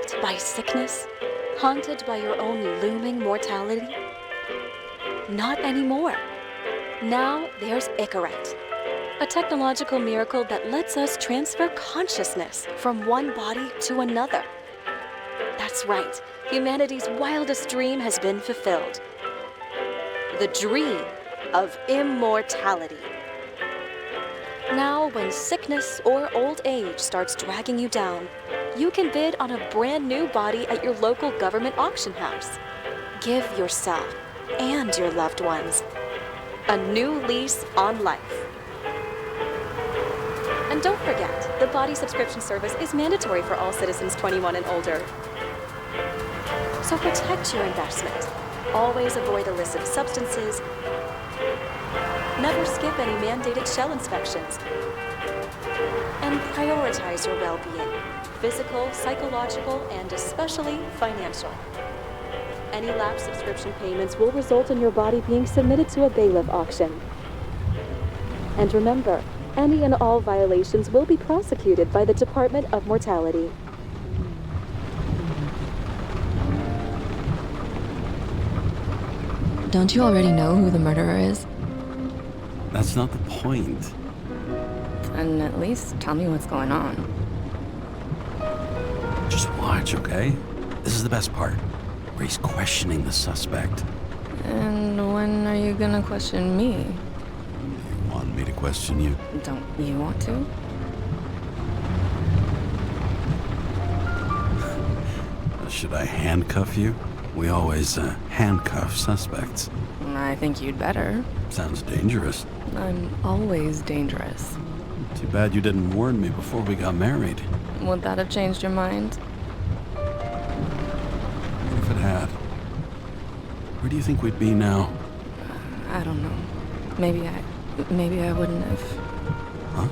Plagued by sickness? Haunted by your own looming mortality? Not anymore. Now there's Icarus, a technological miracle that lets us transfer consciousness from one body to another. That's right, humanity's wildest dream has been fulfilled. The dream of immortality. Now, when sickness or old age starts dragging you down, you can bid on a brand new body at your local government auction house. Give yourself and your loved ones a new lease on life. And don't forget, the body subscription service is mandatory for all citizens 21 and older. So protect your investment. Always avoid illicit substances. Never skip any mandated shell inspections. And prioritize your well-being, physical, psychological, and especially financial. Any lapsed subscription payments will result in your body being submitted to a bailiff auction. And remember, any and all violations will be prosecuted by the Department of Mortality. Don't you already know who the murderer is? That's not the point. And at least tell me what's going on. Just watch, okay? This is the best part, where he's questioning the suspect. And when are you gonna question me? You want me to question you? Don't you want to? Should I handcuff you? We always handcuff suspects. I think you'd better. Sounds dangerous. I'm always dangerous. Too bad you didn't warn me before we got married. Would that have changed your mind? If it had. Where do you think we'd be now? I don't know. Maybe I wouldn't have. Huh?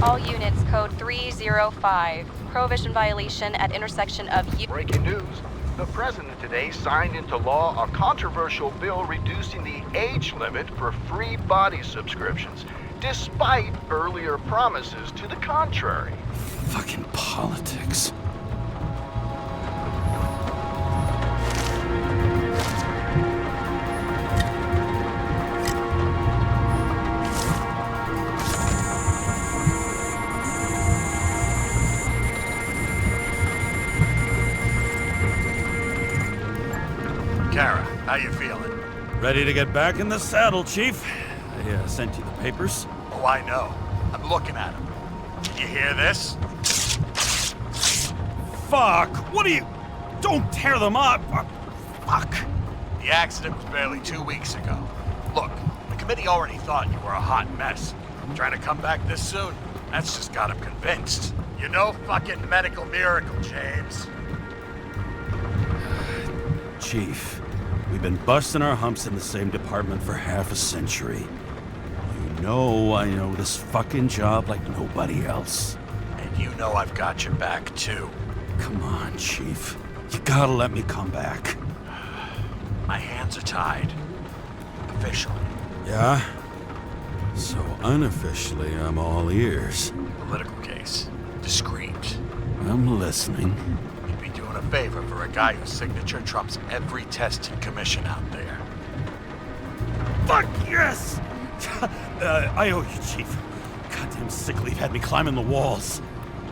All units, code 305. Prohibition violation at intersection of Breaking news. The president today signed into law a controversial bill reducing the age limit for free body subscriptions, despite earlier promises to the contrary. Fucking politics. Sara, how you feeling? Ready to get back in the saddle, Chief. I sent you the papers. Oh, I know. I'm looking at them. Can you hear this? Fuck! What are you... Don't tear them up! Fuck! The accident was barely 2 weeks ago. Look, the committee already thought you were a hot mess. Trying to come back this soon? That's just got them convinced. You're no fucking medical miracle, James. Chief, we've been busting our humps in the same department for half a century. You know I know this fucking job like nobody else. And you know I've got your back, too. Come on, Chief. You gotta let me come back. My hands are tied. Officially. Yeah? So unofficially, I'm all ears. Political case. Discreet. I'm listening. You'd be doing a favor for a guy whose signature trumps every test and commission out there. Fuck yes! I owe you, Chief. Goddamn sick leave had me climbing the walls.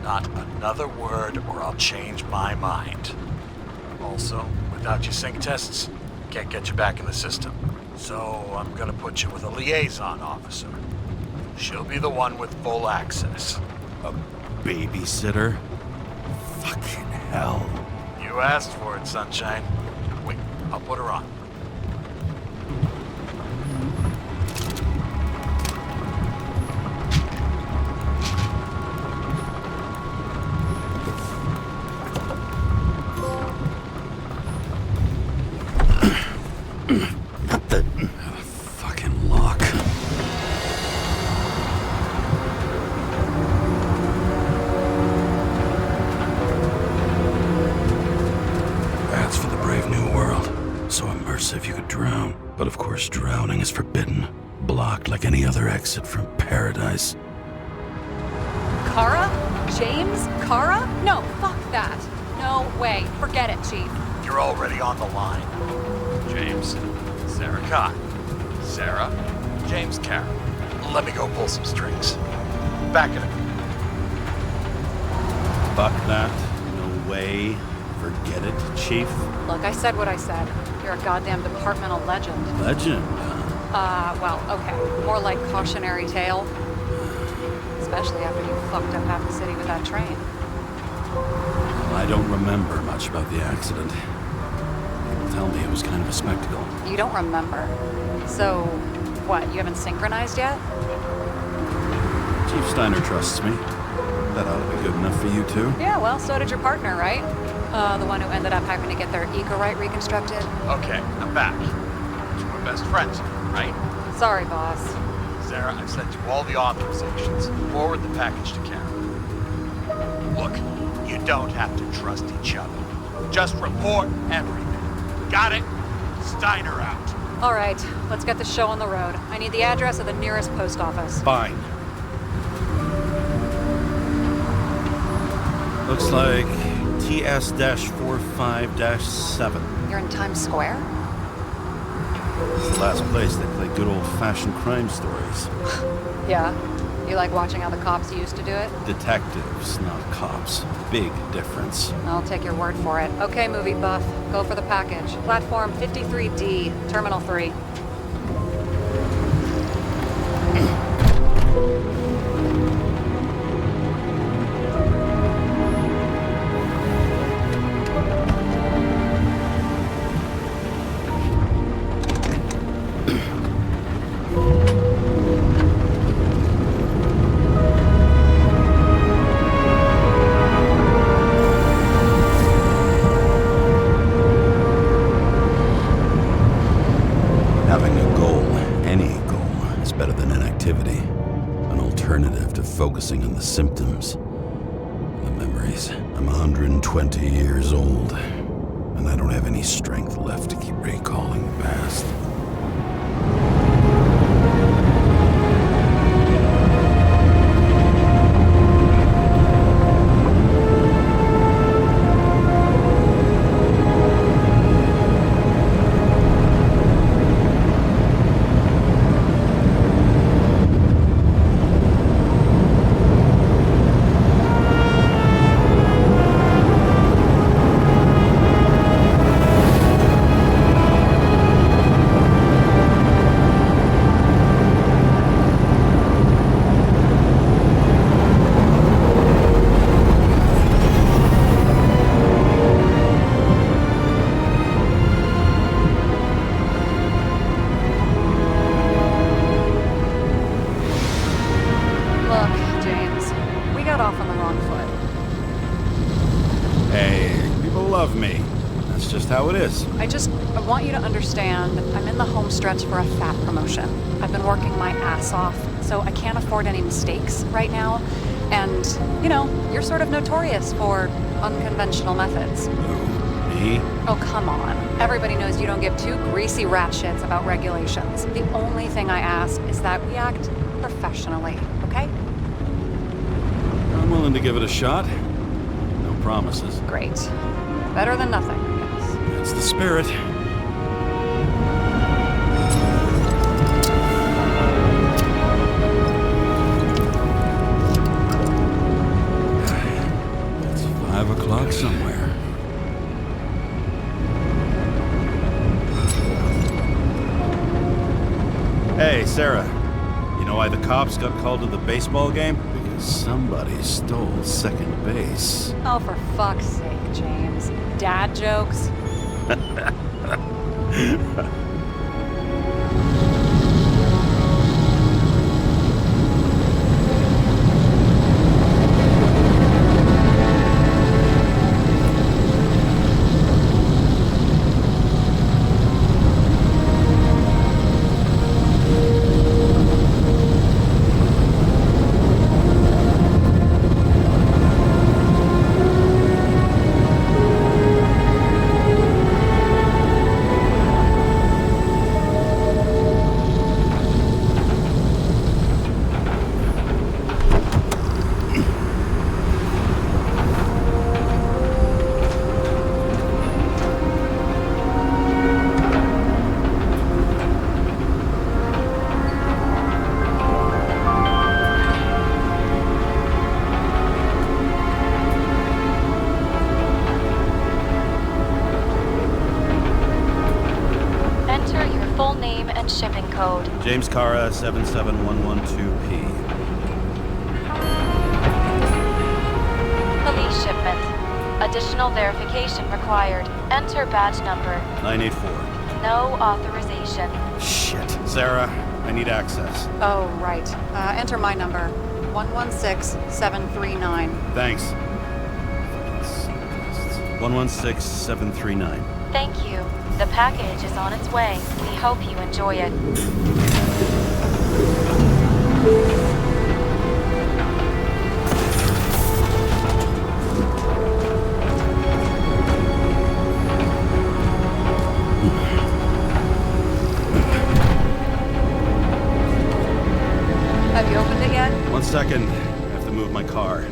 Not another word or I'll change my mind. Also, without your sync tests, can't get you back in the system. So I'm gonna put you with a liaison officer. She'll be the one with full access. A babysitter? Fucking hell. You asked for it, Sunshine. I'll put her on. What the fucking lock? That's for the brave new world. So immersive you could drown. But of course drowning is forbidden. Blocked like any other exit from paradise. Kara? James? Kara? No, fuck that. No way. Forget it, Chief. You're already on the line. James, Sarah Cott, Sara, James Karen. Let me go pull some strings. Back in a minute. Fuck that. No way. Forget it, Chief. Look, I said what I said. You're a goddamn departmental legend. Legend. Well, okay. More like cautionary tale. Especially after you fucked up half the city with that train. I don't remember much about the accident. People tell me it was kind of a spectacle. You don't remember. So, what, you haven't synchronized yet? Chief Steiner trusts me. That ought to be good enough for you too. Yeah, well, so did your partner, right? The one who ended up having to get their Icarus reconstructed. Okay, I'm back. We're best friends, right? Sorry, boss. Sara, I've sent you all the authorizations. Forward the package to Karen. Look, you don't have to trust each other. Just report everything. Got it? Steiner out. All right, let's get the show on the road. I need the address of the nearest post office. Fine. Looks like TS-45-7. You're in Times Square? It's the last place they play good old-fashioned crime stories. Yeah. You like watching how the cops used to do it? Detectives, not cops. Big difference. I'll take your word for it. Okay, movie buff. Go for the package. Platform 53D, Terminal 3. Having a goal, any goal, is better than inactivity. An alternative to focusing on the symptoms. The memories. I'm 120 years old, and I don't have any strength left to keep recalling the past. How it is. I want you to understand, I'm in the home stretch for a fat promotion. I've been working my ass off, so I can't afford any mistakes right now. And, you know, you're sort of notorious for unconventional methods. Me? Oh, come on. Everybody knows you don't give two greasy rat shits about regulations. The only thing I ask is that we act professionally, okay? I'm willing to give it a shot. No promises. Great. Better than nothing. That's the spirit. It's 5 o'clock somewhere. Hey, Sara. You know why the cops got called to the baseball game? Because somebody stole second base. Oh, for fuck's sake, James. Dad jokes? Shipping code. James Kara 77112P. Police shipment. Additional verification required. Enter badge number. 984. No authorization. Shit. Sarah, I need access. Oh, right. Enter my number. 116739. Thanks. 116739. Thank you. The package is on its way. We hope you enjoy it. Have you opened it yet? 1 second. I have to move my car.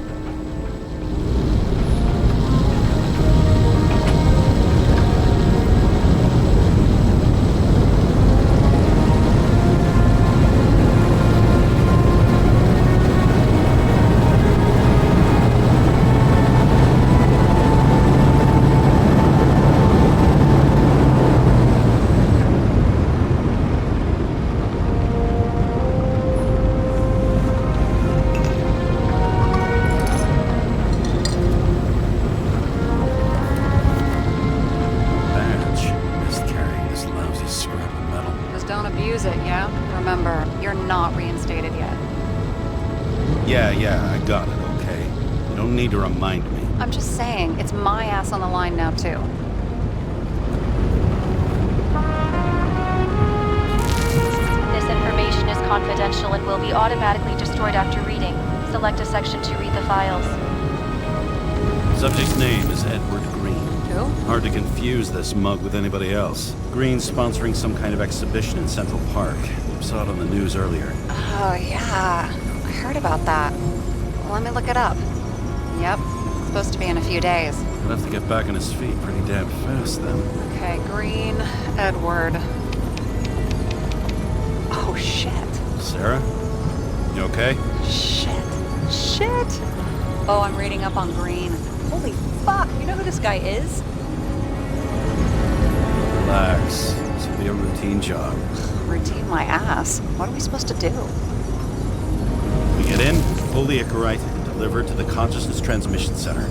Yeah, I got it, okay? You don't need to remind me. I'm just saying, it's my ass on the line now, too. This information is confidential and will be automatically destroyed after reading. Select a section to read the files. Subject's name is Edward Green. Who? Hard to confuse this mug with anybody else. Green's sponsoring some kind of exhibition in Central Park. Saw it on the news earlier. Oh, yeah. I heard about that. Let me look it up. Yep. It's supposed to be in a few days. He'll have to get back on his feet pretty damn fast, then. Okay, Green, Edward. Oh, shit. Sarah? You okay? Shit. Oh, I'm reading up on Green. Holy fuck, you know who this guy is? Relax. This will be a routine job. Routine my ass. What are we supposed to do? We get in, pull the Icarite, and deliver it to the Consciousness Transmission Center.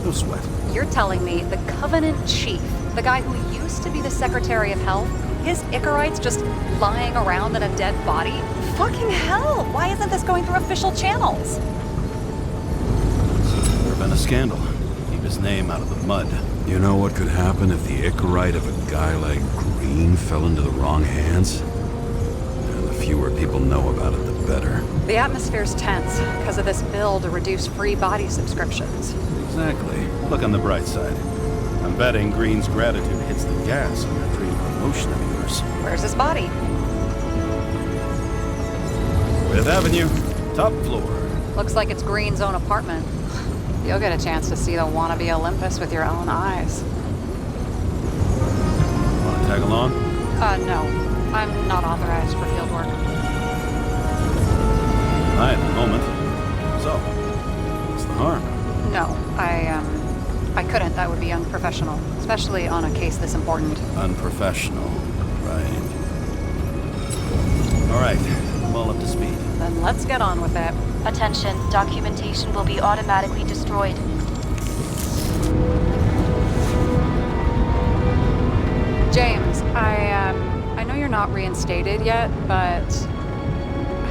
No sweat. You're telling me the Covenant Chief, the guy who used to be the Secretary of Health, his Icarite's just lying around in a dead body? Fucking hell! Why isn't this going through official channels? There's been a scandal. Keep his name out of the mud. You know what could happen if the Icarite of a guy like Green fell into the wrong hands? And the fewer people know about it, the better. The atmosphere's tense because of this bill to reduce free body subscriptions. Exactly. Look on the bright side. I'm betting Green's gratitude hits the gas on that dream promotion of yours. Where's his body? Fifth Avenue, top floor. Looks like it's Green's own apartment. You'll get a chance to see the wannabe Olympus with your own eyes. Want to tag along? No. I'm not authorized for field work. Not at the moment. So, what's the harm? No, I couldn't. That would be unprofessional, especially on a case this important. Unprofessional, right. All right, I'm all up to speed. Then let's get on with it. Attention, documentation will be automatically destroyed. James, not reinstated yet, but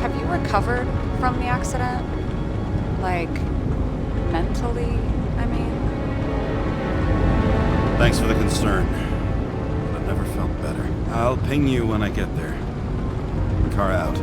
have you recovered from the accident? Like, mentally, I mean? Thanks for the concern. But I've never felt better. I'll ping you when I get there. Car out.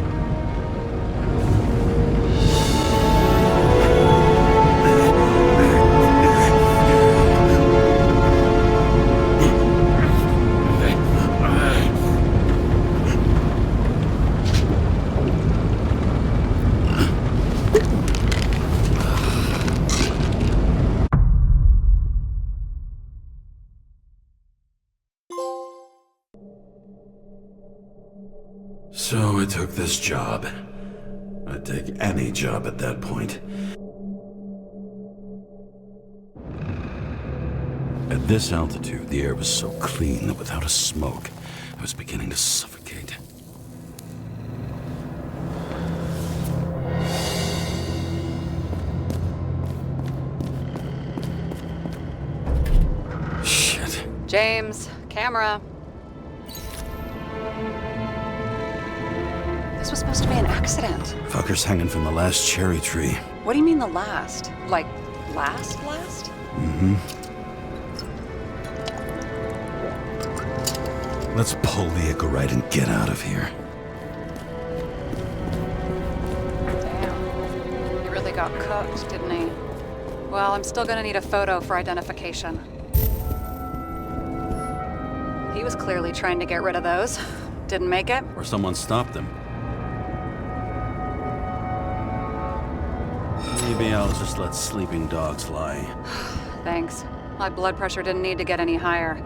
So I took this job. I'd take any job at that point. At this altitude, the air was so clean that without a smoke, I was beginning to suffocate. Shit. James, camera. This was supposed to be an accident. Fucker's hanging from the last cherry tree. What do you mean the last? Like, last? Mm-hmm. Let's pull the Icarus and get out of here. Damn. He really got cooked, didn't he? Well, I'm still gonna need a photo for identification. He was clearly trying to get rid of those. Didn't make it. Or someone stopped him. Maybe I'll just let sleeping dogs lie. Thanks. My blood pressure didn't need to get any higher.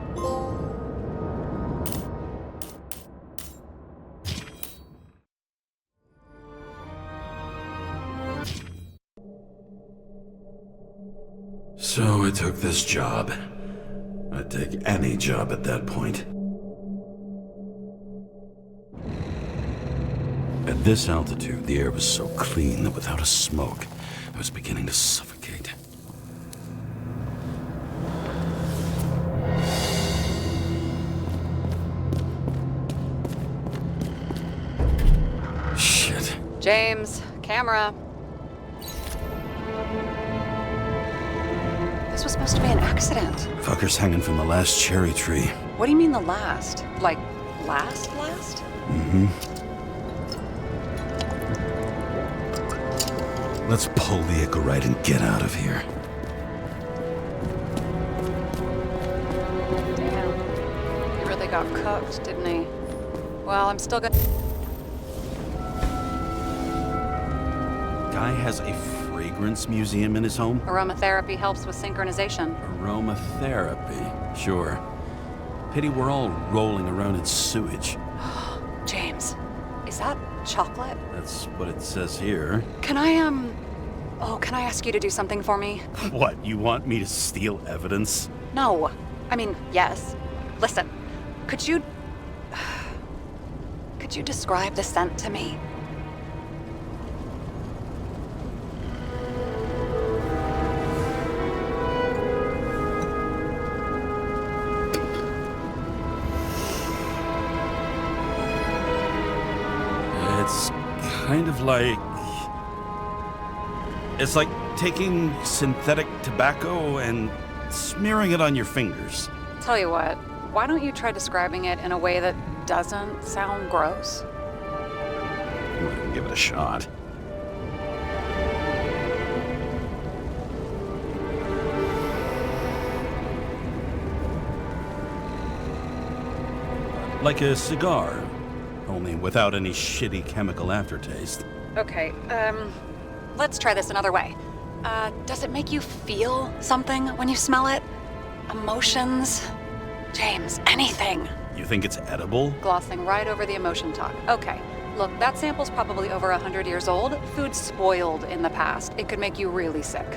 So I took this job. I'd take any job at that point. At this altitude, the air was so clean that without a smoke, I was beginning to suffocate. Shit. James, camera. This was supposed to be an accident. Fucker's hanging from the last cherry tree. What do you mean the last? Like, last? Mm-hmm. Let's pull the Icarus and get out of here. Damn. He really got cooked, didn't he? Well, I'm still gonna... Guy has a fragrance museum in his home? Aromatherapy helps with synchronization. Aromatherapy? Sure. Pity we're all rolling around in sewage. James, is that chocolate? That's what it says here. Can I ask you to do something for me? What, you want me to steal evidence? No. I mean, yes. Listen, could you describe the scent to me? It's kind of like... It's like taking synthetic tobacco and smearing it on your fingers. Tell you what, why don't you try describing it in a way that doesn't sound gross? Give it a shot. Like a cigar, only without any shitty chemical aftertaste. Okay, let's try this another way. Does it make you feel something when you smell it? Emotions? James, anything. You think it's edible? Glossing right over the emotion talk. Okay, look, that sample's probably over 100 years old. Food's spoiled in the past. It could make you really sick.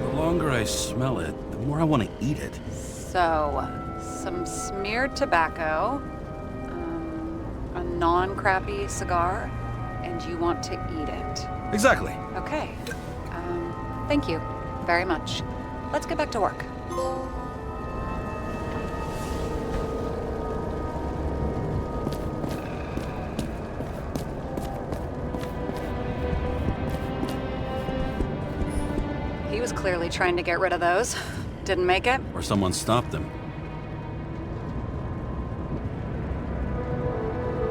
The longer I smell it, the more I want to eat it. So, some smeared tobacco, a non-crappy cigar, and you want to eat it. Exactly. Okay. Thank you very much. Let's get back to work. He was clearly trying to get rid of those. Didn't make it. Or someone stopped them.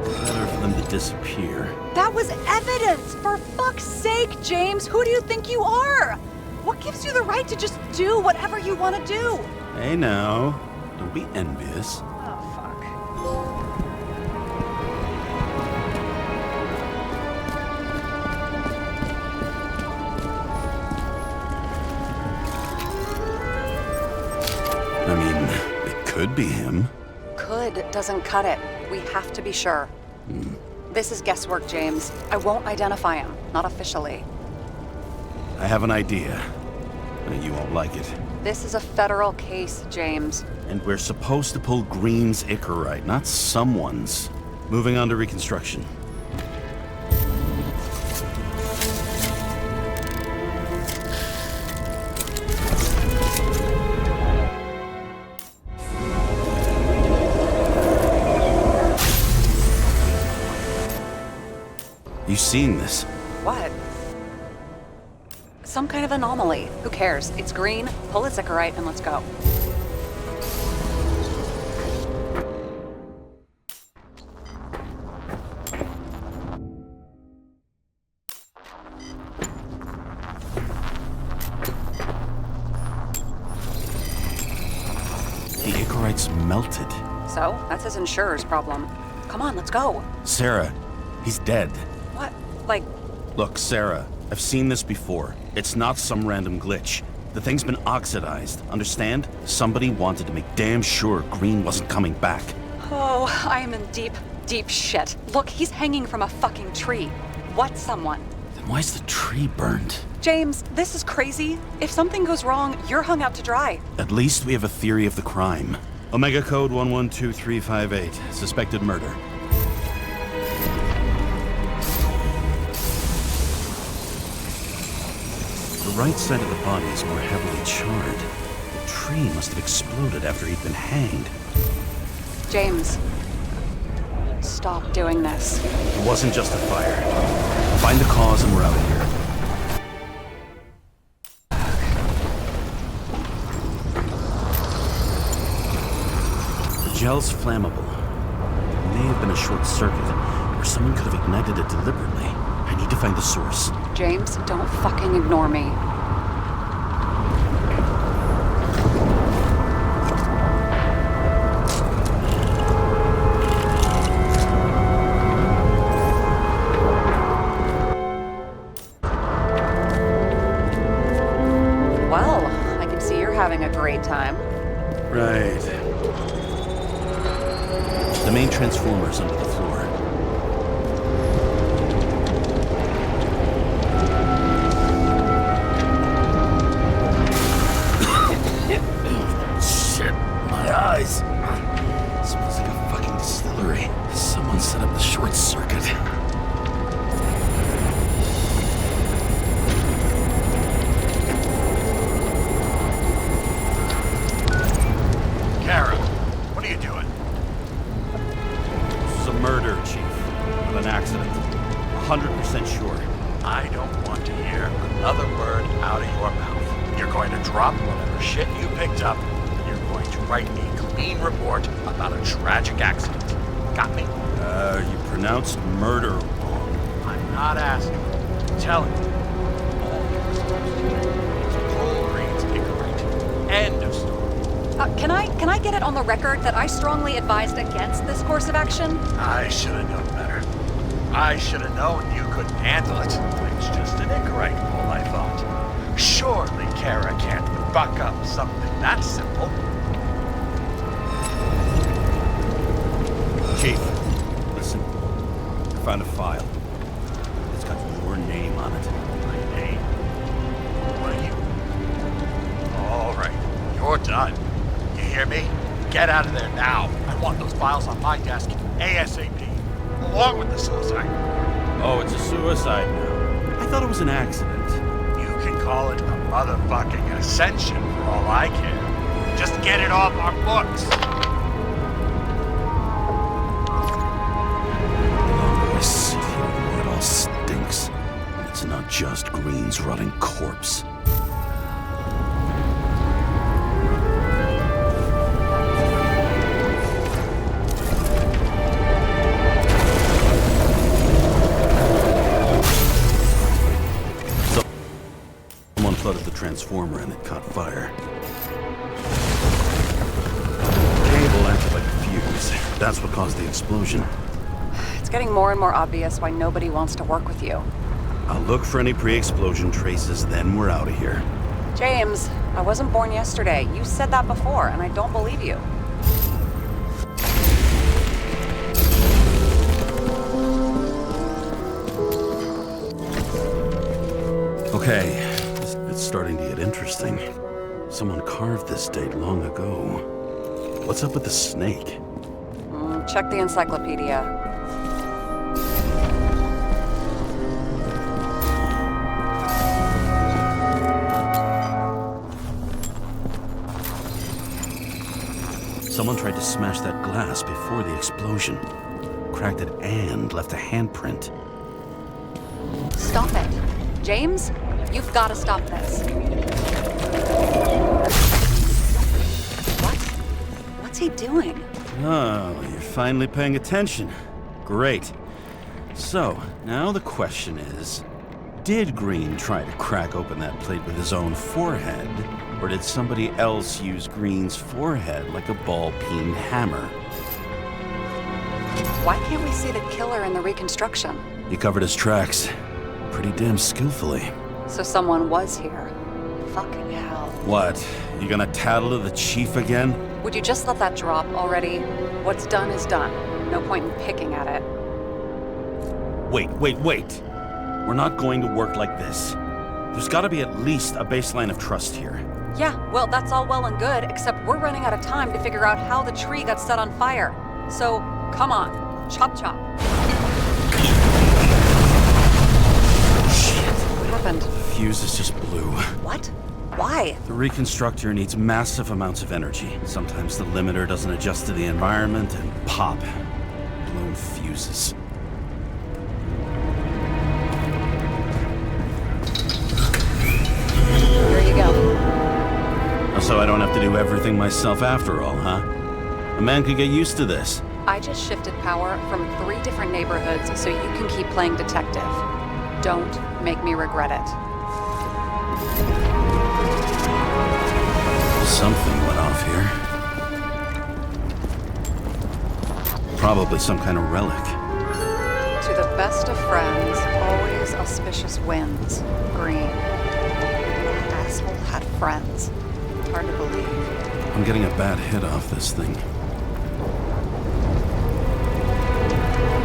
Better for them to disappear. That was evidence! For fuck's sake, James! Who do you think you are? What gives you the right to just do whatever you want to do? Hey now, don't be envious. Oh, fuck. I mean, it could be him. Could doesn't cut it. We have to be sure. This is guesswork, James. I won't identify him. Not officially. I have an idea. You won't like it. This is a federal case, James. And we're supposed to pull Green's Icarus, not someone's. Moving on to reconstruction. You seen this? What? Some kind of anomaly. Who cares? It's green, pull its Icarus, and let's go. The Icarus melted. So, that's his insurer's problem. Come on, let's go. Sarah, he's dead. What? Like, Look, Sarah, I've seen this before. It's not some random glitch. The thing's been oxidized, understand? Somebody wanted to make damn sure Green wasn't coming back. oh, I am in deep, deep shit. Look, he's hanging from a fucking tree. What someone? Then why's the tree burned? James, this is crazy. If something goes wrong, you're hung out to dry. At least we have a theory of the crime. Omega code 112358, suspected murder. The right side of the body is more heavily charred. The tree must have exploded after he'd been hanged. James, stop doing this. It wasn't just a fire. Find the cause and we're out of here. The gel's flammable. It may have been a short circuit, or someone could have ignited it deliberately. I need to find the source. James, don't fucking ignore me. Well, I can see you're having a great time. Right. The main transformer's under the floor. Shit, my eyes. Smells like a fucking distillery. Someone set up the short circuit. Kara, what are you doing? This is a murder, Chief. Of an accident. 100% sure. I don't want to hear another word out of your mouth. You're going to drop whatever shit you picked up, and you're going to write me a clean report about a tragic accident. Got me? You pronounced murder wrong. I'm not asking. I'm telling you. All you're supposed to do is pull Green's Icarus. End of story. Can I get it on the record that I strongly advised against this course of action? I should have known better. I should have known you couldn't handle it. It's just an Icarus pull, I thought. Surely Kara can't buck up something that simple. Chief, listen. I found a file. It's got your name on it. My name? What are you? All right, you're done. You hear me? Get out of there now. I want those files on my desk ASAP, along with the suicide. Oh, it's a suicide now. I thought it was an accident. You can call it a motherfucking ascension for all I care. Just get it off our books. The longer I sit here, the more it all stinks. And it's not just Green's rotting corpse. Someone flooded the transformer and it caught fire. Cable acted like a fuse. That's what caused the explosion. It's getting more and more obvious why nobody wants to work with you. I'll look for any pre-explosion traces, then we're out of here. James, I wasn't born yesterday. You said that before, and I don't believe you. Okay, it's starting to get interesting. Someone carved this date long ago. What's up with the snake? Check the encyclopedia. Someone tried to smash that glass before the explosion. Cracked it and left a handprint. Stop it. James, you've got to stop this. What? What's he doing? Oh, you're finally paying attention. Great. So, now the question is, did Green try to crack open that plate with his own forehead? Or did somebody else use Green's forehead like a ball-peen hammer? Why can't we see the killer in the reconstruction? He covered his tracks pretty damn skillfully. So someone was here. Fucking hell. What? You gonna tattle to the chief again? Would you just let that drop already? What's done is done. No point in picking at it. Wait. We're not going to work like this. There's gotta be at least a baseline of trust here. Yeah, well, that's all well and good, except we're running out of time to figure out how the tree got set on fire. So, come on. Chop chop. Shit. What happened? The fuses just blew. What? Why? The reconstructor needs massive amounts of energy. Sometimes the limiter doesn't adjust to the environment and pop. Blown fuses. Here you go. So I don't have to do everything myself after all, huh? A man could get used to this. I just shifted power from 3 different neighborhoods so you can keep playing detective. Don't make me regret it. Something went off here. Probably some kind of relic. To the best of friends, always auspicious winds. Green. That asshole had friends. Hard to believe. I'm getting a bad hit off this thing.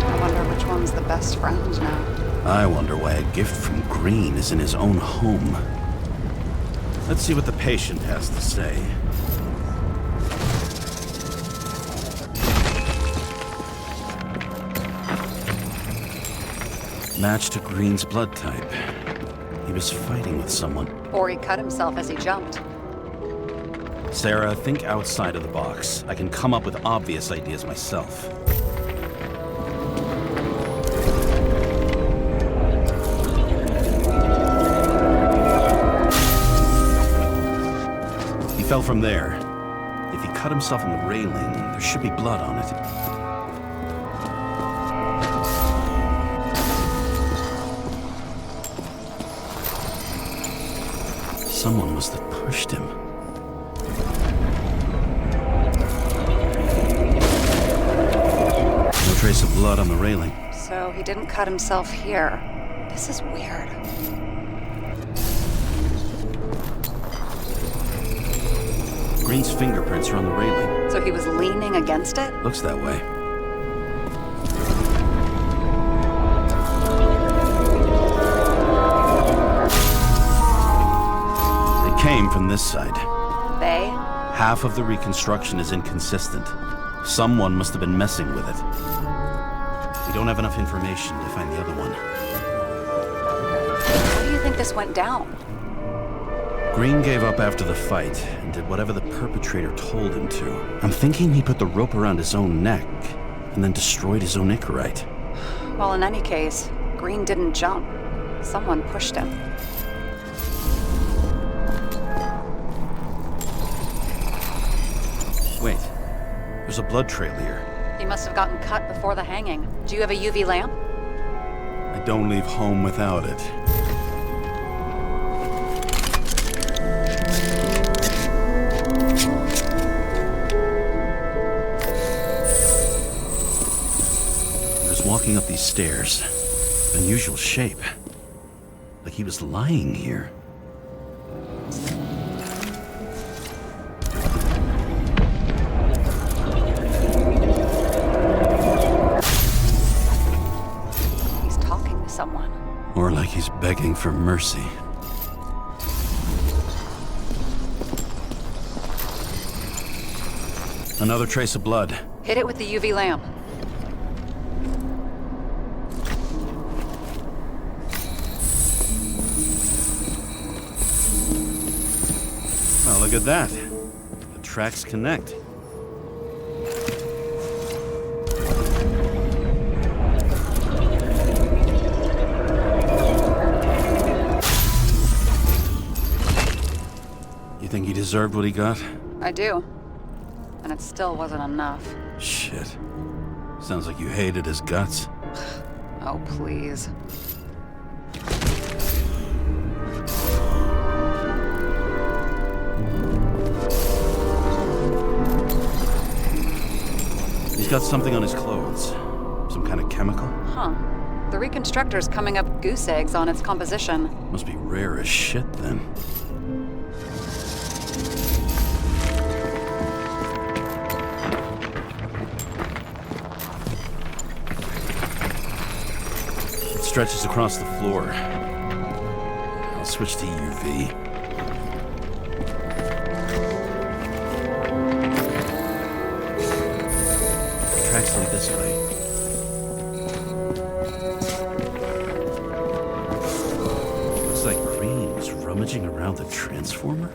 I wonder which one's the best friend now. I wonder why a gift from Green is in his own home. Let's see what the patient has to say. Match to Green's blood type. He was fighting with someone. Or he cut himself as he jumped. Sara, think outside of the box. I can come up with obvious ideas myself. He fell from there. If he cut himself on the railing, there should be blood on it. Someone must have pushed him. No trace of blood on the railing. So he didn't cut himself here. This is weird. Green's fingerprints are on the railing. So he was leaning against it? Looks that way. They came from this side. They? Half of the reconstruction is inconsistent. Someone must have been messing with it. We don't have enough information to find the other one. this went down. Green gave up after the fight and did whatever the perpetrator told him to. I'm thinking he put the rope around his own neck and then destroyed his own Icarite. Well, in any case, Green didn't jump. Someone pushed him. Wait, there's a blood trail here. He must have gotten cut before the hanging. Do you have a UV lamp? I don't leave home without it. He was walking up these stairs. Unusual shape. Like he was lying here. He's talking to someone. Or like he's begging for mercy. Another trace of blood. Hit it with the UV lamp. Well, look at that. The tracks connect. You think he deserved what he got? I do. And it still wasn't enough. Shit. Sounds like you hated his guts. Oh, please. He's got something on his clothes. Some kind of chemical? Huh. The reconstructor's coming up goose eggs on its composition. Must be rare as shit then. It stretches across the floor. I'll switch to UV. Tracks lead this way. Looks like Green was rummaging around the transformer.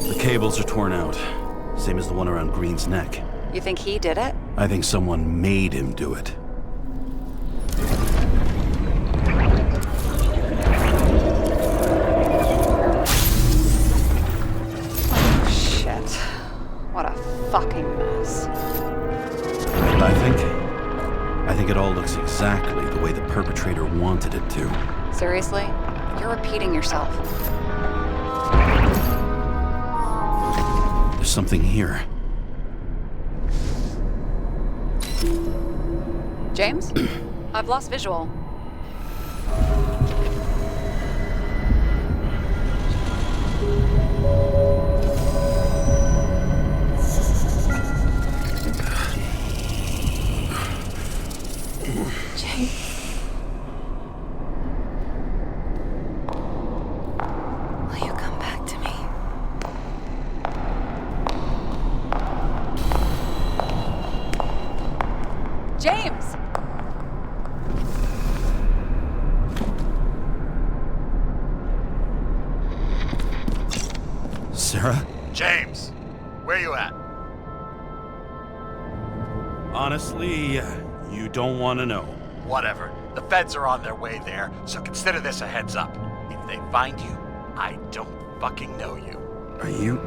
The cables are torn out, same as the one around Green's neck. You think he did it? I think someone made him do it. Oh, shit. What a fucking mess. And I think it all looks exactly the way the perpetrator wanted it to. Seriously? You're repeating yourself. There's something here. James? I've lost visual. James. Will you come back to me? James! Sara? James, where you at? Honestly, you don't want to know. Whatever. The feds are on their way there, so consider this a heads up. If they find you, I don't fucking know you. Are you?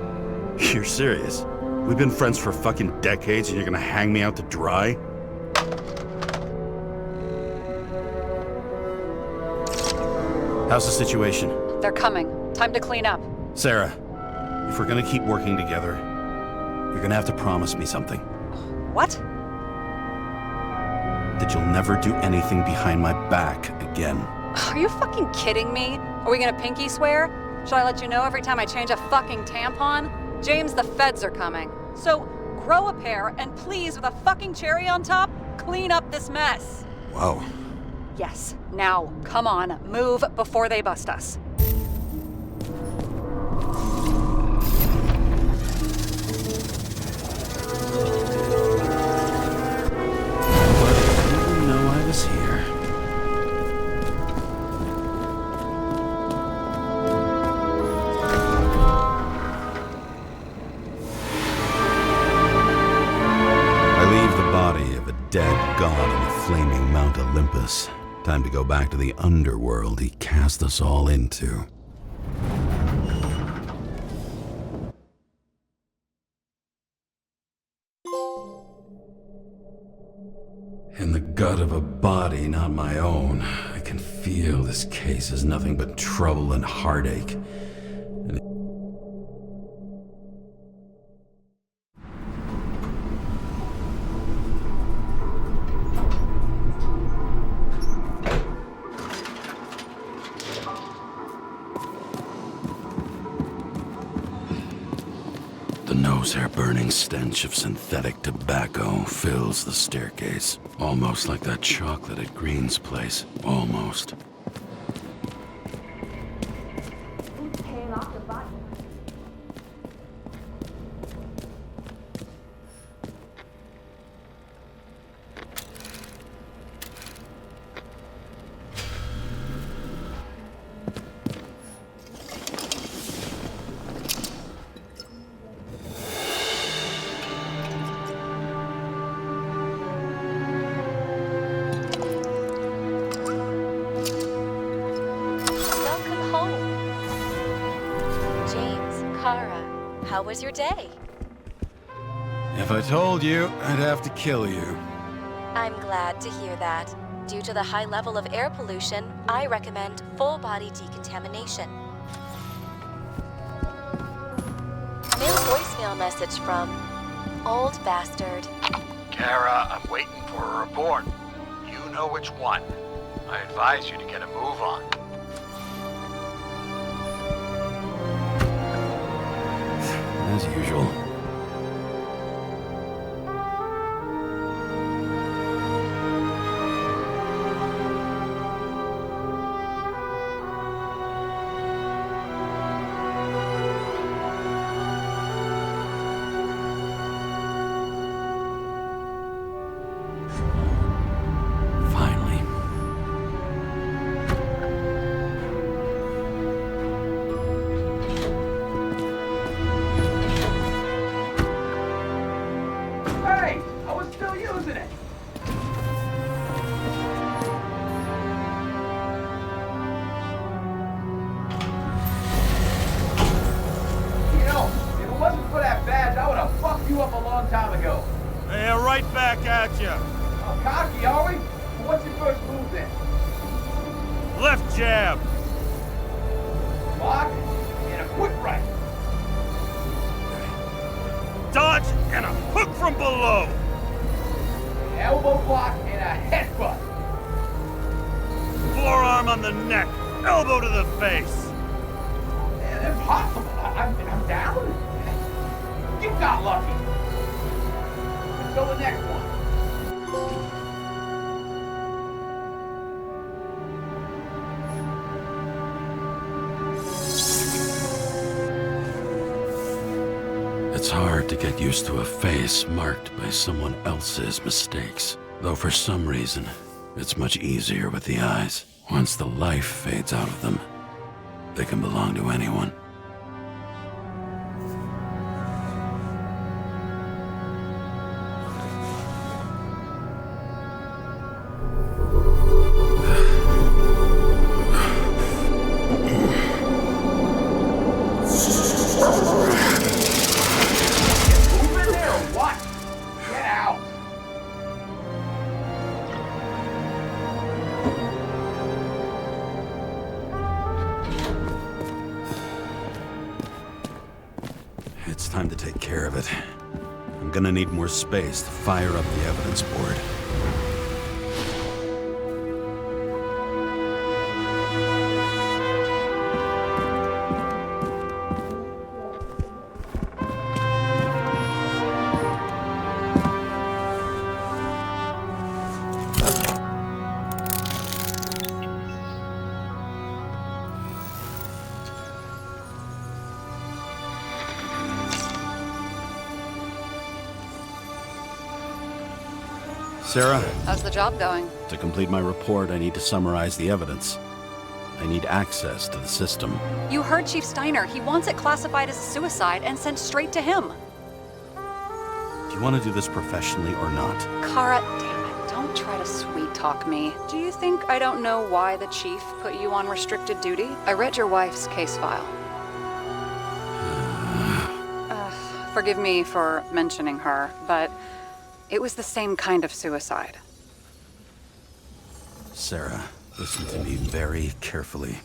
You're serious? We've been friends for fucking decades and you're gonna hang me out to dry? How's the situation? They're coming. Time to clean up. Sara, if we're gonna keep working together, you're gonna have to promise me something. What? That you'll never do anything behind my back again. Are you fucking kidding me? Are we gonna pinky swear? Should I let you know every time I change a fucking tampon? James, the feds are coming. So, grow a pair and please, with a fucking cherry on top, clean up this mess. Wow. Yes, now, come on, move before they bust us. Didn't know I was here. I leave the body of a dead god on the flaming Mount Olympus. Time to go back to the underworld he cast us all into. In the gut of a body not my own, I can feel this case is nothing but trouble and heartache. The nose-hair-burning stench of synthetic tobacco fills the staircase. Almost like that chocolate at Green's place. Almost. Who's paying off the body? Welcome home. James, Kara, how was your day? If I told you, I'd have to kill you. I'm glad to hear that. Due to the high level of air pollution, I recommend full-body decontamination. New voicemail message from Old Bastard. Kara, I'm waiting for a report. You know which one. I advise you to get a move on. As usual. Finally. Hey, I was still using it. You know, if it wasn't for that badge, I would have fucked you up a long time ago. They're right back at you. Oh, cocky, are we? Well, what's your first move then? Left jab. Block and a quick right. Dodge and a hook from below. Elbow block and a headbutt. Forearm on the neck. Elbow to the face. Impossible. I'm down. You got lucky. Until the next one. It's hard to get used to a face marked by someone else's mistakes. Though for some reason, it's much easier with the eyes. Once the life fades out of them, they can belong to anyone. Move in there or what? Get out. It's time to take care of it. I'm gonna need more space to fire up the evidence board. Sara, How's the job going? to complete my report, I need to summarize the evidence. I need access to the system. You heard Chief Steiner. He wants it classified as a suicide and sent straight to him. Do you want to do this professionally or not? Kara, damn it. Don't try to sweet talk me. Do you think I don't know why the Chief put you on restricted duty? I read your wife's case file. Forgive me for mentioning her, but it was the same kind of suicide. Sara, listen to me very carefully.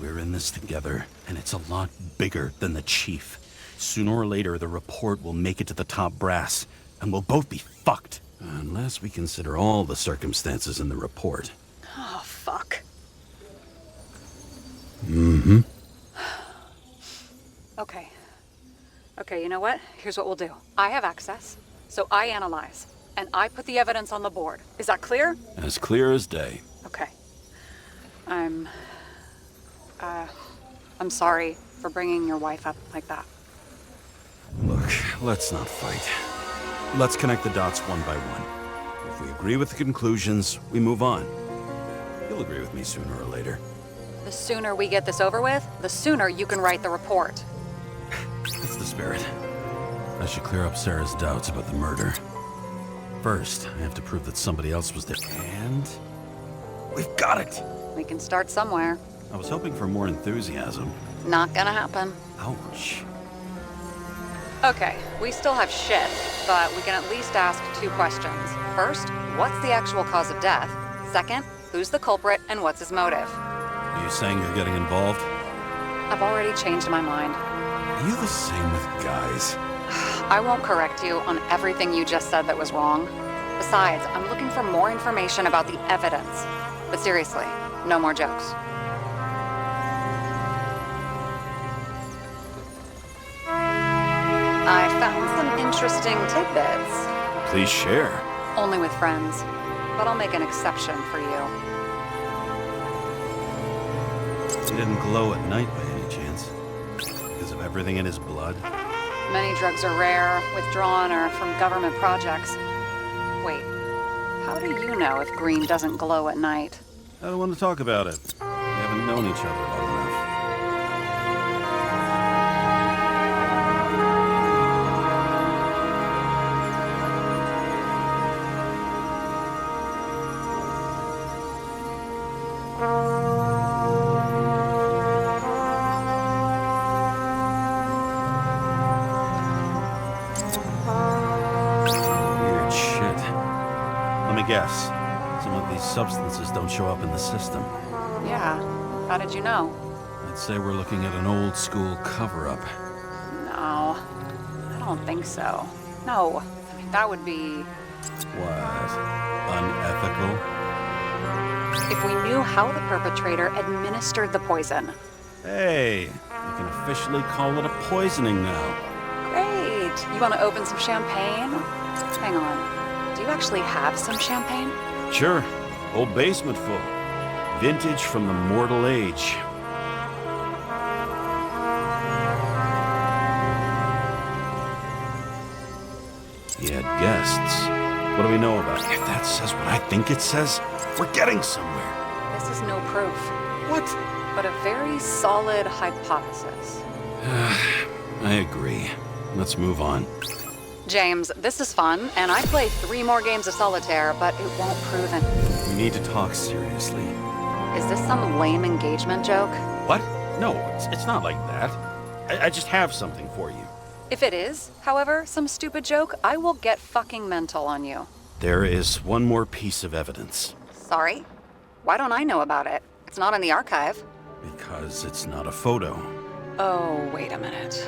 We're in this together, and it's a lot bigger than the Chief. Sooner or later, the report will make it to the top brass, and we'll both be fucked. Unless we consider all the circumstances in the report. Oh, fuck. Mm-hmm. Okay, you know what? Here's what we'll do. I have access, so I analyze, and I put the evidence on the board. Is that clear? As clear as day. Okay. I'm sorry for bringing your wife up like that. Look, let's not fight. Let's connect the dots one by one. If we agree with the conclusions, we move on. You'll agree with me sooner or later. The sooner we get this over with, the sooner you can write the report. That's the spirit. I should clear up Sarah's doubts about the murder. First, I have to prove that somebody else was there. And we've got it! We can start somewhere. I was hoping for more enthusiasm. Not gonna happen. Ouch. Okay, we still have shit, but we can at least ask 2 questions. First, what's the actual cause of death? Second, who's the culprit and what's his motive? Are you saying you're getting involved? I've already changed my mind. Are you the same with guys? I won't correct you on everything you just said that was wrong. Besides, I'm looking for more information about the evidence. But seriously, no more jokes. I found some interesting tidbits. Please share. Only with friends. But I'll make an exception for you. He didn't glow at night by any chance? Because of everything in his blood? Many drugs are rare, withdrawn, or from government projects. Wait, how do you know if green doesn't glow at night? I don't want to talk about it. We haven't known each other long enough. Weird shit. Let me guess. Some of these substances don't show up in the system. Yeah, how did you know? I'd say we're looking at an old school cover-up. No, I don't think so. No, I mean, that would be... What? Unethical? if we knew how the perpetrator administered the poison. Hey, we can officially call it a poisoning now. Great. You want to open some champagne? Hang on. Do you actually have some champagne? Sure. Whole basement full. Vintage from the mortal age. He had guests. What do we know about it? If that says what I think it says, we're getting somewhere. This is no proof, What? but a very solid hypothesis. I agree. Let's move on. James, this is fun, and I play 3 more games of solitaire, but it won't prove anything. We need to talk seriously. Is this some lame engagement joke? What? No, it's not like that. I just have something for you. If it is, however, some stupid joke, I will get fucking mental on you. There is one more piece of evidence. Sorry? Why don't I know about it? It's not in the archive. Because it's not a photo. Oh, wait a minute.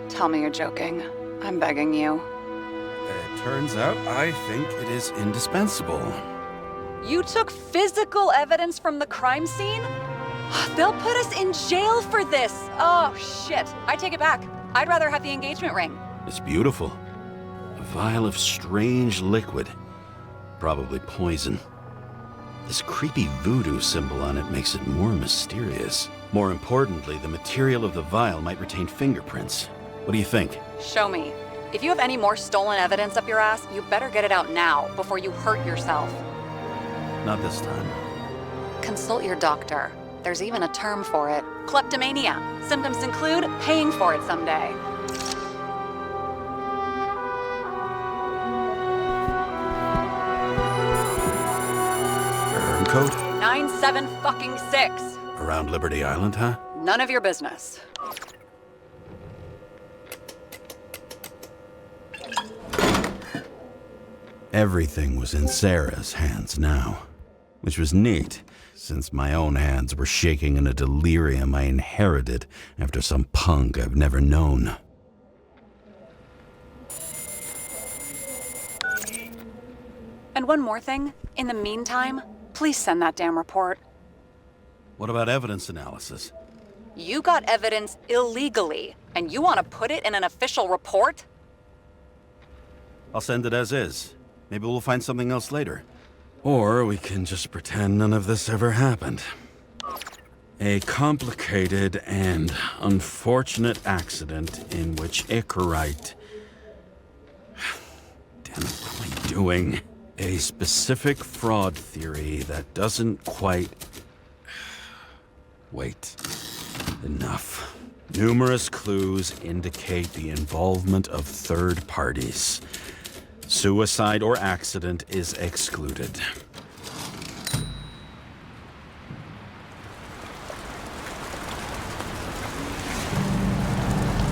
Tell me you're joking. I'm begging you. It turns out I think it is indispensable. You took physical evidence from the crime scene? They'll put us in jail for this. Oh, shit. I take it back. I'd rather have the engagement ring. It's beautiful. A vial of strange liquid. Probably poison. This creepy voodoo symbol on it makes it more mysterious. More importantly, the material of the vial might retain fingerprints. What do you think? Show me. If you have any more stolen evidence up your ass, you better get it out now before you hurt yourself. Not this time. Consult your doctor. There's even a term for it. Kleptomania. Symptoms include paying for it someday. Earn code? 97-fucking-6. Around Liberty Island, huh? None of your business. Everything was in Sara's hands now, which was neat, since my own hands were shaking in a delirium I inherited after some punk I've never known. And one more thing. In the meantime, please send that damn report. What about evidence analysis? You got evidence illegally, and you want to put it in an official report? I'll send it as is. Maybe we'll find something else later. Or we can just pretend none of this ever happened. A complicated and unfortunate accident in which Icarus... Damn it, what am I doing? A specific fraud theory that doesn't quite... Wait. Enough. Numerous clues indicate the involvement of third parties. Suicide or accident is excluded.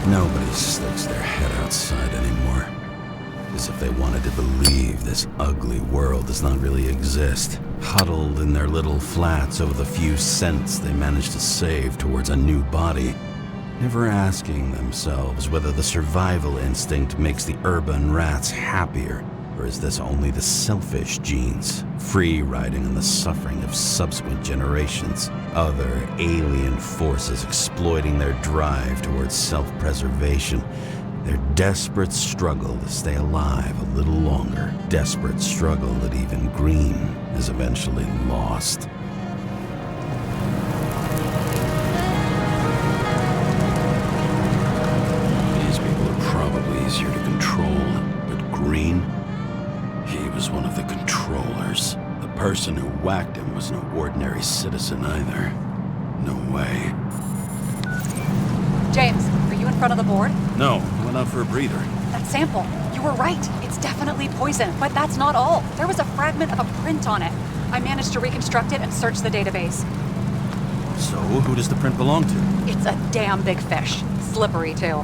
Nobody sticks their head outside anymore. As if they wanted to believe this ugly world does not really exist. Huddled in their little flats over the few cents they managed to save towards a new body. Never asking themselves whether the survival instinct makes the urban rats happier, or is this only the selfish genes, free riding on the suffering of subsequent generations, other alien forces exploiting their drive towards self-preservation, their desperate struggle to stay alive a little longer, desperate struggle that even Green is eventually lost. Easier to control, but Green, he was one of the controllers. The person who whacked him was no ordinary citizen either. No way. James, are you in front of the board? No, I went out for a breather. That sample. You were right. It's definitely poison, but that's not all. There was a fragment of a print on it. I managed to reconstruct it and search the database. So, who does the print belong to? It's a damn big fish. Slippery, too.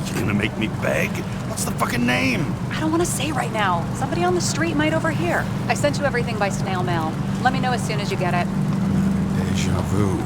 You're gonna make me beg? What's the fucking name? I don't want to say right now. Somebody on the street might overhear. I sent you everything by snail mail. Let me know as soon as you get it. Deja vu.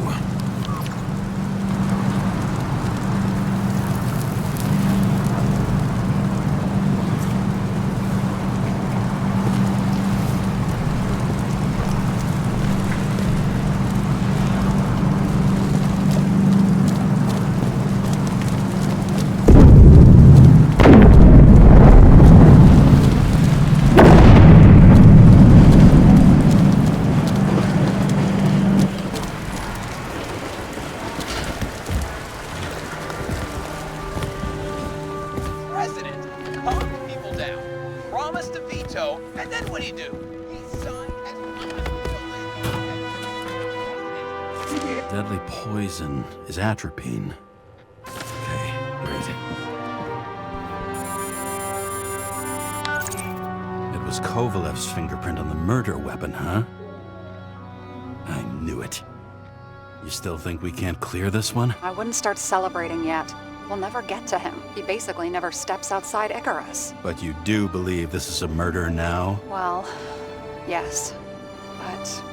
Deadly poison is atropine. Okay, great. It was Kovalev's fingerprint on the murder weapon, huh? I knew it. You still think we can't clear this one? I wouldn't start celebrating yet. We'll never get to him. He basically never steps outside Icarus. But you do believe this is a murder now? Well, yes. But...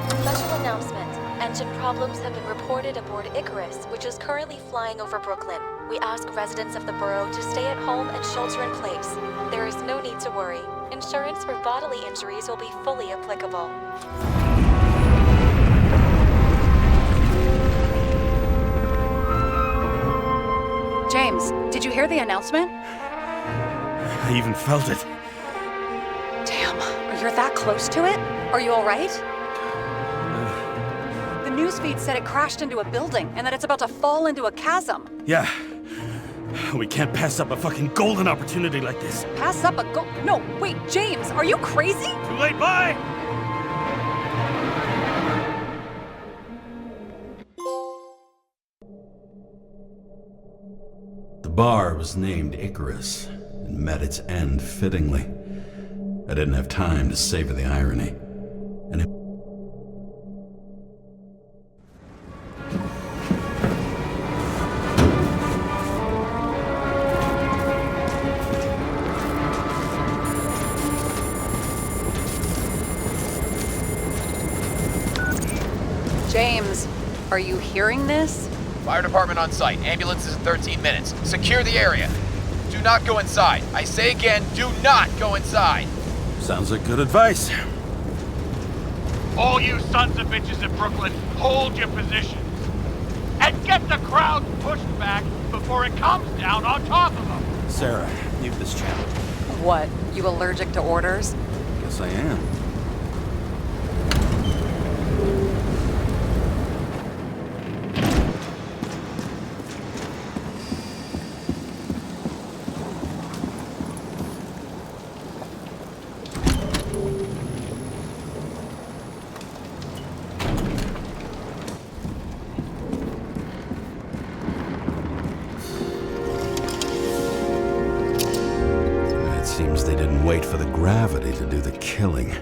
Special announcement. Engine problems have been reported aboard Icarus, which is currently flying over Brooklyn. We ask residents of the borough to stay at home and shelter in place. There is no need to worry. Insurance for bodily injuries will be fully applicable. James, did you hear the announcement? I even felt it. Damn, you're that close to it? Are you all right? The newsfeed said it crashed into a building and that it's about to fall into a chasm. Yeah. We can't pass up a fucking golden opportunity like this. Pass up a go. No, wait, James, are you crazy? Too late, bye! The bar was named Icarus and met its end fittingly. I didn't have time to savor the irony. And it James, are you hearing this? Fire department on site. Ambulance is in 13 minutes. Secure the area. Do not go inside. I say again, do not go inside. Sounds like good advice. All you sons of bitches in Brooklyn, hold your positions. And get the crowd pushed back before it comes down on top of them. Sara, mute this channel. What, you allergic to orders? Guess I am. Seems they didn't wait for the gravity to do the killing.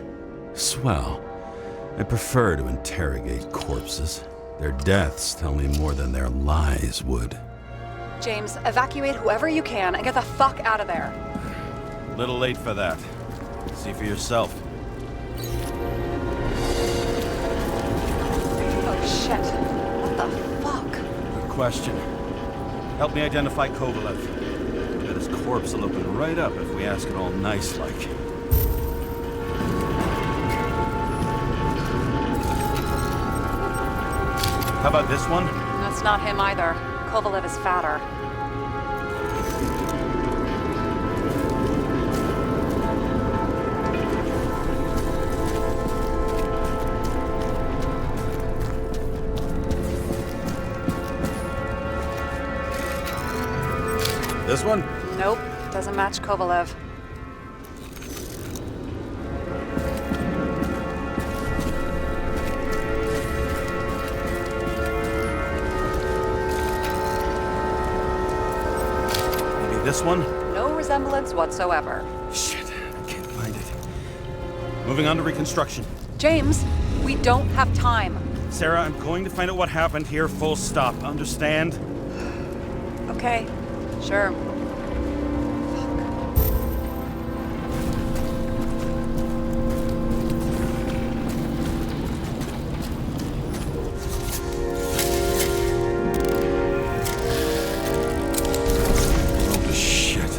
Swell. I prefer to interrogate corpses. Their deaths tell me more than their lies would. James, evacuate whoever you can and get the fuck out of there. Little late for that. See for yourself. Oh shit. What the fuck? Good question. Help me identify Kovalev. Bet his corpse will open right up if we ask it all nice-like. How about this one? That's not him either. Kovalev is fatter. This one? Nope, doesn't match Kovalev. Maybe this one? No resemblance whatsoever. Shit, I can't find it. Moving on to reconstruction. James, we don't have time. Sara, I'm going to find out what happened here, full stop. Understand? Okay, sure. Holy shit.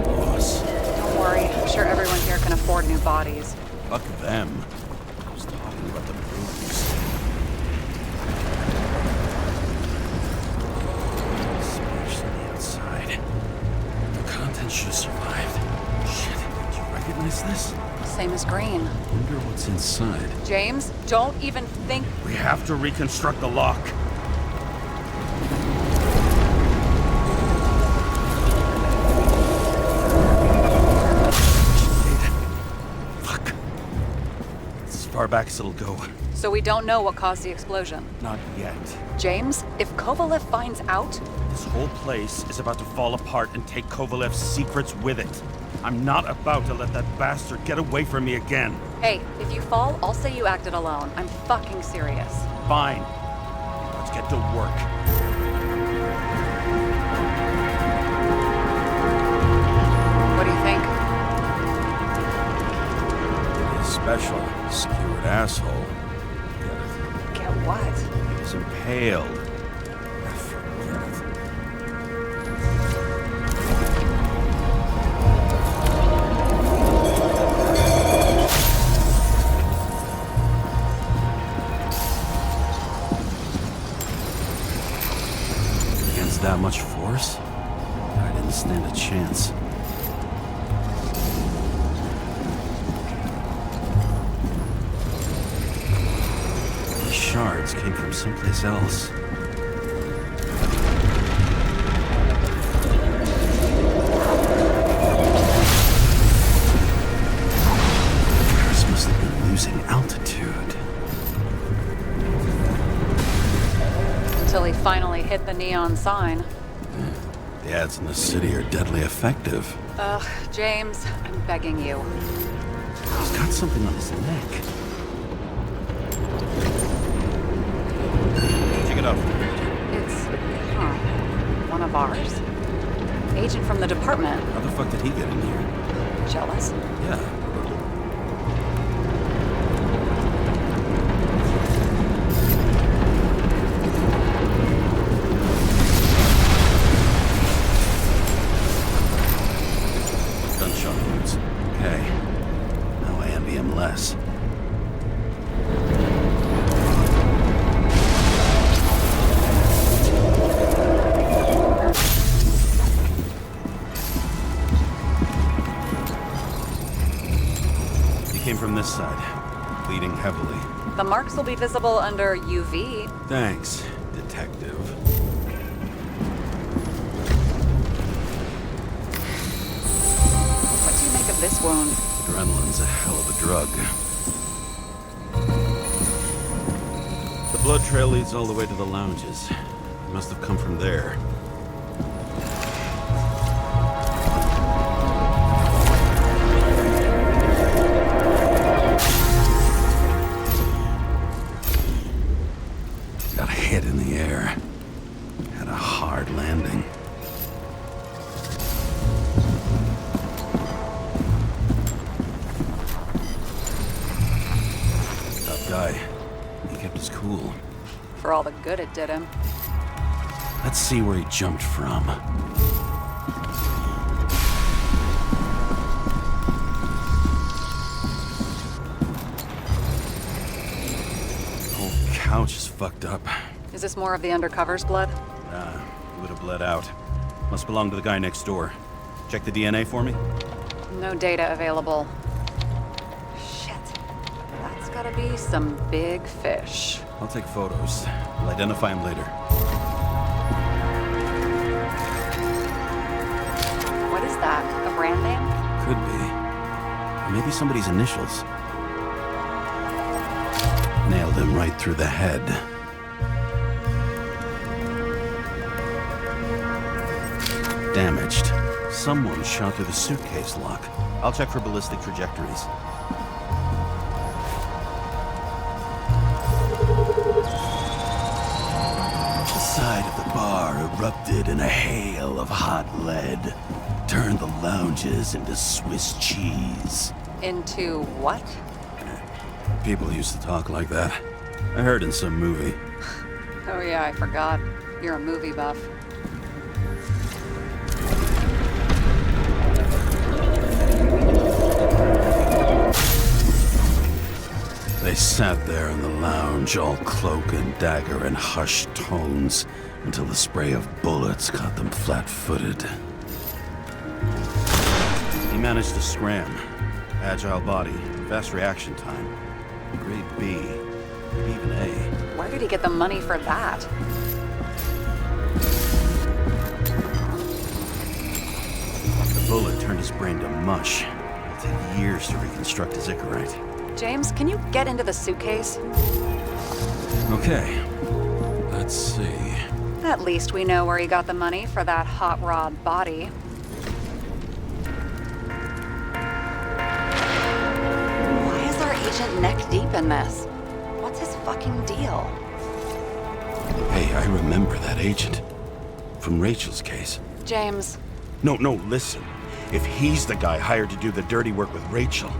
Boss. Don't worry, I'm sure everyone here can afford new bodies. Fuck them. I was talking about the movies. Smashed on the outside. The contents should have survived. Shit, did you recognize this? Same as green. Wonder what's inside. James, don't even think. We have to reconstruct the lock. Fuck. It's as far back as it'll go. So we don't know what caused the explosion. Not yet. James, if Kovalev finds out, This whole place is about to fall apart and take Kovalev's secrets with it. I'm not about to let that bastard get away from me again. hey, if you fall, I'll say you acted alone. I'm fucking serious. Fine. Let's get to work. What do you think? His special skewered asshole. Get what? He's impaled. Forget it. Against that much force? I didn't stand a chance. These shards came from someplace else. neon sign. The ads in the city are deadly effective. Ugh, James, I'm begging you. He's got something on his neck. Check it out. It's, one of ours. Agent from the department. How the fuck did he get in here? Jealous? Yeah. Gunshot wounds. Okay. Now I envy him less. Came from this side, bleeding heavily. The marks will be visible under UV. Thanks, detective. What do you make of this wound? Adrenaline's a hell of a drug. The blood trail leads all the way to the lounges. It must have come from there. Got hit in the air. Had a hard landing. Tough guy. He kept his cool. For all the good it did him. Let's see where he jumped from. Whole couch is fucked up. Is this more of the undercover's blood? Nah, it would have bled out. Must belong to the guy next door. Check the DNA for me. No data available. Shit. That's gotta be some big fish. I'll take photos. We'll identify him later. What is that? A brand name? Could be. Or maybe somebody's initials. Nailed him right through the head. Damaged. Someone shot through the suitcase lock. I'll check for ballistic trajectories. The side of the bar erupted in a hail of hot lead. Turned the lounges into Swiss cheese. Into what? People used to talk like that. I heard in some movie. Oh yeah, I forgot. You're a movie buff. They sat there in the lounge, all cloak and dagger and hushed tones, until the spray of bullets caught them flat-footed. He managed to scram. Agile body, fast reaction time. Grade B, maybe even A. Where did he get the money for that? The bullet turned his brain to mush. It'll take years to reconstruct his Icarite. James, can you get into the suitcase? Okay, let's see. At least we know where he got the money for that hot rod body. Why is our agent neck deep in this? What's his fucking deal? Hey, I remember that agent. From Rachel's case. James, No, listen. If he's the guy hired to do the dirty work with Rachel,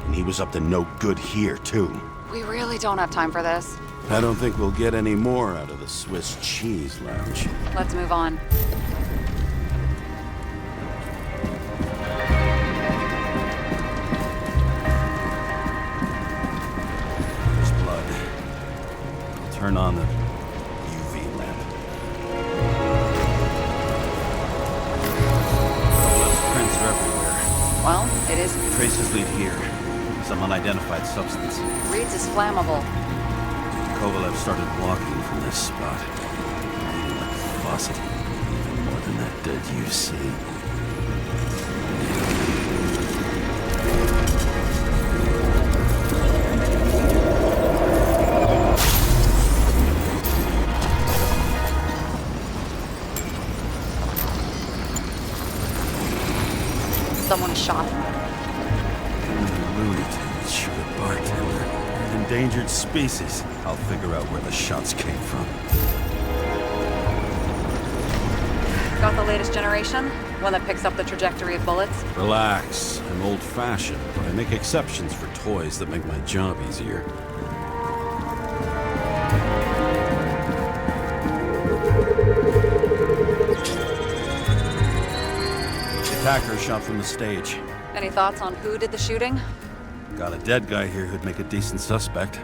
and he was up to no good here, too. we really don't have time for this. I don't think we'll get any more out of the Swiss cheese lounge. Let's move on. There's blood. I'll turn on the UV lamp. Blood's prints are everywhere. Well, it is. Traces lead here. Some unidentified substance. Reeds is flammable. Kovalev started walking from this spot. Bleeding like a faucet. Even more than that dead UC. someone shot him? Looney Tunes, sugar bartender. An endangered species. I'll figure out where the shots came from. Got the latest generation? One that picks up the trajectory of bullets? Relax. I'm old-fashioned, but I make exceptions for toys that make my job easier. The attacker shot from the stage. Any thoughts on who did the shooting? Got a dead guy here who'd make a decent suspect.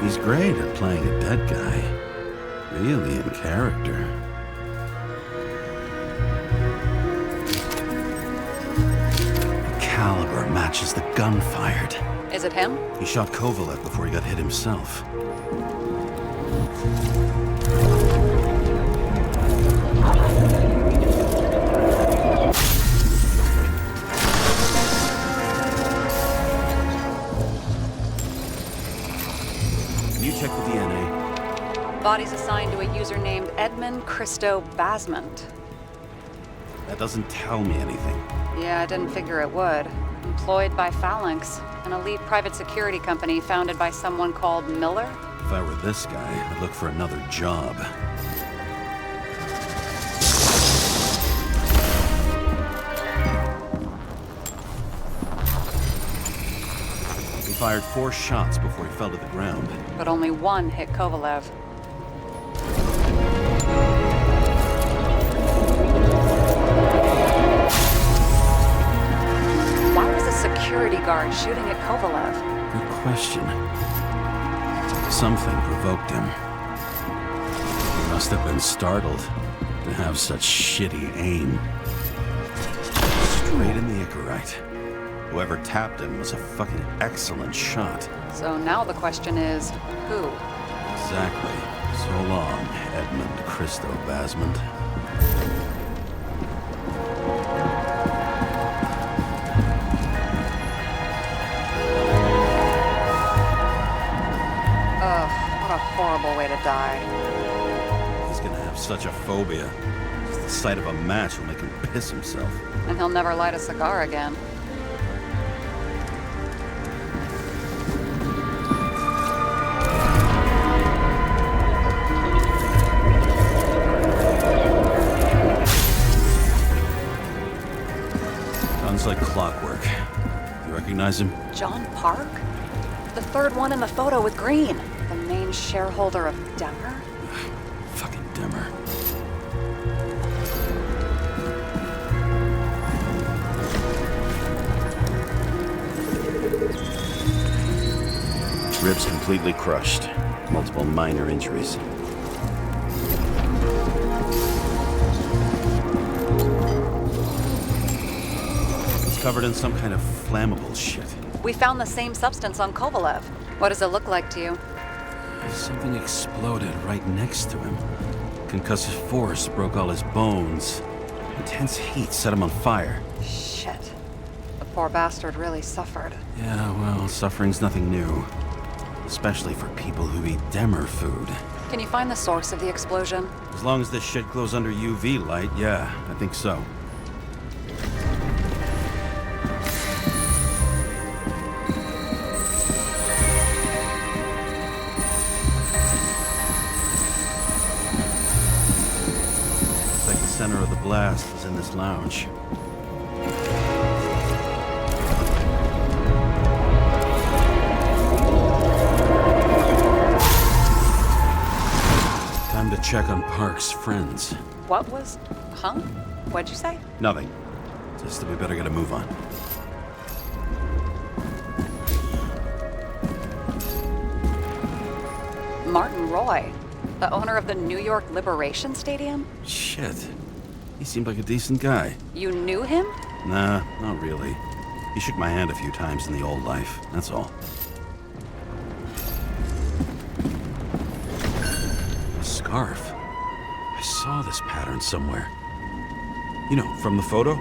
He's great at playing a dead guy. Really in character. The caliber matches the gun fired. Is it him? He shot Kovalev before he got hit himself. Can you check the DNA? Body's assigned to a user named Edmund Christo Basment. That doesn't tell me anything. Yeah, I didn't figure it would. Employed by Phalanx, an elite private security company founded by someone called Miller. If I were this guy, I'd look for another job. He fired 4 shots before he fell to the ground. But only one hit Kovalev. Why was a security guard shooting at Kovalev? Good question. Something provoked him. He must have been startled to have such shitty aim. Straight in the Icarus. Whoever tapped him was a fucking excellent shot. So now the question is, who? Exactly. So long, Edmund Christo Basment. Ugh, what a horrible way to die. He's gonna have such a phobia. Just the sight of a match will make him piss himself. And he'll never light a cigar again. Guns like clockwork. You recognize him? John Park? The third one in the photo with Green. The main shareholder of Denver? Fucking dimmer. Ribs completely crushed. Multiple minor injuries. It's covered in some kind of flammable shit. We found the same substance on Kovalev. What does it look like to you? Something exploded right next to him. Concussive force broke all his bones. Intense heat set him on fire. Shit. The poor bastard really suffered. Yeah, well, suffering's nothing new. Especially for people who eat Demmer food. Can you find the source of the explosion? As long as this shit glows under UV light, yeah, I think so. Looks like the center of the blast is in this lounge. Time to check on Park's friends. What was... Huh? What'd you say? Nothing. Just that we better get a move on. Martin Roy, the owner of the New York Liberation Stadium? Shit. He seemed like a decent guy. You knew him? Nah, not really. He shook my hand a few times in the old life, that's all. A scarf. I saw this pattern somewhere. You know, from the photo?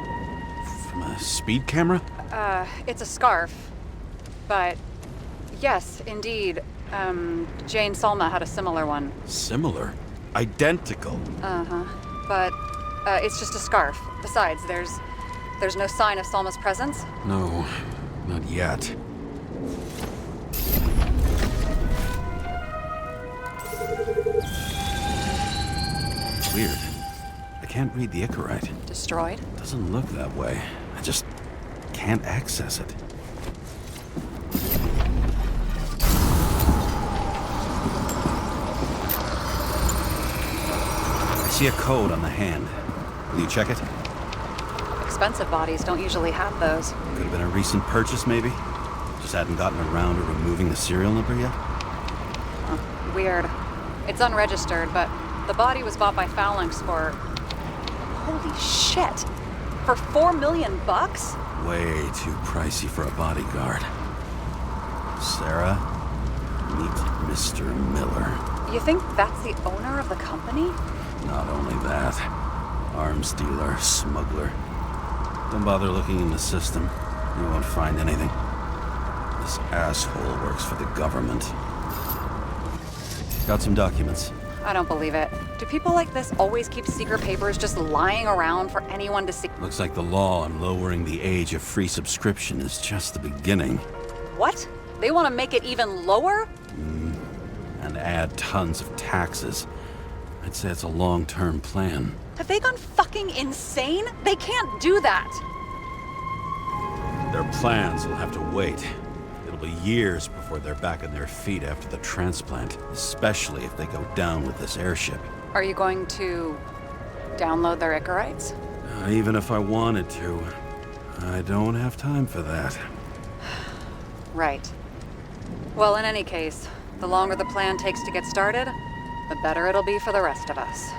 From a speed camera? It's a scarf. But, yes, indeed. Jane Salma had a similar one. Similar. Identical. Uh-huh. but it's just a scarf. Besides, there's no sign of Salma's presence. No, not yet. Weird. I can't read the Icarus. Destroyed? Doesn't look that way. I just can't access it. I see a code on the hand. Will you check it? Expensive bodies don't usually have those. Could have been a recent purchase, maybe? Just hadn't gotten around to removing the serial number yet? Weird. It's unregistered, but the body was bought by Phalanx for... Holy shit! For $4 million bucks? Way too pricey for a bodyguard. Sara, meet Mr. Miller. You think that's the owner of the company? Not only that, arms dealer, smuggler. Don't bother looking in the system. You won't find anything. This asshole works for the government. Got some documents. I don't believe it. Do people like this always keep secret papers just lying around for anyone to see? Looks like the law on lowering the age of free subscription is just the beginning. What? They want to make it even lower? And add tons of taxes. I'd say it's a long-term plan. Have they gone fucking insane? They can't do that! Their plans will have to wait. It'll be years before they're back on their feet after the transplant, especially if they go down with this airship. Are you going to download their Icarites? Even if I wanted to, I don't have time for that. Right. Well, in any case, the longer the plan takes to get started, the better it'll be for the rest of us.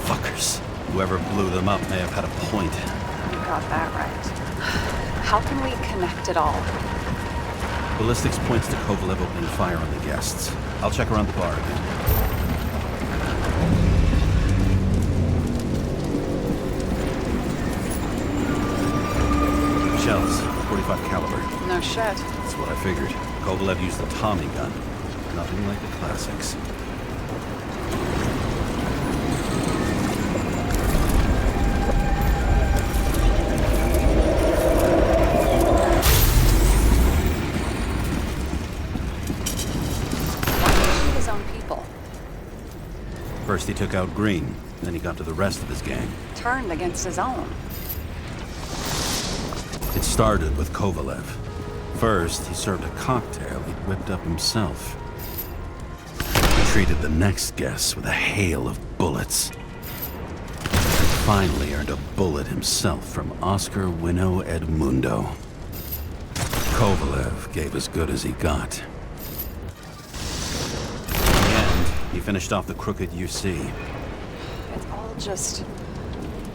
Fuckers. Whoever blew them up may have had a point. You got that right. How can we connect it all? Ballistics points to Kovalev opening fire on the guests. I'll check around the bar again. Shells, 45 caliber. No shit. That's what I figured. Kovalev used a Tommy gun. Nothing like the classics. First he took out Green, then he got to the rest of his gang. Turned against his own. It started with Kovalev. First, he served a cocktail he'd whipped up himself. He treated the next guests with a hail of bullets. And finally earned a bullet himself from Oscar Wino Edmundo. Kovalev gave as good as he got. He finished off the crooked UC. It's all just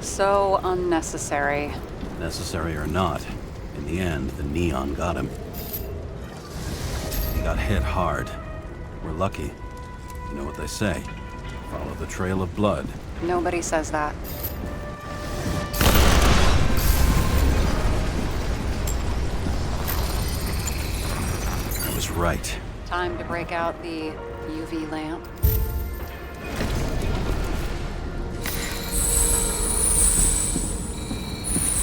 so unnecessary. Necessary or not, in the end, the neon got him. He got hit hard. We're lucky. You know what they say. Follow the trail of blood. Nobody says that. I was right. Time to break out the UV lamp.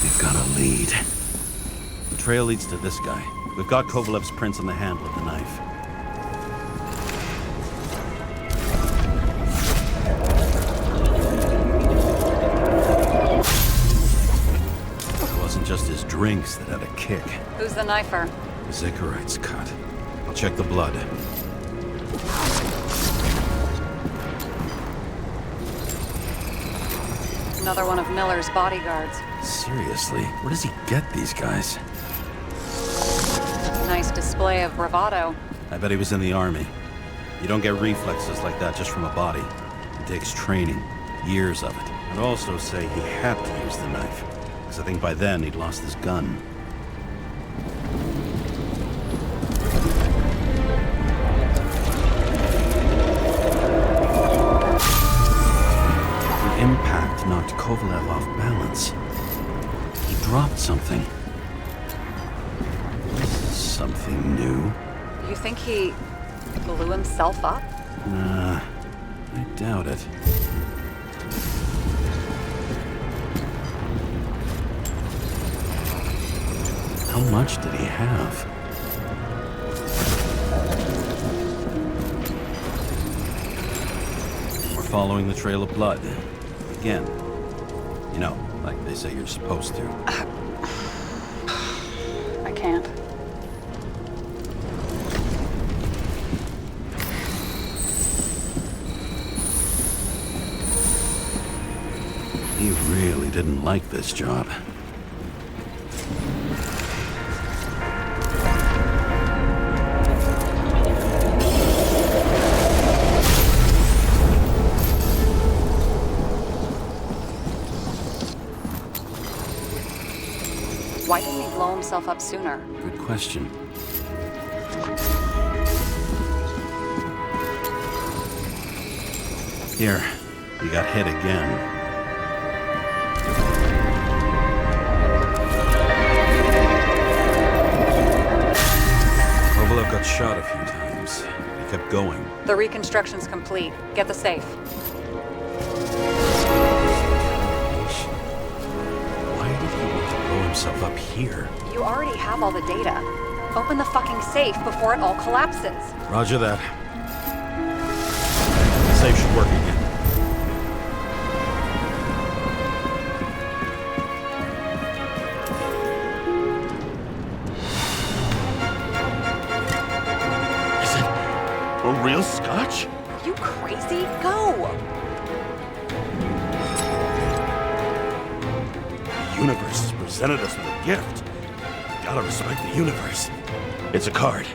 We've got a lead. The trail leads to this guy. We've got Kovalev's prints on the handle of the knife. It wasn't just his drinks that had a kick. Who's the knifer? His Icarite's cut. I'll check the blood. Another one of Miller's bodyguards. Seriously, where does he get these guys? Nice display of bravado. I bet he was in the army. You don't get reflexes like that just from a body. It takes training, years of it. I'd also say he had to use the knife, because I think by then he'd lost his gun. The impact knocked Kovalev off balance. He dropped something. Something new. You think he blew himself up? Nah, I doubt it. How much did he have? We're following the trail of blood. Again. You know, like they say you're supposed to. I can't. He really didn't like this job. Why didn't he blow himself up sooner? Good question. Here, we got hit again. Kovalev got shot a few times. He kept going. The reconstruction's complete. Get the safe. Why did he want to blow himself up here? You already have all the data. Open the fucking safe before it all collapses. Roger that. The safe should work again. A real Scotch? Are you crazy? Go! The universe has presented us with a gift. Gotta respect the universe. It's a card.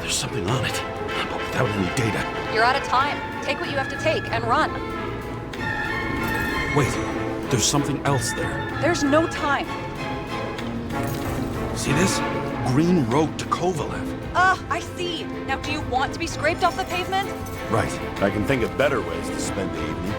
There's something on it, but without any data. You're out of time. Take what you have to take and run. Wait, there's something else there. There's no time. See this? Green wrote to Kovalev. I see. Now, do you want to be scraped off the pavement? Right. I can think of better ways to spend the evening.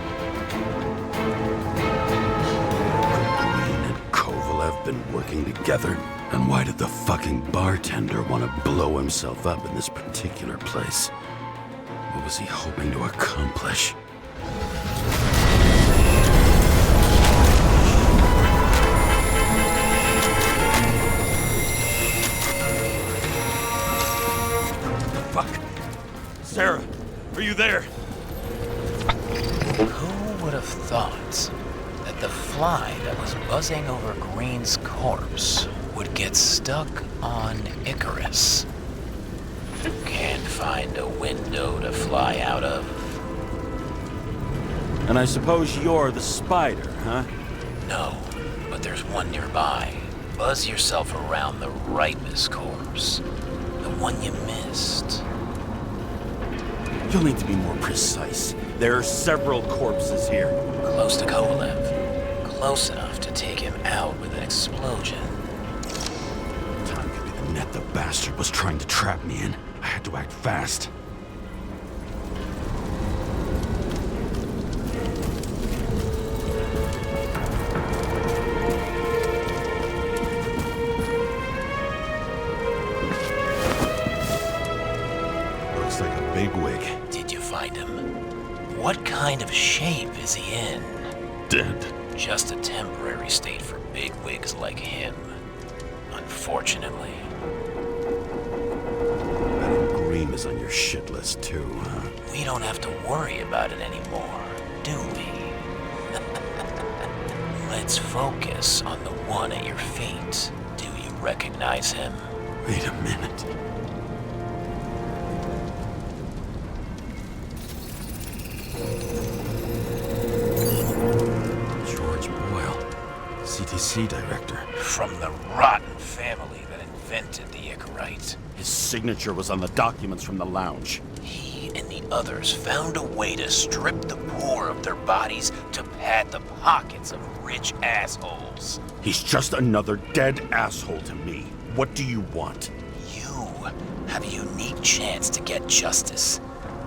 Green and Kovalev been working together. And why did the fucking bartender want to blow himself up in this particular place? What was he hoping to accomplish? Fuck. Sara, are you there? Who would have thought that the fly that was buzzing over Green's corpse would get stuck on Icarus? Can't find a window to fly out of. And I suppose you're the spider, huh? No, but there's one nearby. Buzz yourself around the Ripus corpse. The one you missed. You'll need to be more precise. There are several corpses here. Close to Kovalev. Close enough to take him out with an explosion. Time could be the net the bastard was trying to trap me in. I had to act fast. Looks like a bigwig. Did you find him? What kind of shape is he in? Dead. Just a temporary state for bigwigs like him. Unfortunately. Green is on your shit list too, huh? We don't have to worry about it anymore, do we? Let's focus on the one at your feet. Do you recognize him? Wait a minute. George Boyle, CTC director. From the rotten family that invented the Icarite. His signature was on the documents from the lounge. He and the others found a way to strip the poor of their bodies to pad the pockets of rich assholes. He's just another dead asshole to me. What do you want? You have a unique chance to get justice.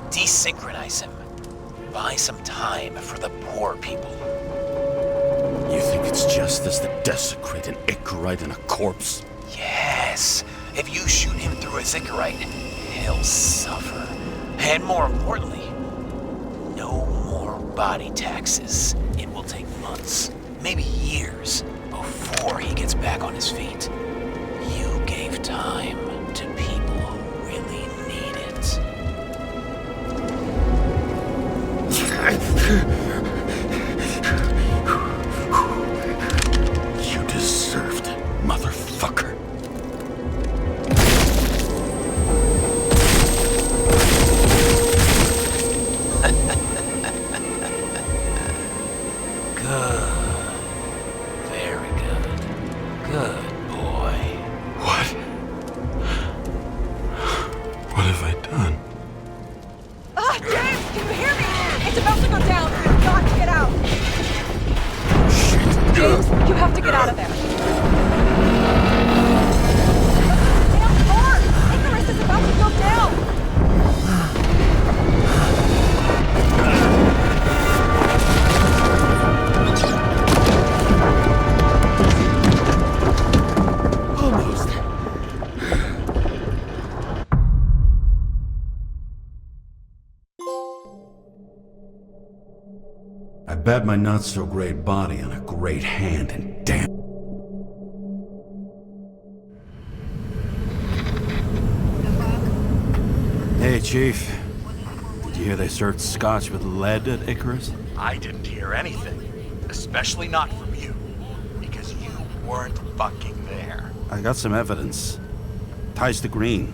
Desynchronize him. Buy some time for the poor people. You think it's justice to desecrate an Icarite and a corpse? Yes. If you shoot him through his Icarite, he'll suffer. And more importantly, no more body taxes. It will take months, maybe years, before he gets back on his feet. You gave time to people who really need it. You deserved it, motherfucker. Good. Very good. Good boy. What? What have I done? Ah, James, can you hear me? It's about to go down. You've got to get out. James, you have to get out of there. Damn car! Icarus is about to go down. Almost. I bet my not-so-great body on a great hand, and damn. Hey, Chief. Did you hear they served Scotch with lead at Icarus? I didn't hear anything. Especially not from you. Because you weren't fucking there. I got some evidence. Ties to Green.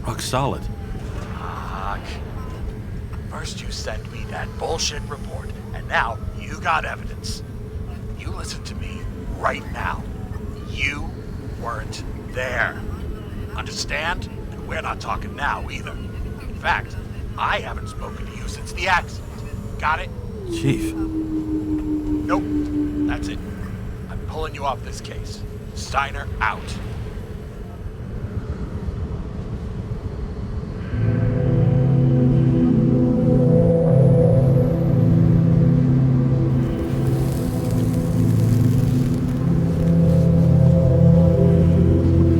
Rock solid. Fuck. First you send me that bullshit report, and now you got evidence. You listen to me right now. You weren't there. Understand? And we're not talking now either. In fact, I haven't spoken to you since the accident. Got it? Chief. Nope. That's it. I'm pulling you off this case. Steiner out.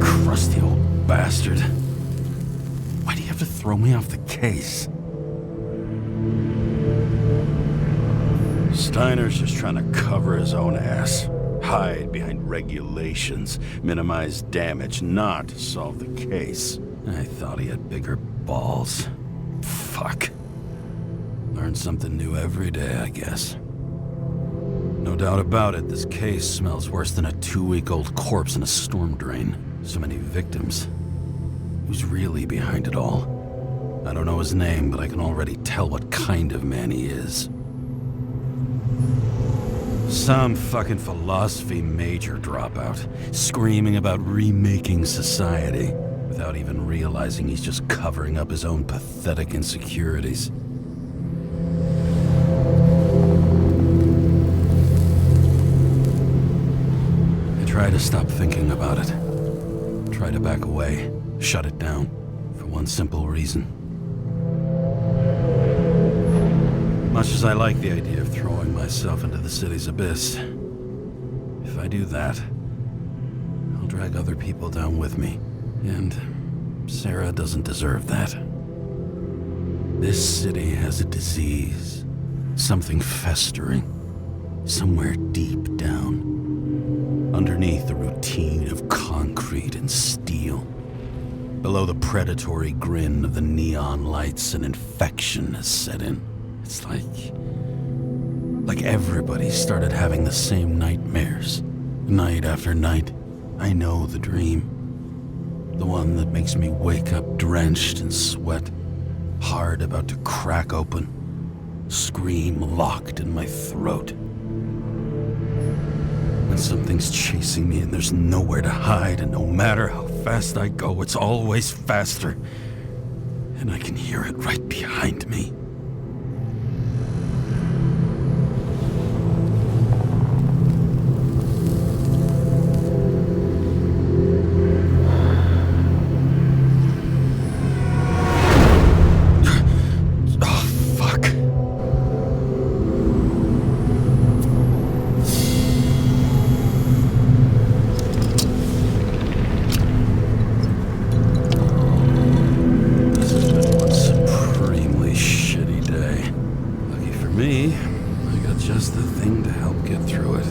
Crusty old bastard. Why do you have to throw me off the case? Steiner's just trying to cover his own ass. Hide behind regulations, minimize damage, not solve the case. I thought he had bigger balls. Fuck. Learn something new every day, I guess. No doubt about it, this case smells worse than a 2-week-old corpse in a storm drain. So many victims. Who's really behind it all? I don't know his name, but I can already tell what kind of man he is. Some fucking philosophy major dropout, screaming about remaking society, without even realizing he's just covering up his own pathetic insecurities. I try to stop thinking about it. Try to back away, shut it down, for one simple reason. Much as I like the idea of throwing myself into the city's abyss, if I do that, I'll drag other people down with me. And Sara doesn't deserve that. This city has a disease, something festering, somewhere deep down, underneath the routine of concrete and steel. Below the predatory grin of the neon lights, an infection has set in. It's like everybody started having the same nightmares, night after night. I know the dream. The one that makes me wake up drenched in sweat, heart about to crack open, scream locked in my throat. When something's chasing me and there's nowhere to hide, and no matter how fast I go, it's always faster. And I can hear it right behind me. me, I got just the thing to help get through it.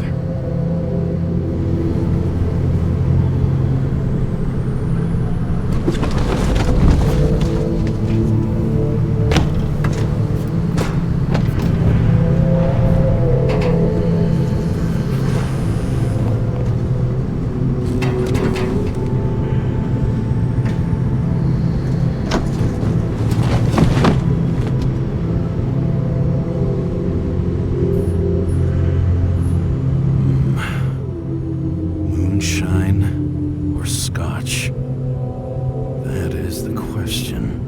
Moonshine or Scotch? That is the question.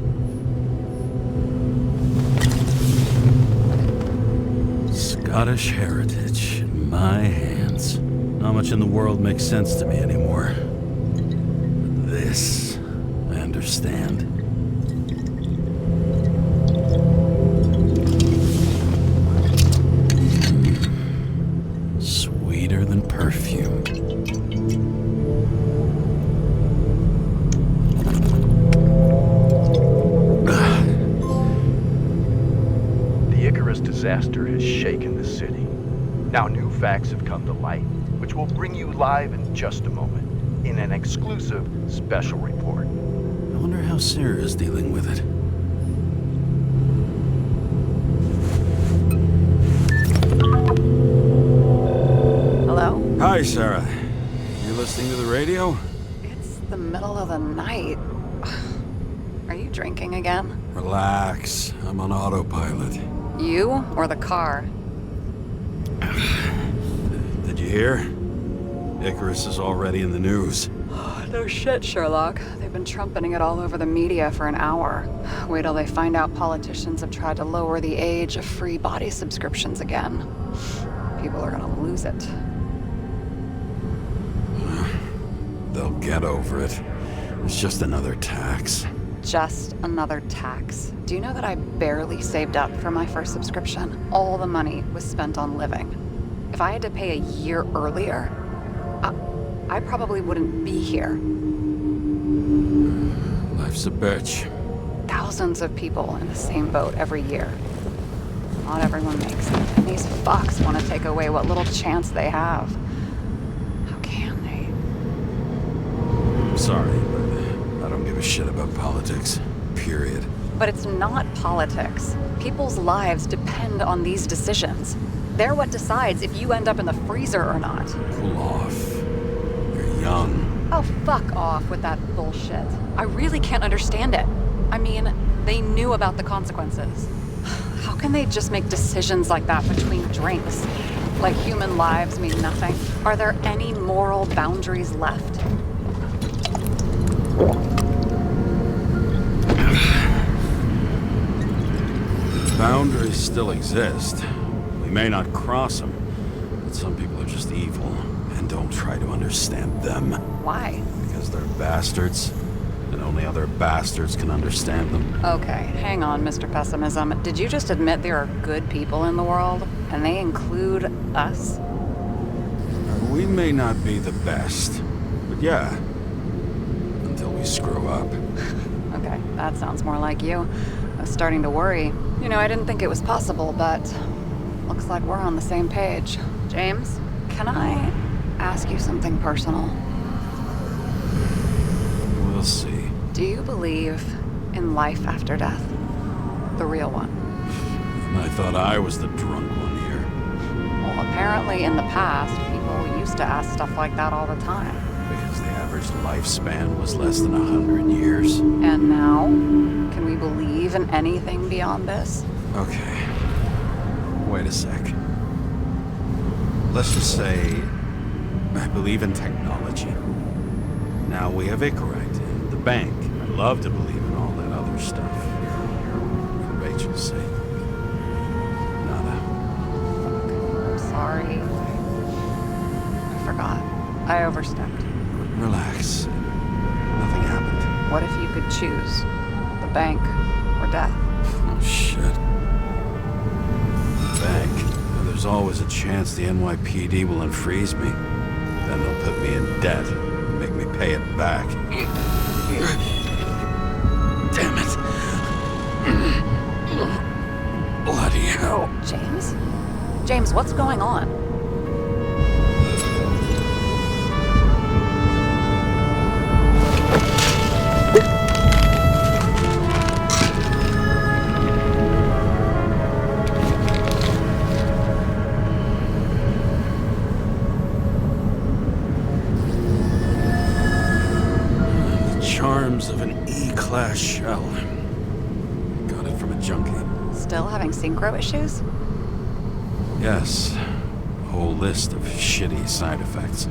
Scottish heritage in my hands. Not much in the world makes sense to me anymore. But this, I understand. Sweeter than perfume. The Icarus disaster has shaken the city. Now new facts have come to light, which will bring you live in just a moment, in an exclusive special report. I wonder how Sara is dealing with it. Hello? Hi, Sara. You listening to the radio? It's the middle of the night. Are you drinking again? Relax. I'm on autopilot. You or the car? Did you hear? Icarus is already in the news. No shit, Sherlock. They've been trumpeting it all over the media for an hour. Wait till they find out politicians have tried to lower the age of free body subscriptions again. People are gonna lose it. They'll get over it. It's just another tax. Just another tax. Do you know that I barely saved up for my first subscription? All the money was spent on living. If I had to pay a year earlier, I probably wouldn't be here. Life's a bitch. Thousands of people in the same boat every year. Not everyone makes it, and these fucks want to take away what little chance they have. How can they? I'm sorry, but I don't give a shit about politics. Period. But it's not politics. People's lives depend on these decisions. They're what decides if you end up in the freezer or not. Cool off. You're young. Oh, fuck off with that bullshit. I really can't understand it. I mean, they knew about the consequences. How can they just make decisions like that between drinks? Like human lives mean nothing? Are there any moral boundaries left? Boundaries still exist. We may not cross them, but some people are just evil and don't try to understand them. Why? Because they're bastards, and only other bastards can understand them. Okay, hang on, Mr. Pessimism. Did you just admit there are good people in the world? And they include us? We may not be the best, but yeah, until we screw up. Okay, that sounds more like you. I was starting to worry. You know, I didn't think it was possible, but looks like we're on the same page. James, can I ask you something personal? We'll see. Do you believe in life after death? The real one? And I thought I was the drunk one here. Well, apparently in the past, people used to ask stuff like that all the time. Because the average lifespan was less than 100 years. And now? Can we believe in anything beyond this? Okay. Wait a sec. Let's just say I believe in technology. Now we have Icarus and the bank. I'd love to believe in all that other stuff. For Rachel's sake. Nada. I'm sorry. I forgot. I overstepped. Relax. Nothing happened. What if you could choose? The bank or death? Oh, shit. Bank. Now, there's always a chance the NYPD will unfreeze me. Then they'll put me in debt and make me pay it back. Damn it. Blood. Bloody hell. James? James, what's going on? Charms of an E-class shell. Got it from a junkie. Still having synchro issues? Yes. A whole list of shitty side effects.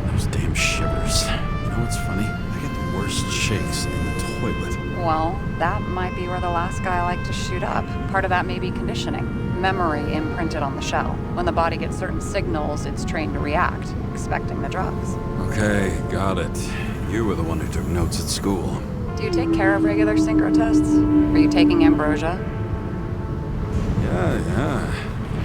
Those damn shivers. You know what's funny? I get the worst shakes in the toilet. Well, that might be where the last guy liked to shoot up. Part of that may be conditioning. Memory imprinted on the shell. When the body gets certain signals, it's trained to react, expecting the drugs. Okay, got it. You were the one who took notes at school. Do you take care of regular synchro tests? Are you taking ambrosia? Yeah.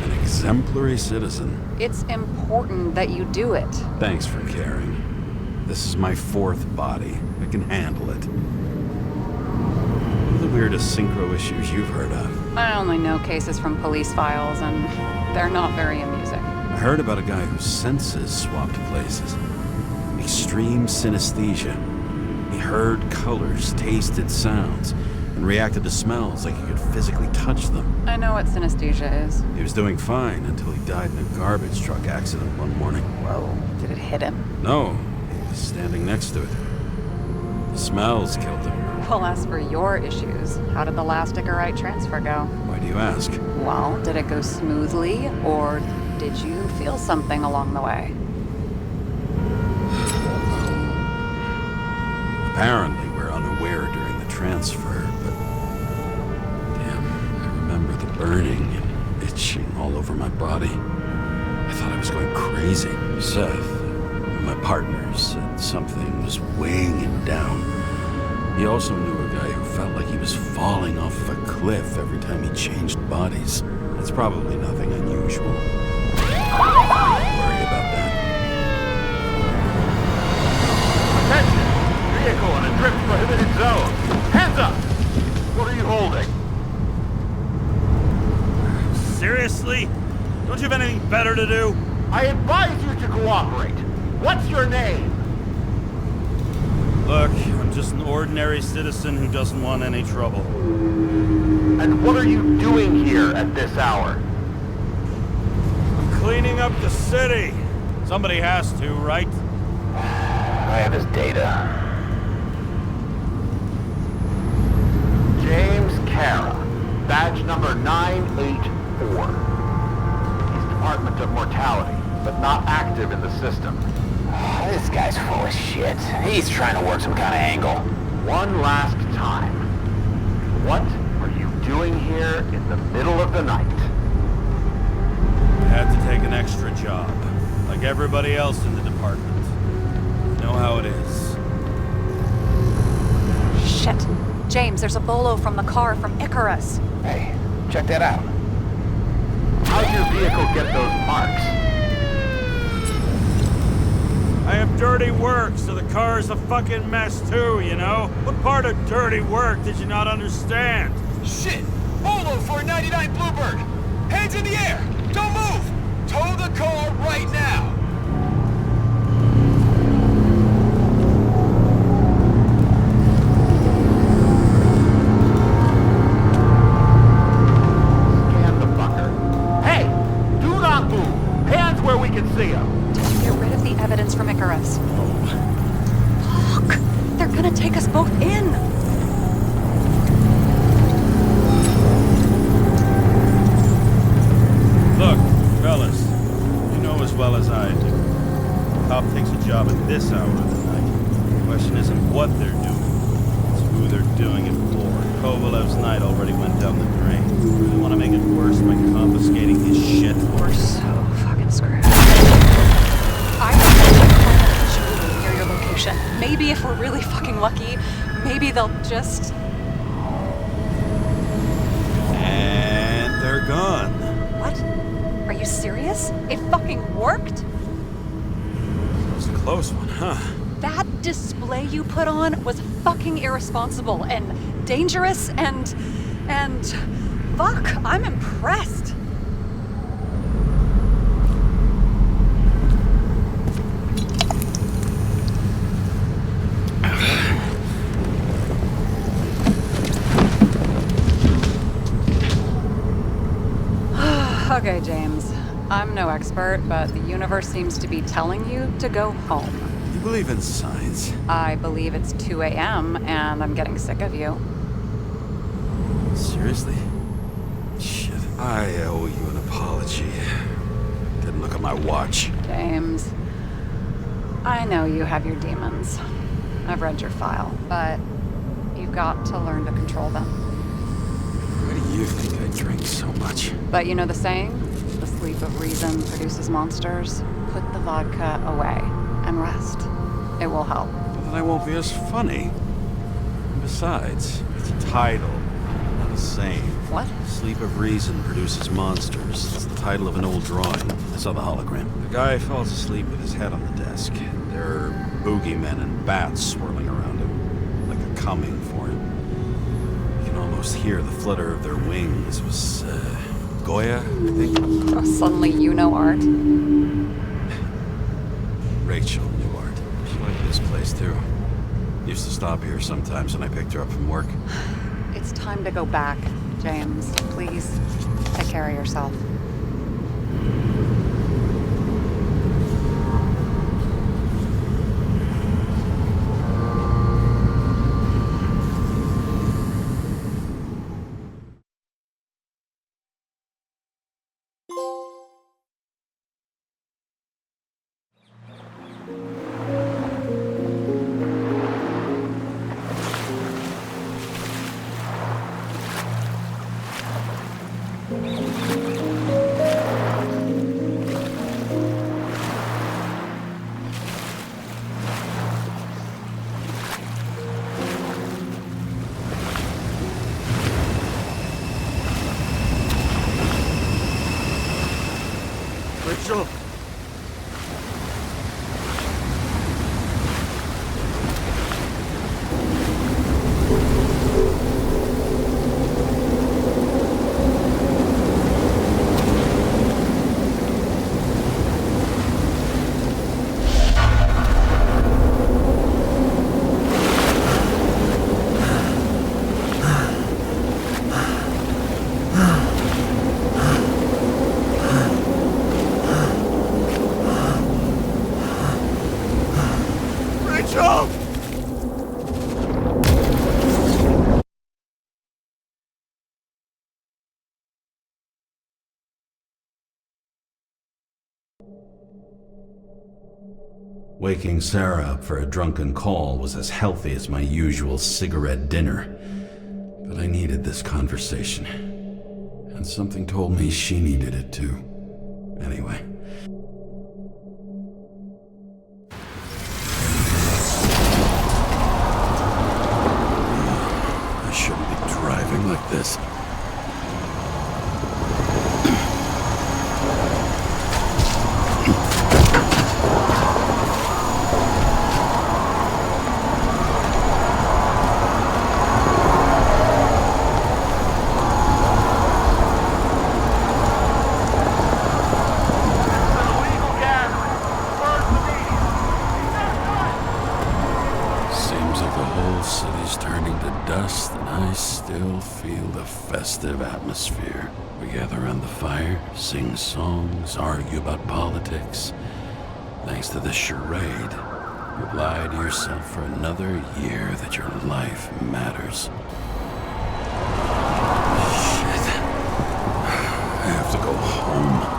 An exemplary citizen. It's important that you do it. Thanks for caring. This is my fourth body. I can handle it. What are the weirdest synchro issues you've heard of? I only know cases from police files, and they're not very amusing. I heard about a guy whose senses swapped places. Extreme synesthesia. He heard colors, tasted sounds, and reacted to smells like he could physically touch them. I know what synesthesia is. He was doing fine until he died in a garbage truck accident one morning. Whoa, did it hit him? No, he was standing next to it. The smells killed him. Well, as for your issues, how did the last Icarite transfer go? Why do you ask? Well, did it go smoothly, or did you feel something along the way? Apparently, we're unaware during the transfer, but... Damn, I remember the burning and itching all over my body. I thought I was going crazy. Seth, my partner, said something was weighing him down. He also knew a guy who felt like he was falling off of a cliff every time he changed bodies. That's probably nothing unusual. Don't worry about that. Attention! Vehicle in a drift prohibited zone. Hands up! What are you holding? Seriously? Don't you have anything better to do? I advise you to cooperate. What's your name? Look, I'm just an ordinary citizen who doesn't want any trouble. And what are you doing here at this hour? I'm cleaning up the city. Somebody has to, right? I have his data. James Sara, badge number 984. He's Department of Mortality, but not active in the system. This guy's full of shit. He's trying to work some kind of angle. One last time. What are you doing here in the middle of the night? I had to take an extra job, like everybody else in the department. You know how it is. Shit. James, there's a bolo from the car from Icarus. Hey, check that out. How'd your vehicle get those marks? I have dirty work, so the car's a fucking mess too, you know? What part of dirty work did you not understand? Shit! Bolo 499 Bluebird! Hands in the air! Don't move! Tow the car right now! Scan the fucker. Hey! Do not move! Hands where we can see him! Get rid of the evidence from Icarus. Look! They're gonna take us both in! Look, fellas, you know as well as I do. A cop takes a job at this hour of the night. The question isn't what they're doing, it's who they're doing it for. Kovalev's night already went down the drain. Really want to make it worse by confiscating his shit? We're so fucking screwed. I will near your location. Maybe if we're really fucking lucky, maybe they'll just... And they're gone. What? Are you serious? It fucking worked? It was a close one, huh? That display you put on was fucking irresponsible and dangerous and fuck? I'm impressed. Okay, James. I'm no expert, but the universe seems to be telling you to go home. You believe in science? I believe it's 2 a.m. and I'm getting sick of you. Seriously? Shit, I owe you an apology. Didn't look at my watch. James, I know you have your demons. I've read your file, but you've got to learn to control them. Why do you think I drink so much? But you know the saying? The sleep of reason produces monsters. Put the vodka away and rest. It will help. But then I won't be as funny. And besides, it's a title, not a saying. What? Sleep of Reason Produces Monsters. It's the title of an old drawing. I saw the hologram. The guy falls asleep with his head on the desk. There are boogeymen and bats swirling around him, like they're coming for him. You can almost hear the flutter of their wings. It was, Goya, I think? Oh, suddenly you know art. Rachel knew art. She liked this place, too. Used to stop here sometimes when I picked her up from work. It's time to go back, James. Please, take care of yourself. Rachel! Waking Sara up for a drunken call was as healthy as my usual cigarette dinner. But I needed this conversation. And something told me she needed it too. Anyway. I shouldn't be driving like this. Festive atmosphere. We gather around the fire, sing songs, argue about politics. Thanks to this charade, you've lied to yourself for another year that your life matters. Shit. I have to go home.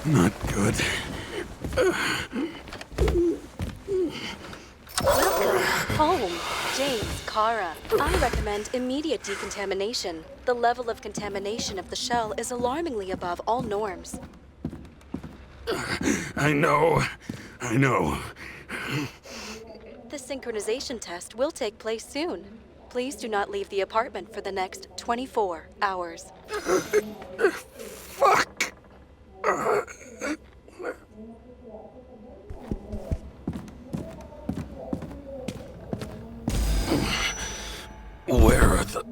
Not good. Welcome home, James, Kara. I recommend immediate decontamination. The level of contamination of the shell is alarmingly above all norms. I know. The synchronization test will take place soon. Please do not leave the apartment for the next 24 hours. Fuck! Where are the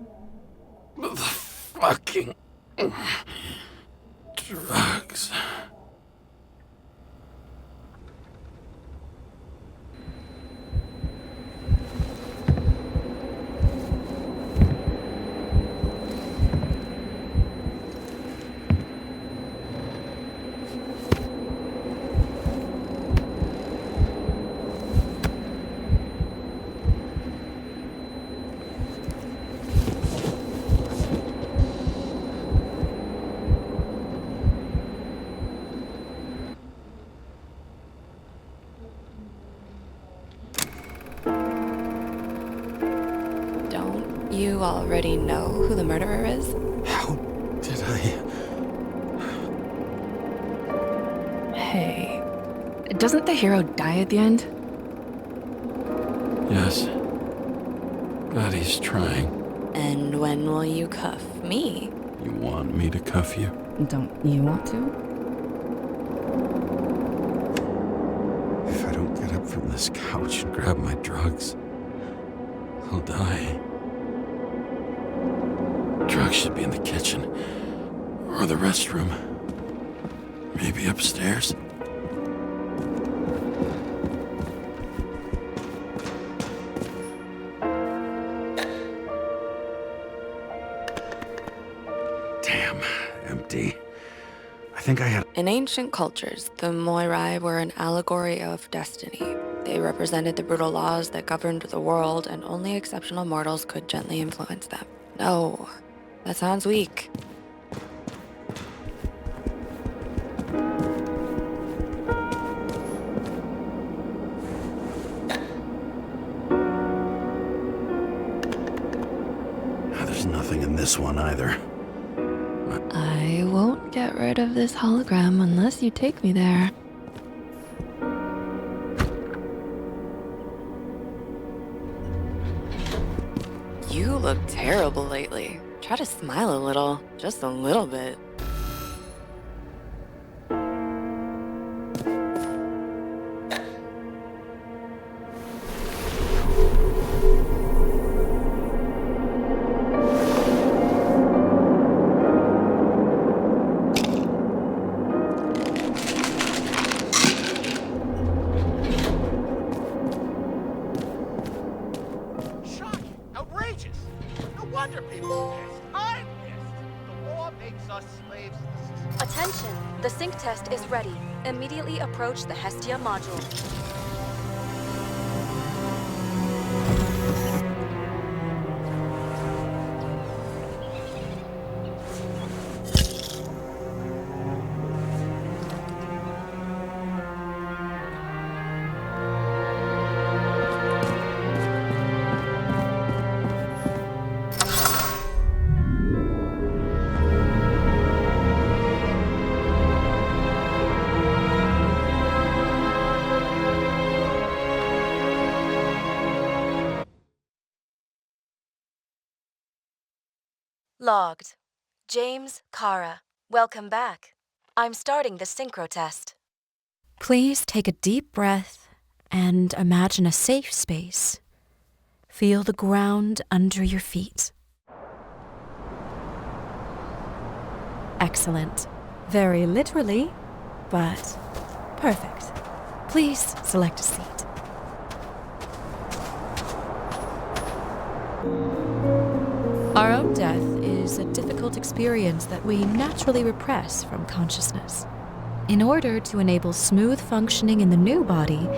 fucking drugs? You already know who the murderer is? How did I... Hey, doesn't the hero die at the end? Yes. God, he's trying. And when will you cuff me? You want me to cuff you? Don't you want to? If I don't get up from this couch and grab my drugs, I'll die. Drugs should be in the kitchen. Or the restroom. Maybe upstairs. Damn, empty. I think I had... In ancient cultures, the Moirai were an allegory of destiny. They represented the brutal laws that governed the world, and only exceptional mortals could gently influence them. No, that sounds weak. There's nothing in this one either. I won't get rid of this hologram unless you take me there. You look terrible lately. Try to smile a little, just a little bit. Attention! The sync test is ready. Immediately approach the Hestia module. Logged. James, Kara, welcome back. I'm starting the synchro test. Please take a deep breath and imagine a safe space. Feel the ground under your feet. Excellent. Very literally, but perfect. Please select a seat. Our own death is a difficult experience that we naturally repress from consciousness. In order to enable smooth functioning in the new body,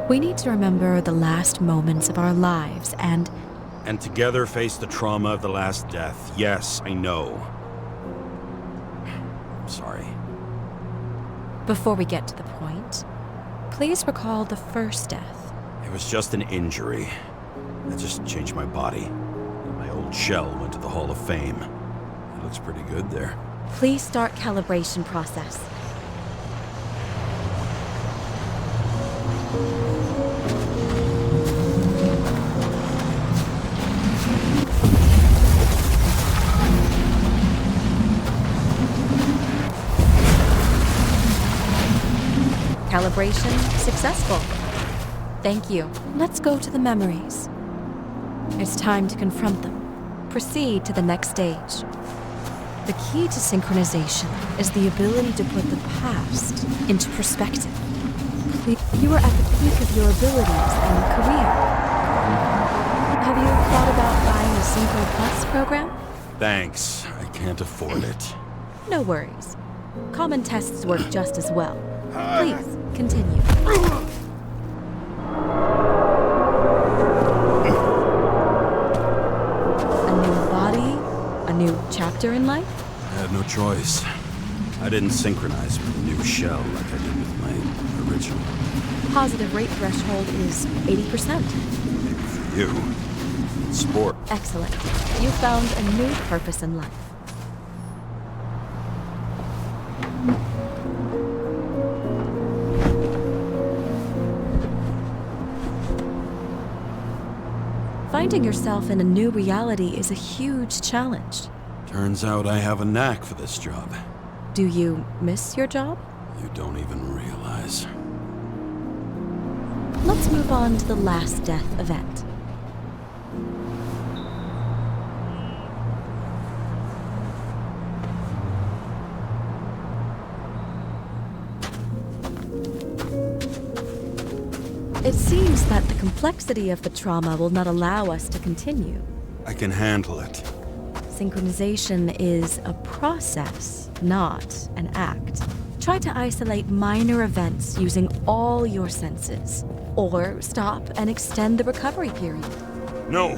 we need to remember the last moments of our lives and together face the trauma of the last death. Yes, I know. I'm sorry. Before we get to the point, please recall the first death. It was just an injury. I just changed my body. My old shell went to the Hall of Fame. It looks pretty good there. Please start calibration process. Calibration successful. Thank you. Let's go to the memories. It's time to confront them. Proceed to the next stage. The key to synchronization is the ability to put the past into perspective. You are at the peak of your abilities and career. Have you thought about buying a Synchro Plus program? Thanks. I can't afford it. No worries. Common tests work just as well. Please, continue. A new body? A new chapter in life? I had no choice. I didn't synchronize with the new shell like I did with my original. Positive rate threshold is 80%. Maybe for you. Sport. Excellent. You found a new purpose in life. Finding yourself in a new reality is a huge challenge. Turns out I have a knack for this job. Do you miss your job? You don't even realize. Let's move on to the last death event. It seems that the complexity of the trauma will not allow us to continue. I can handle it. Synchronization is a process, not an act. Try to isolate minor events using all your senses, or stop and extend the recovery period. No.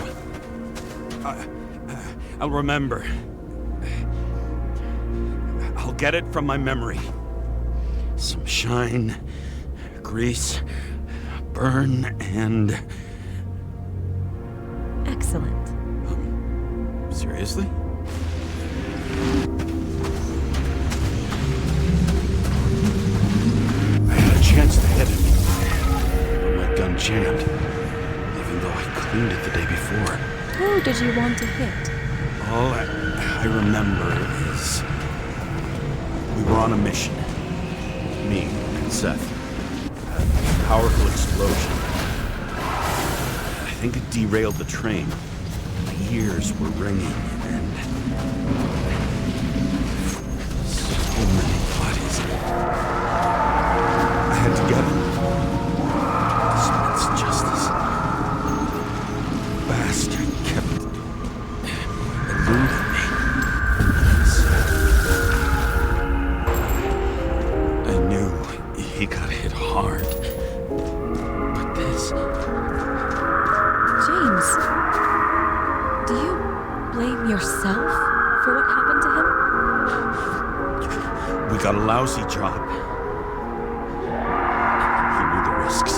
I'll remember. I'll get it from my memory. Some shine, grease, burn, and... Excellent. Seriously? I had a chance to hit it, but my gun jammed, even though I cleaned it the day before. Who did you want to hit? All I remember is we were on a mission. Me and Seth. A powerful explosion. I think it derailed the train. My ears were ringing, and so many bodies. I had to get him. Dispense justice. The bastard kept eluding me. I knew he got hit hard, but this... James, do you blame yourself for what happened to him? We got a lousy job. He knew the risks.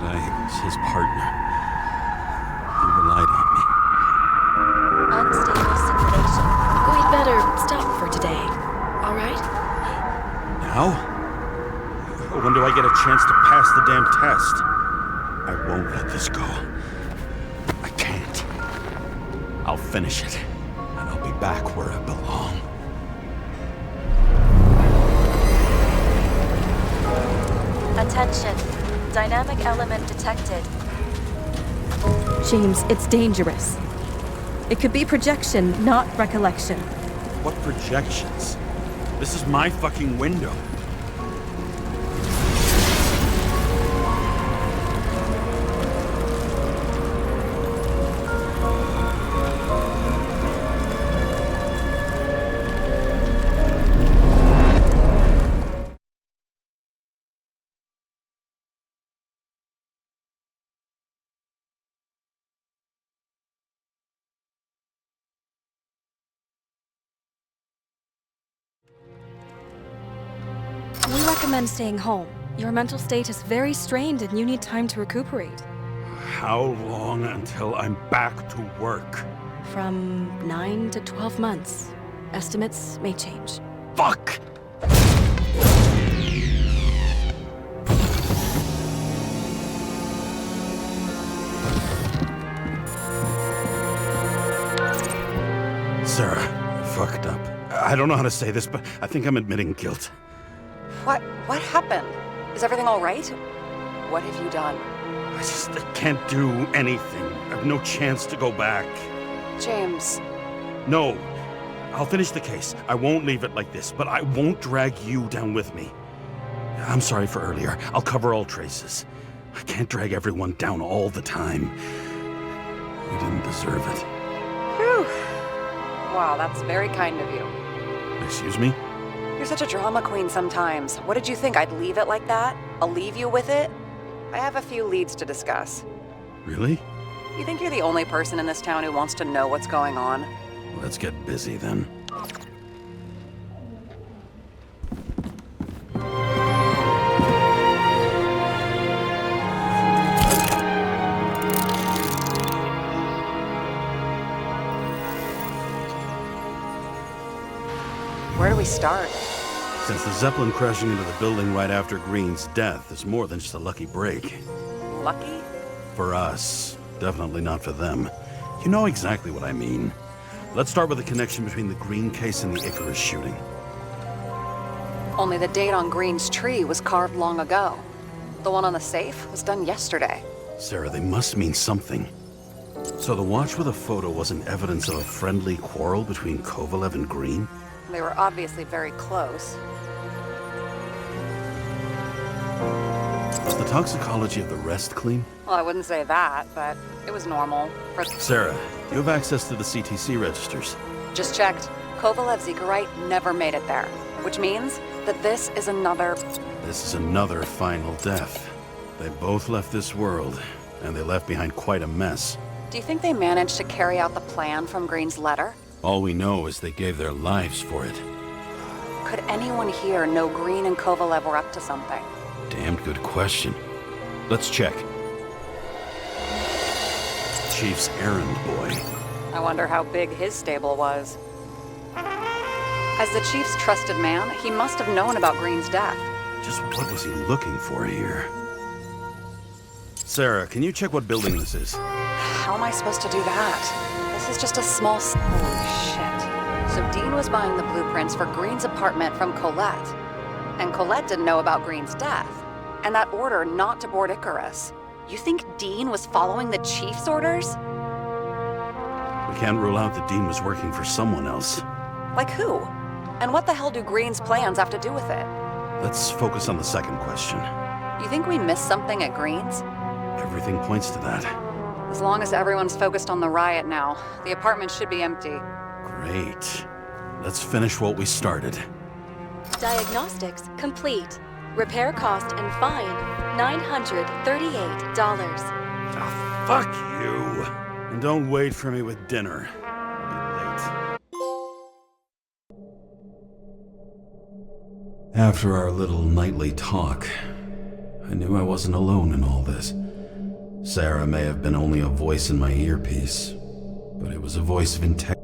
But I was his partner. He relied on me. Unstable simulation. We'd better stop for today. All right? Now? When do I get a chance to pass the damn test? I won't let this go. I can't. I'll finish it, and I'll be back where I belong. Attention. Dynamic element detected. James, it's dangerous. It could be projection, not recollection. What projections? This is my fucking window. We recommend staying home. Your mental state is very strained and you need time to recuperate. How long until I'm back to work? From 9 to 12 months. Estimates may change. Fuck! Sara, I fucked up. I don't know how to say this, but I think I'm admitting guilt. What happened? Is everything all right? What have you done? I can't do anything. I have no chance to go back. James. No. I'll finish the case. I won't leave it like this, but I won't drag you down with me. I'm sorry for earlier. I'll cover all traces. I can't drag everyone down all the time. You didn't deserve it. Whew. Wow, that's very kind of you. Excuse me? You're such a drama queen sometimes. What did you think, I'd leave it like that? I'll leave you with it? I have a few leads to discuss. Really? You think you're the only person in this town who wants to know what's going on? Let's get busy then. Where do we start? Since the Zeppelin crashing into the building right after Green's death is more than just a lucky break. Lucky? For us. Definitely not for them. You know exactly what I mean. Let's start with the connection between the Green case and the Icarus shooting. Only the date on Green's tree was carved long ago. The one on the safe was done yesterday. Sara, they must mean something. So the watch with a photo wasn't evidence of a friendly quarrel between Kovalev and Green? They were obviously very close. Was the toxicology of the rest clean? Well, I wouldn't say that, but it was normal. Sara, do you have access to the CTC registers? Just checked. Kovalev's Icarite never made it there, which means that this is another final death. They both left this world, and they left behind quite a mess. Do you think they managed to carry out the plan from Green's letter? All we know is they gave their lives for it. Could anyone here know Green and Kovalev were up to something? Damned good question. Let's check. Chief's errand boy. I wonder how big his stable was. As the Chief's trusted man, he must have known about Green's death. Just what was he looking for here? Sara, can you check what building this is? How am I supposed to do that? This is just a small... Holy shit. So Dean was buying the blueprints for Green's apartment from Colette. And Colette didn't know about Green's death. And that order not to board Icarus. You think Dean was following the Chief's orders? We can't rule out that Dean was working for someone else. Like who? And what the hell do Green's plans have to do with it? Let's focus on the second question. You think we missed something at Green's? Everything points to that. As long as everyone's focused on the riot now, the apartment should be empty. Great. Let's finish what we started. Diagnostics complete. Repair cost and fine, $938. Ah, fuck you. And don't wait for me with dinner. I'll be late. After our little nightly talk, I knew I wasn't alone in all this. Sara may have been only a voice in my earpiece, but it was a voice of integrity.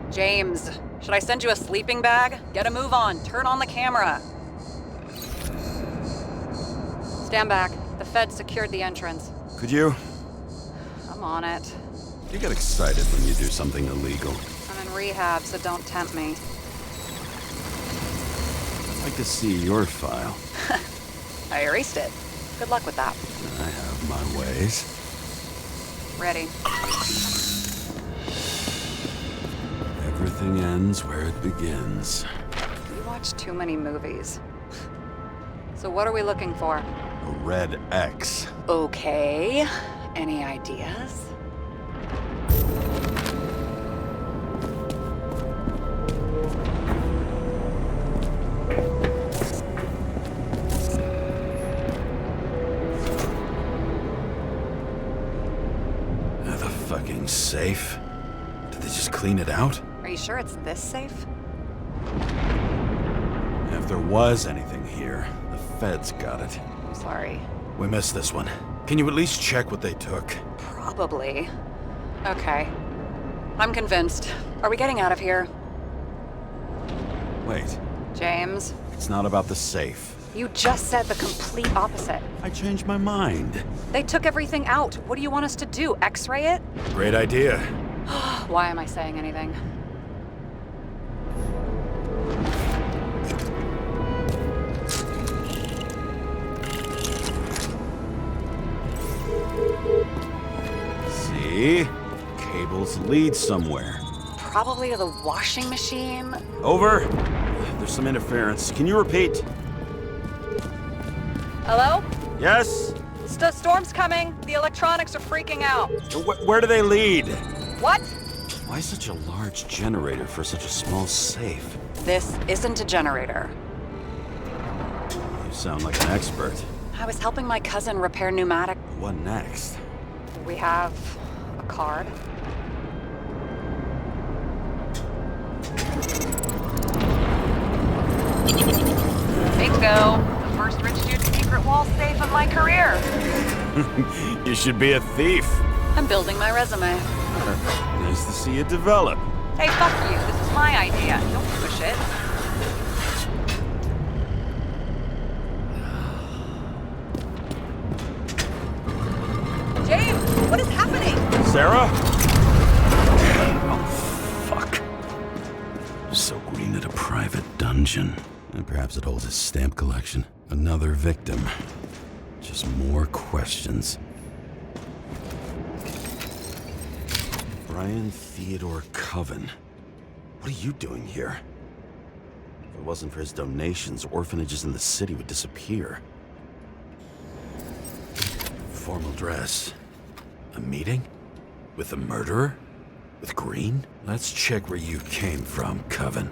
James, should I send you a sleeping bag? Get a move on. Turn on the camera. Stand back. The feds secured the entrance. Could you? I'm on it. You get excited when you do something illegal. I'm in rehab, so don't tempt me. I'd like to see your file. I erased it. Good luck with that. I have my ways. Ready. Everything ends where it begins. You watch too many movies. So what are we looking for? A red X. Okay. Any ideas? The fucking safe? Did they just clean it out? Are you sure it's this safe? If there was anything here, the feds got it. I'm sorry. We missed this one. Can you at least check what they took? Probably. Okay. I'm convinced. Are we getting out of here? Wait, James? it's not about the safe. You just said the complete opposite. I changed my mind. They took everything out. What do you want us to do? X-ray it? Great idea. Why am I saying anything? See? Cables lead somewhere. Probably the washing machine. Over. There's some interference. Can you repeat? Hello? Yes? Storm's coming. The electronics are freaking out. Where do they lead? What? Why such a large generator for such a small safe? This isn't a generator. You sound like an expert. I was helping my cousin repair pneumatic. What next? We have a card. Bingo! The first rich dude's secret wall safe of my career. You should be a thief. I'm building my resume. Nice to see it develop. Hey, fuck you. This is my idea. Don't push it. James, what is happening? Sara? Oh, fuck. So Green at a private dungeon. And perhaps it holds his stamp collection. Another victim. Just more questions. Brian Theodore Coven. What are you doing here? If it wasn't for his donations, orphanages in the city would disappear. Formal dress. A meeting? With the murderer? With Green? Let's check where you came from, Coven.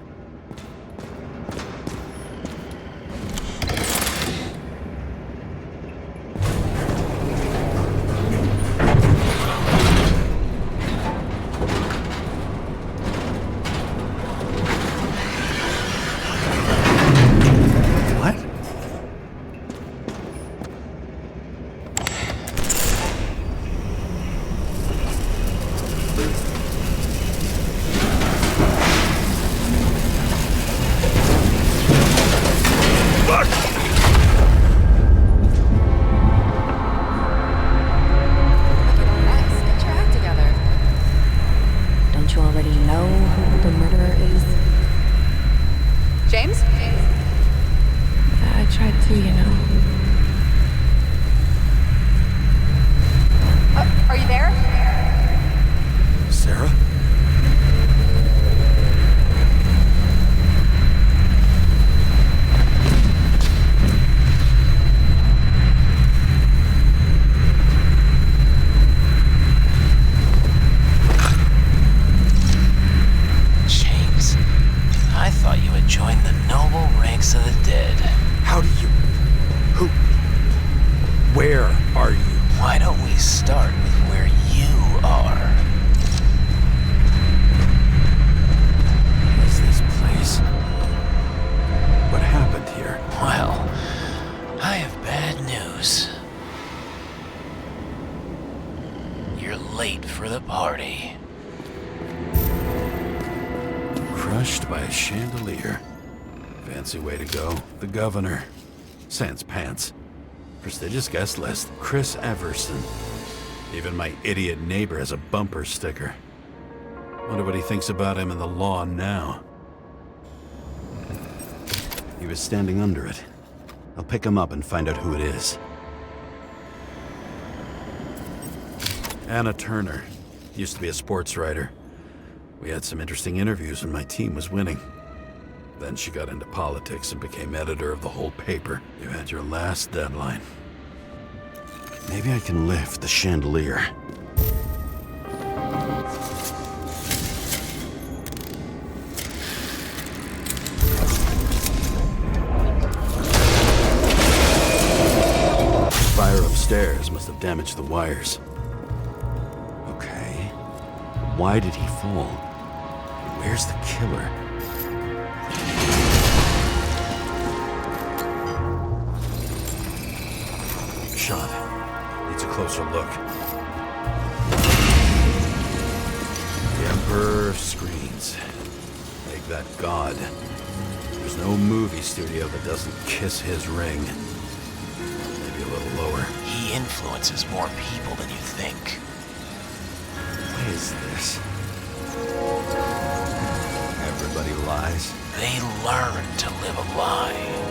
Governor. Sans pants. Prestigious guest list. Chris Everson. Even my idiot neighbor has a bumper sticker. Wonder what he thinks about him and the law now. He was standing under it. I'll pick him up and find out who it is. Anna Turner. Used to be a sports writer. We had some interesting interviews when my team was winning. Then she got into politics and became editor of the whole paper. You had your last deadline. Maybe I can lift the chandelier. Fire upstairs must have damaged the wires. Okay. Why did he fall? Where's the killer? Shot. Needs a closer look. The Emperor screens. Make that god. There's no movie studio that doesn't kiss his ring. Maybe a little lower. He influences more people than you think. What is this? Everybody lies. They learn to live a lie.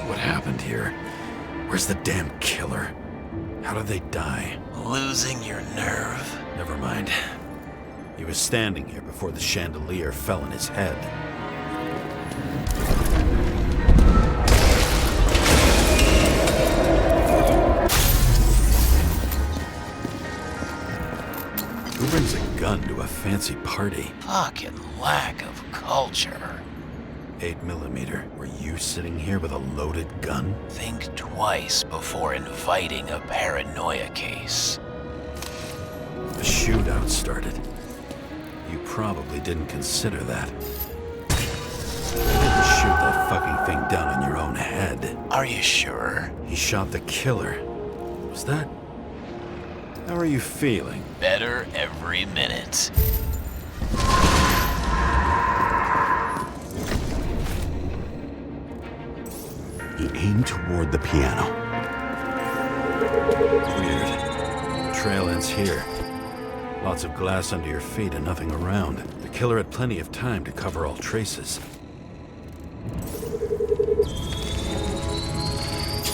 What happened here? Where's the damn killer? How did they die? Losing your nerve? Never mind. He was standing here before the chandelier fell on his head. Who brings a gun to a fancy party? Fucking lack of culture. 8mm. Were you sitting here with a loaded gun? Think twice before inviting a paranoia case. The shootout started. You probably didn't consider that. You didn't shoot that fucking thing down on your own head. Are you sure? He shot the killer. Was that... How are you feeling? Better every minute. He aimed toward the piano. Weird. The trail ends here. Lots of glass under your feet and nothing around. The killer had plenty of time to cover all traces.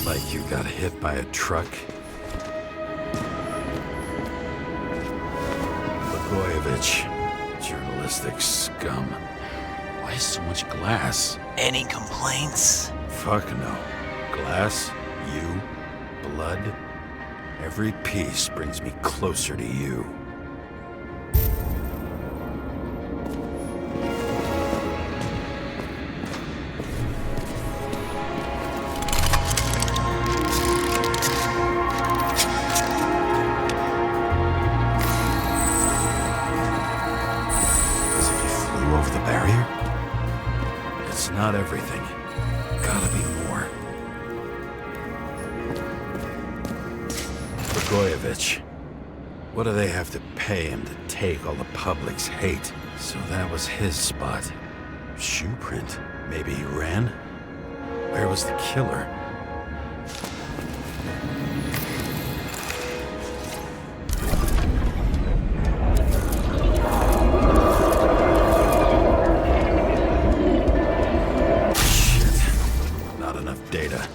Like you got hit by a truck. Blagojevich, journalistic scum. Why so much glass? Any complaints? Fuck no. Glass, you, blood. Every piece brings me closer to you. As if you flew over the barrier? It's not everything. Gotta be more. Blagojevich. What do they have to pay him to take all the public's hate? So that was his spot. Shoe print. Maybe he ran? Where was the killer? Data.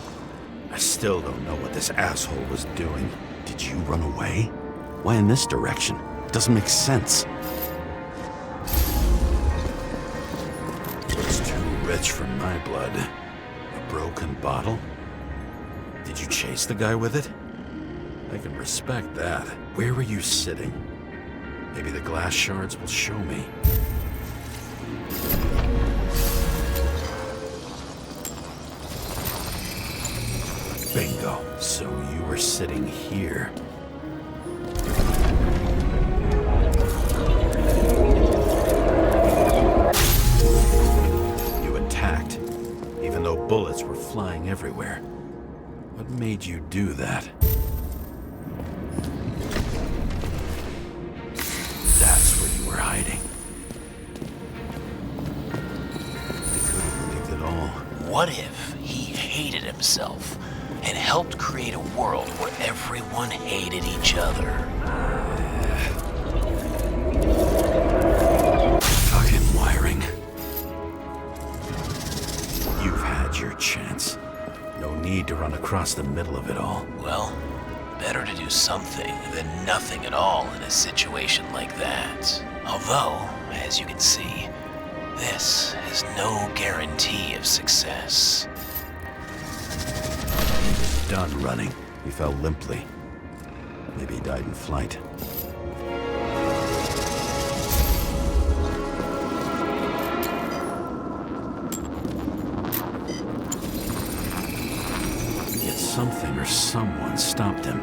I still don't know what this asshole was doing. Did you run away? Why in this direction? It doesn't make sense. It's too rich for my blood. A broken bottle? Did you chase the guy with it? I can respect that. Where were you sitting? Maybe the glass shards will show me. Bingo. So you were sitting here. You attacked, even though bullets were flying everywhere. What made you do that? That's where you were hiding. I couldn't believe it all. What if he hated himself and helped create a world where everyone hated each other? Fucking wiring. You've had your chance. No need to run across the middle of it all. Well, better to do something than nothing at all in a situation like that. Although, as you can see, this is no guarantee of success. Done running. He fell limply. Maybe he died in flight. Yet something or someone stopped him.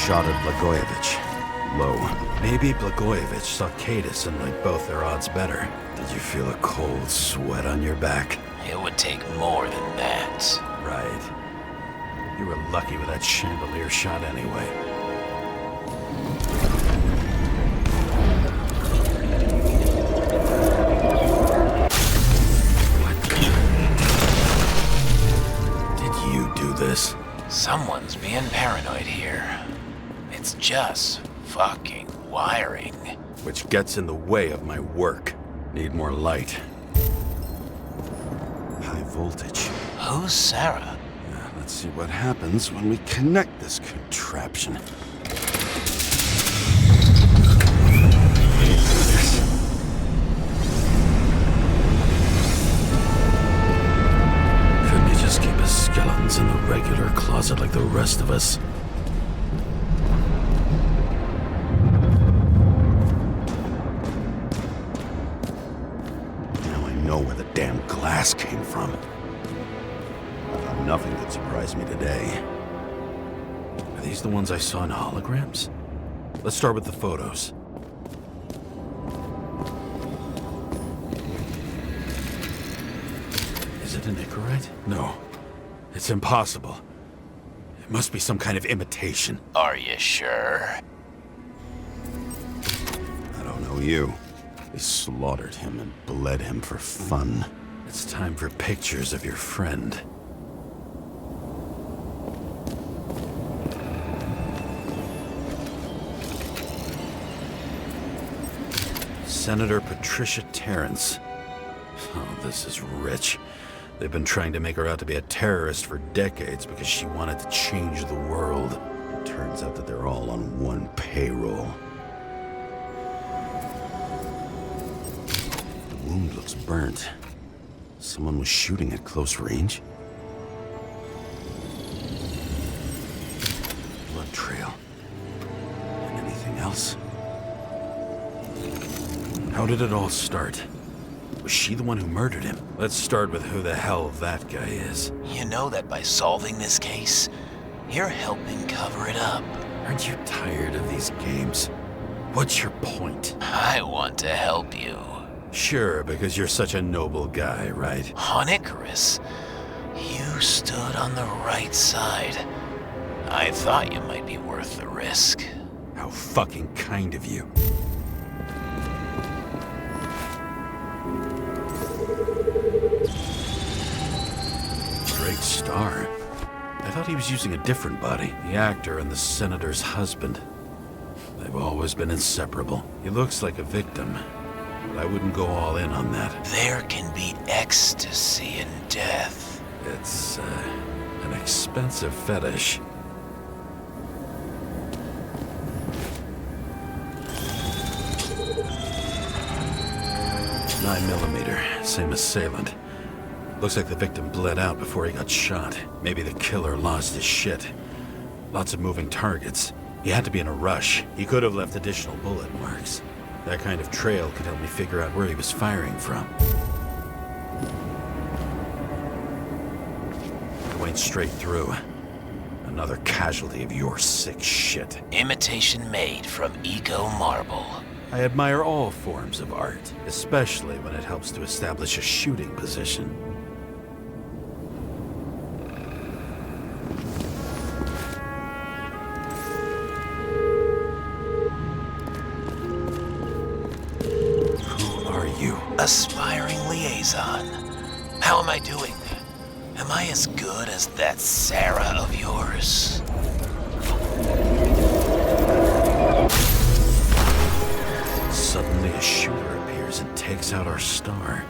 Shot at Blagojevich. Low. Maybe Blagojevich saw Cadus and liked both their odds better. Did you feel a cold sweat on your back? It would take more than that. Right. You were lucky with that chandelier shot anyway. What did just fucking wiring. Which gets in the way of my work. Need more light. High voltage. Who's Sara? Yeah, let's see what happens when we connect this contraption. Couldn't you just keep his skeletons in the regular closet like the rest of us? Know where the damn glass came from. I thought nothing could surprise me today. Are these the ones I saw in holograms? Let's start with the photos. Is it an Icarus? No. It's impossible. It must be some kind of imitation. Are you sure? I don't know you. They slaughtered him and bled him for fun. It's time for pictures of your friend. Senator Patricia Terrence. Oh, this is rich. They've been trying to make her out to be a terrorist for decades because she wanted to change the world. It turns out that they're all on one payroll. The wound looks burnt. Someone was shooting at close range. Blood trail. And anything else? How did it all start? Was she the one who murdered him? Let's start with who the hell that guy is. You know that by solving this case, you're helping cover it up. Aren't you tired of these games? What's your point? I want to help you. Sure, because you're such a noble guy, right? On Icarus, you stood on the right side. I thought you might be worth the risk. How fucking kind of you. Great star. I thought he was using a different body. The actor and the senator's husband. They've always been inseparable. He looks like a victim. I wouldn't go all in on that. There can be ecstasy in death. It's, an expensive fetish. 9mm, same assailant. Looks like the victim bled out before he got shot. Maybe the killer lost his shit. Lots of moving targets. He had to be in a rush. He could have left additional bullet marks. That kind of trail could help me figure out where he was firing from. It went straight through. Another casualty of your sick shit. Imitation made from eco marble. I admire all forms of art, especially when it helps to establish a shooting position. Who are you? Aspiring liaison. How am I doing? Am I as good as that Sara of yours? Suddenly a shooter appears and takes out our star.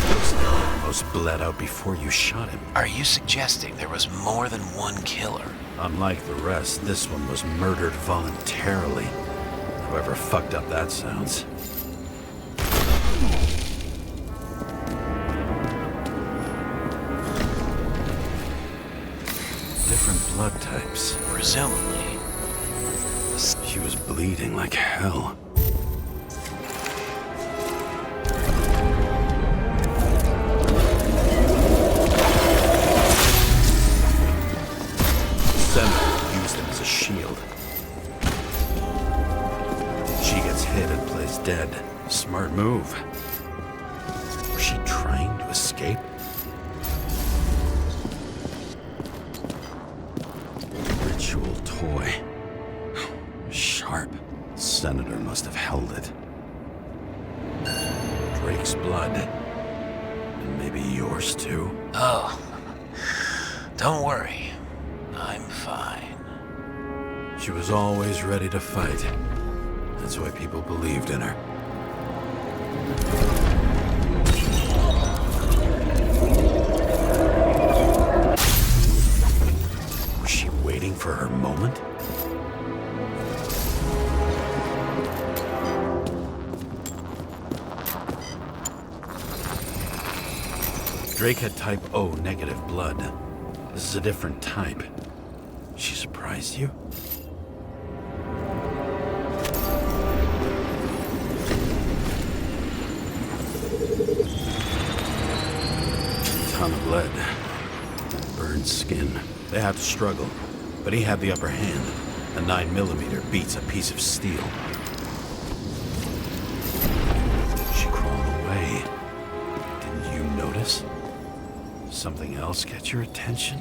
Looks like he almost bled out before you shot him. Are you suggesting there was more than one killer? Unlike the rest, this one was murdered voluntarily. However fucked up that sounds. Different blood types. Presumably. She was bleeding like hell. Senator used him as a shield. She gets hit and plays dead. Smart move. Was she trying to escape? Ritual toy. Sharp. Senator must have held it. Drake's blood. And maybe yours too? Oh. Don't worry. I'm fine. She was always ready to fight. That's why people believed in her. Was she waiting for her moment? Drake had type O negative blood. This is a different type. She surprised you? Ton of lead. Burned skin. They had to struggle, but he had the upper hand. A 9mm beats a piece of steel. She crawled away. Didn't you notice? Something else get your attention?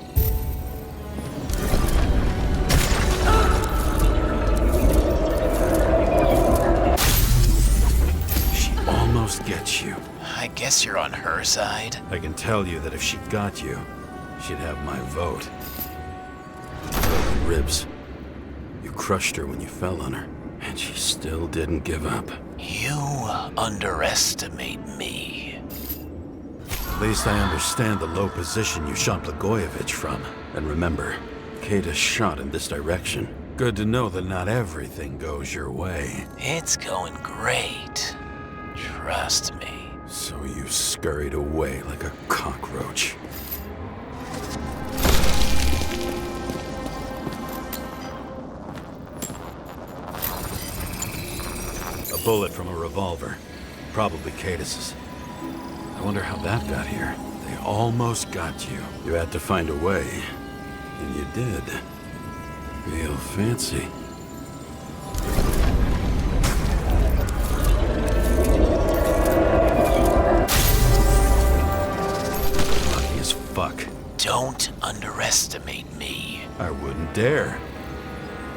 She almost gets you. I guess you're on her side. I can tell you that if she got you, she'd have my vote. Broken ribs. You crushed her when you fell on her, and she still didn't give up. You underestimate me. At least I understand the low position you shot Blagojevich from. And remember, Kata shot in this direction. Good to know that not everything goes your way. It's going great. Trust me. So you scurried away like a cockroach. A bullet from a revolver. Probably Katus's. I wonder how that got here. They almost got you. You had to find a way. And you did. Real fancy. Lucky as fuck. Don't underestimate me. I wouldn't dare.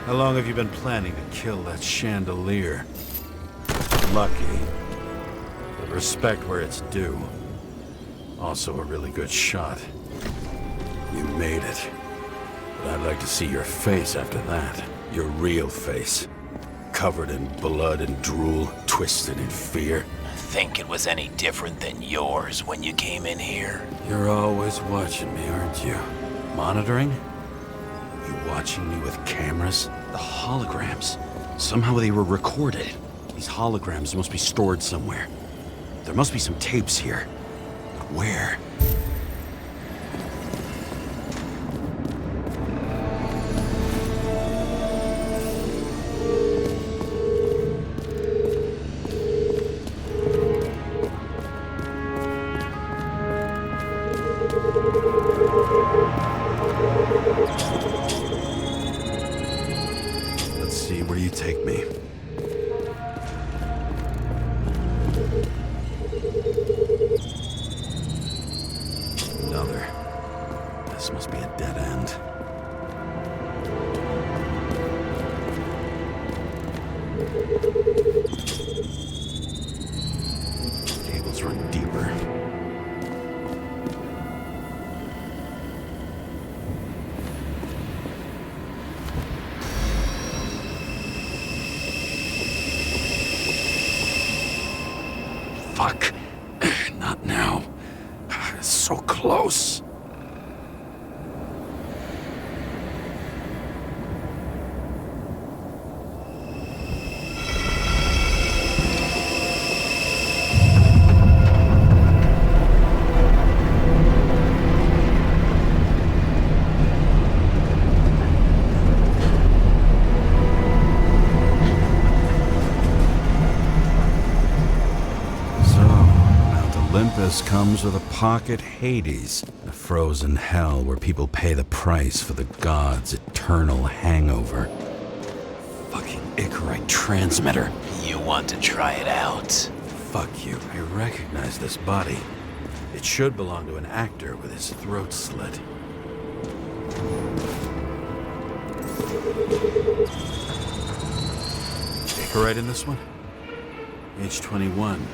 How long have you been planning to kill that chandelier? Lucky. But respect where it's due. Also a really good shot. You made it. But I'd like to see your face after that. Your real face. Covered in blood and drool, twisted in fear. Think it was any different than yours when you came in here? You're always watching me, aren't you? Monitoring? You watching me with cameras? The holograms. Somehow they were recorded. These holograms must be stored somewhere. There must be some tapes here. But where? Let's see where you take me. Another. This must be a dead end. Cables run deeper. Fuck. Not now. It's so close. Olympus comes with a pocket Hades, a frozen hell where people pay the price for the gods' eternal hangover. Fucking Icarus transmitter. You want to try it out? Fuck you. I recognize this body. It should belong to an actor with his throat slit. Icarus in this one? Age 21.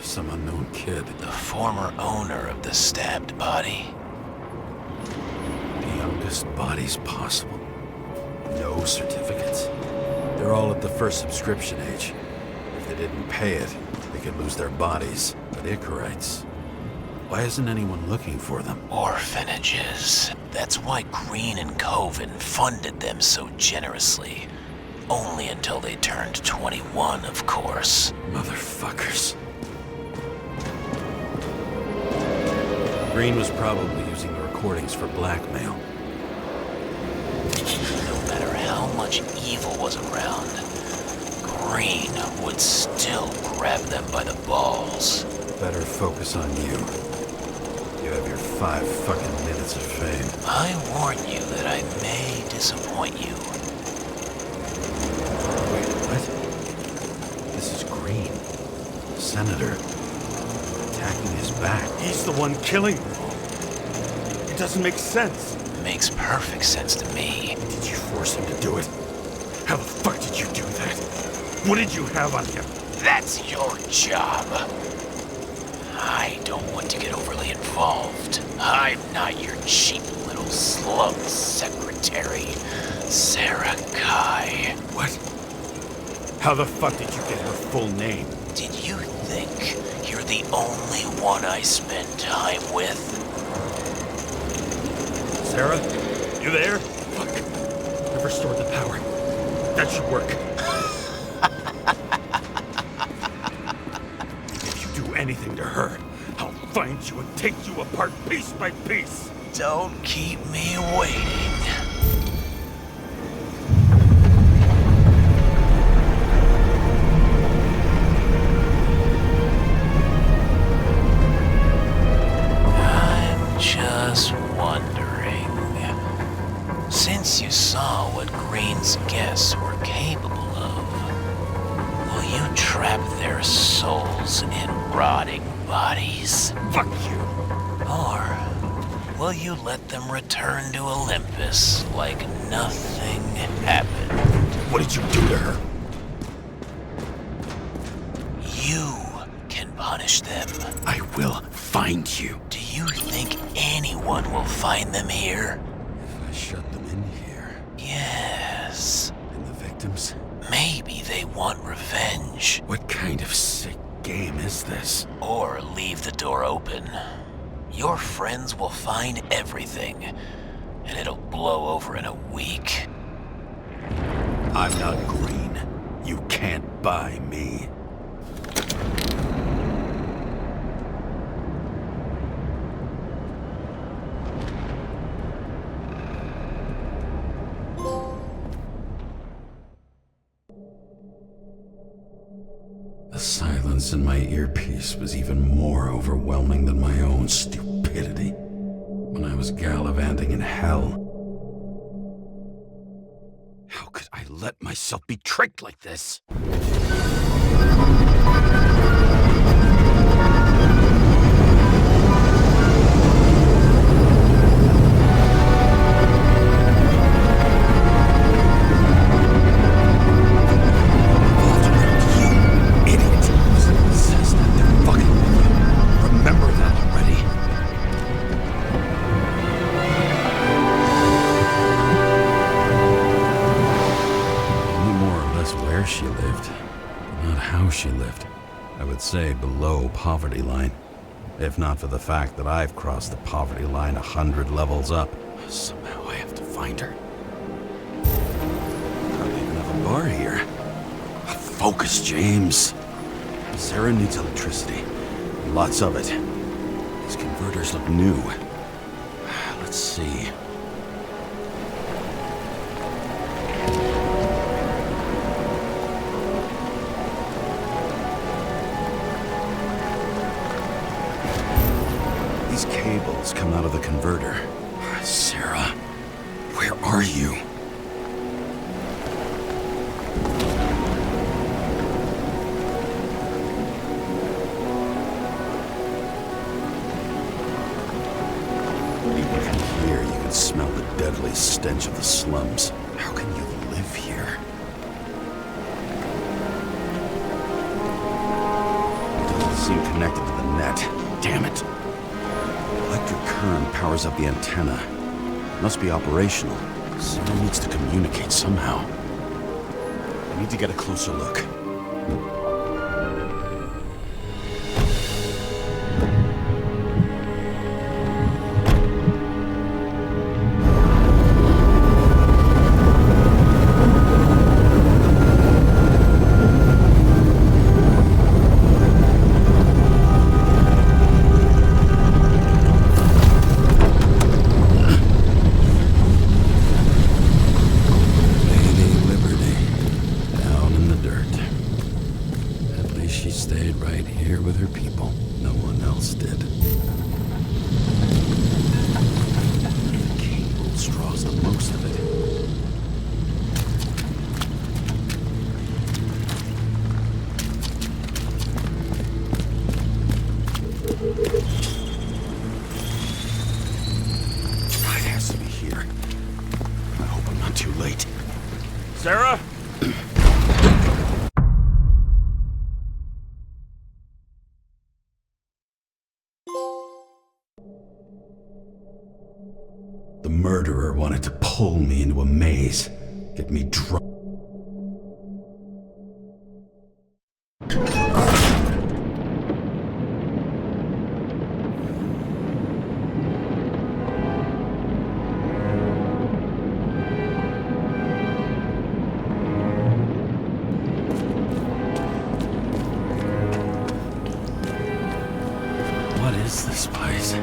Some unknown kid. The former owner of the stabbed body. The youngest bodies possible. No certificates. They're all at the first subscription age. If they didn't pay it, they could lose their bodies. But Icarites, why isn't anyone looking for them? Orphanages. That's why Green and Coven funded them so generously. Only until they turned 21, of course. Motherfuckers. Green was probably using the recordings for blackmail. No matter how much evil was around, Green would still grab them by the balls. Better focus on you. You have your 5 fucking minutes of fame. I warn you that I may disappoint you. Wait, what? This is Green. Senator. Attacking his back. He's the one killing them. It doesn't make sense. Makes perfect sense to me. Did you force him to do it? How the fuck did you do that? What did you have on him? That's your job. I don't want to get overly involved. I'm not your cheap little slum secretary, Sara Kai. What? How the fuck did you get her full name? Did you think you're the only one I spend time with? Sara? You there? Fuck. I've restored the power. That should work. If you do anything to her, I'll find you and take you apart piece by piece. Don't keep me waiting. I'm just wondering, since you saw what Green's guests were capable of, will you trap their souls in rotting bodies? Fuck you. Or will you let them return to Olympus like nothing happened? What did you do to her? You can punish them. I will find you. Do you think anyone will find them here? If I shut them in here. Yes. And the victims? Maybe they want revenge. What kind of sick game is this? Or leave the door open. Your friends will find everything, and it'll blow over in a week. I'm not Green. You can't buy me. The silence in my earpiece was even more overwhelming than my own stupidity. When I was gallivanting in hell, how could I let myself be tricked like this? She lived, not how she lived. I would say below poverty line. If not for the fact that I've crossed the poverty line 100 levels up. Somehow I have to find her. I don't even have a bar here. Focus, James. Sara needs electricity. Lots of it. These converters look new. Let's see. Cables come out of the converter. Sara, where are you? Even from here, you can smell the deadly stench of the slums. How can you live here? It doesn't seem connected to the net. Damn it. Electric current powers up the antenna. It must be operational. Someone needs to communicate somehow. I need to get a closer look. Sara? The murderer wanted to pull me into a maze, get me drunk. What is this place?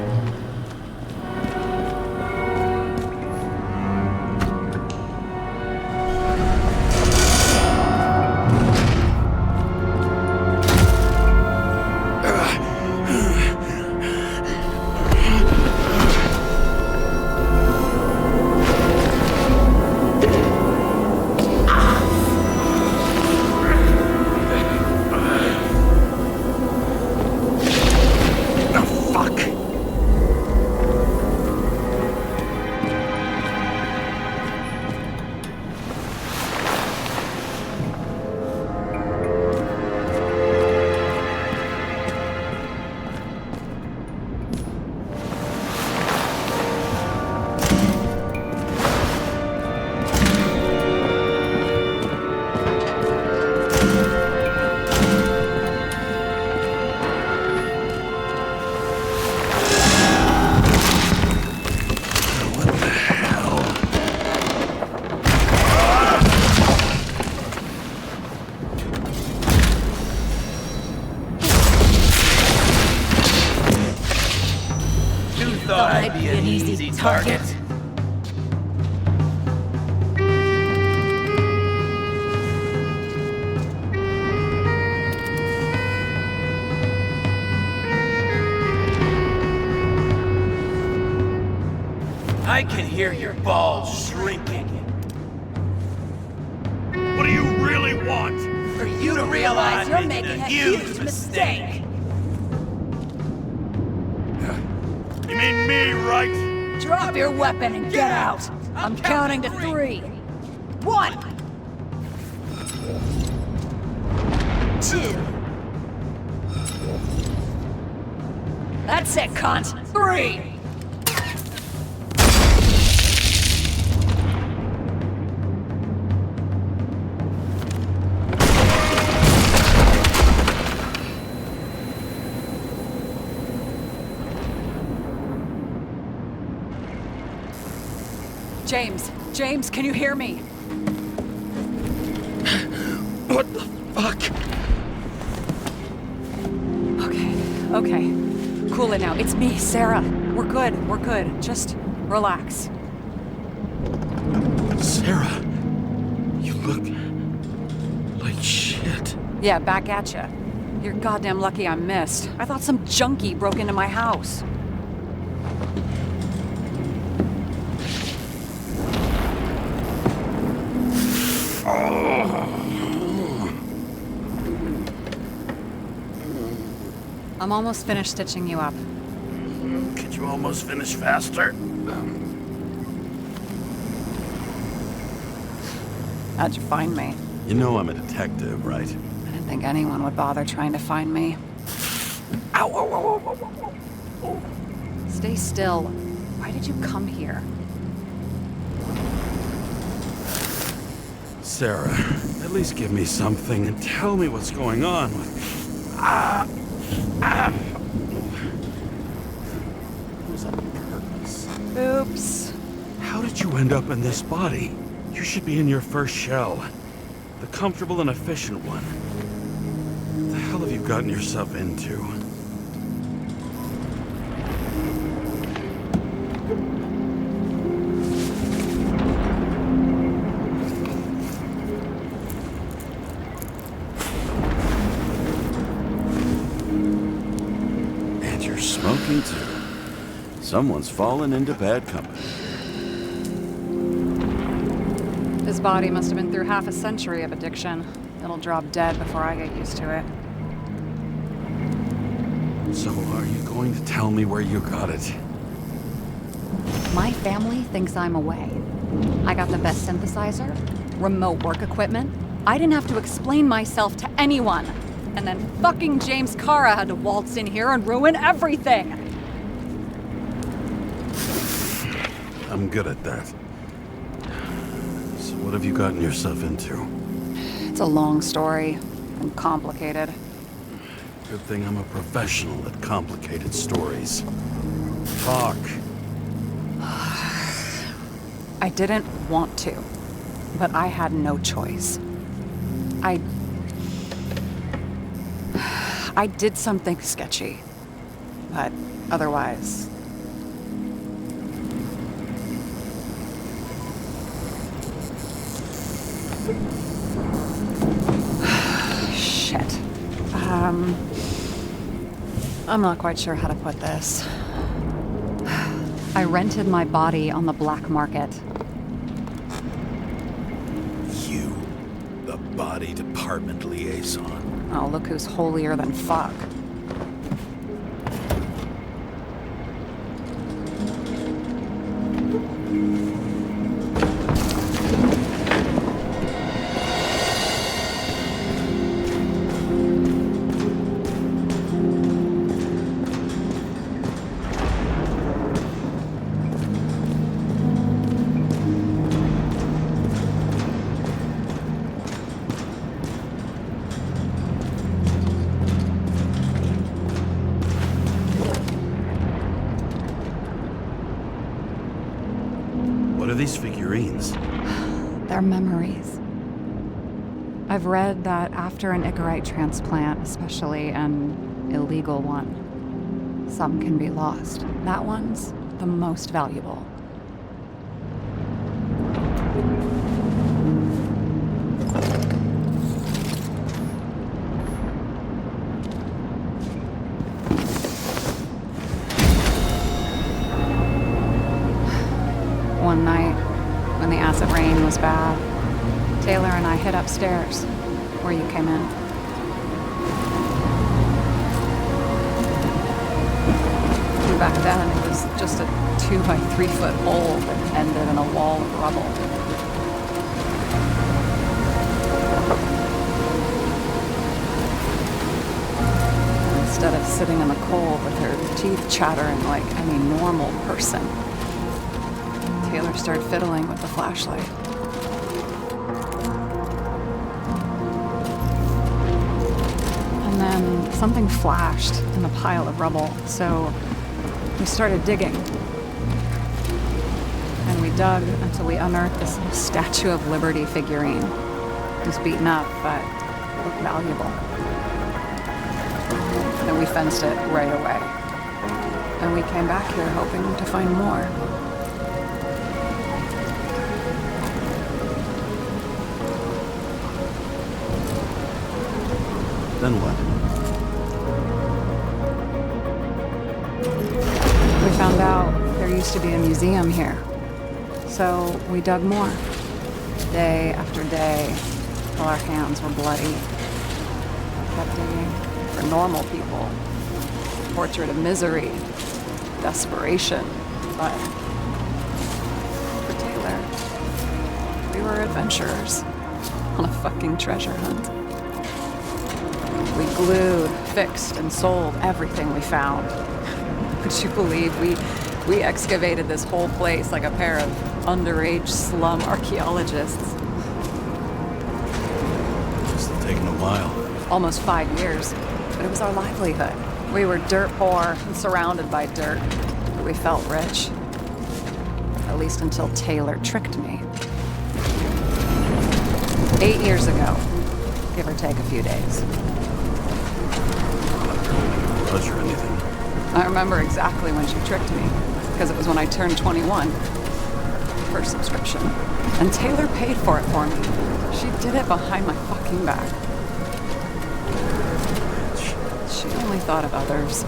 I'd be an easy target. I can hear your balls shrinking. What do you really want? For you to realize you're making a huge mistake. You mean me, right? Drop your weapon and get out. I'm counting to 3. 1. 2. That's it, cunt. 3. James, can you hear me? What the fuck? Okay. Cool it now. It's me, Sara. We're good. Just relax. Sara, you look like shit. Yeah, back at ya. You're goddamn lucky I missed. I thought some junkie broke into my house. I'm almost finished stitching you up. Could you almost finish faster? How'd you find me? You know I'm a detective, right? I didn't think anyone would bother trying to find me. Ow, ow, ow, ow, ow, ow. Stay still. Why did you come here? Sara, at least give me something and tell me what's going on. Was that on purpose? Oops. How did you end up in this body? You should be in your first shell. The comfortable and efficient one. What the hell have you gotten yourself into? And you're smoking too. Someone's fallen into bad company. His body must have been through half a century of addiction. It'll drop dead before I get used to it. So are you going to tell me where you got it? My family thinks I'm away. I got the best synthesizer, remote work equipment. I didn't have to explain myself to anyone. And then fucking James Kara had to waltz in here and ruin everything. I'm good at that. So what have you gotten yourself into? It's a long story and complicated. Good thing I'm a professional at complicated stories. Talk. I didn't want to, but I had no choice. I did something sketchy, but otherwise... Shit. I'm not quite sure how to put this. I rented my body on the black market. You, the body department liaison. Oh, look who's holier than fuck. What are these figurines? They're memories. I've read that after an Icarite transplant, especially an illegal one, some can be lost. That one's the most valuable. One night, when the acid rain was bad, Taylor and I hid upstairs, where you came in. And back then, it was just a 2 by 3 foot hole that ended in a wall of rubble. Instead of sitting in the cold with her teeth chattering like any normal person, Taylor started fiddling with the flashlight. And then something flashed in the pile of rubble, so we started digging. And we dug until we unearthed this Statue of Liberty figurine. It was beaten up, but it looked valuable. Then we fenced it right away. And we came back here hoping to find more. Then what? We found out there used to be a museum here. So we dug more. Day after day, till our hands were bloody. We kept digging for normal people. Portrait of misery, desperation, but for Taylor, we were adventurers on a fucking treasure hunt. We glued, fixed, and sold everything we found. Would you believe we excavated this whole place like a pair of underage slum archaeologists? taken a while. Almost 5 years. But it was our livelihood. We were dirt poor and surrounded by dirt. But we felt rich. At least until Taylor tricked me. 8 years ago. Give or take a few days. Grudge or anything. I remember exactly when she tricked me. Because it was when I turned 21. First subscription. And Taylor paid for it for me. She did it behind my fucking back. She only thought of others,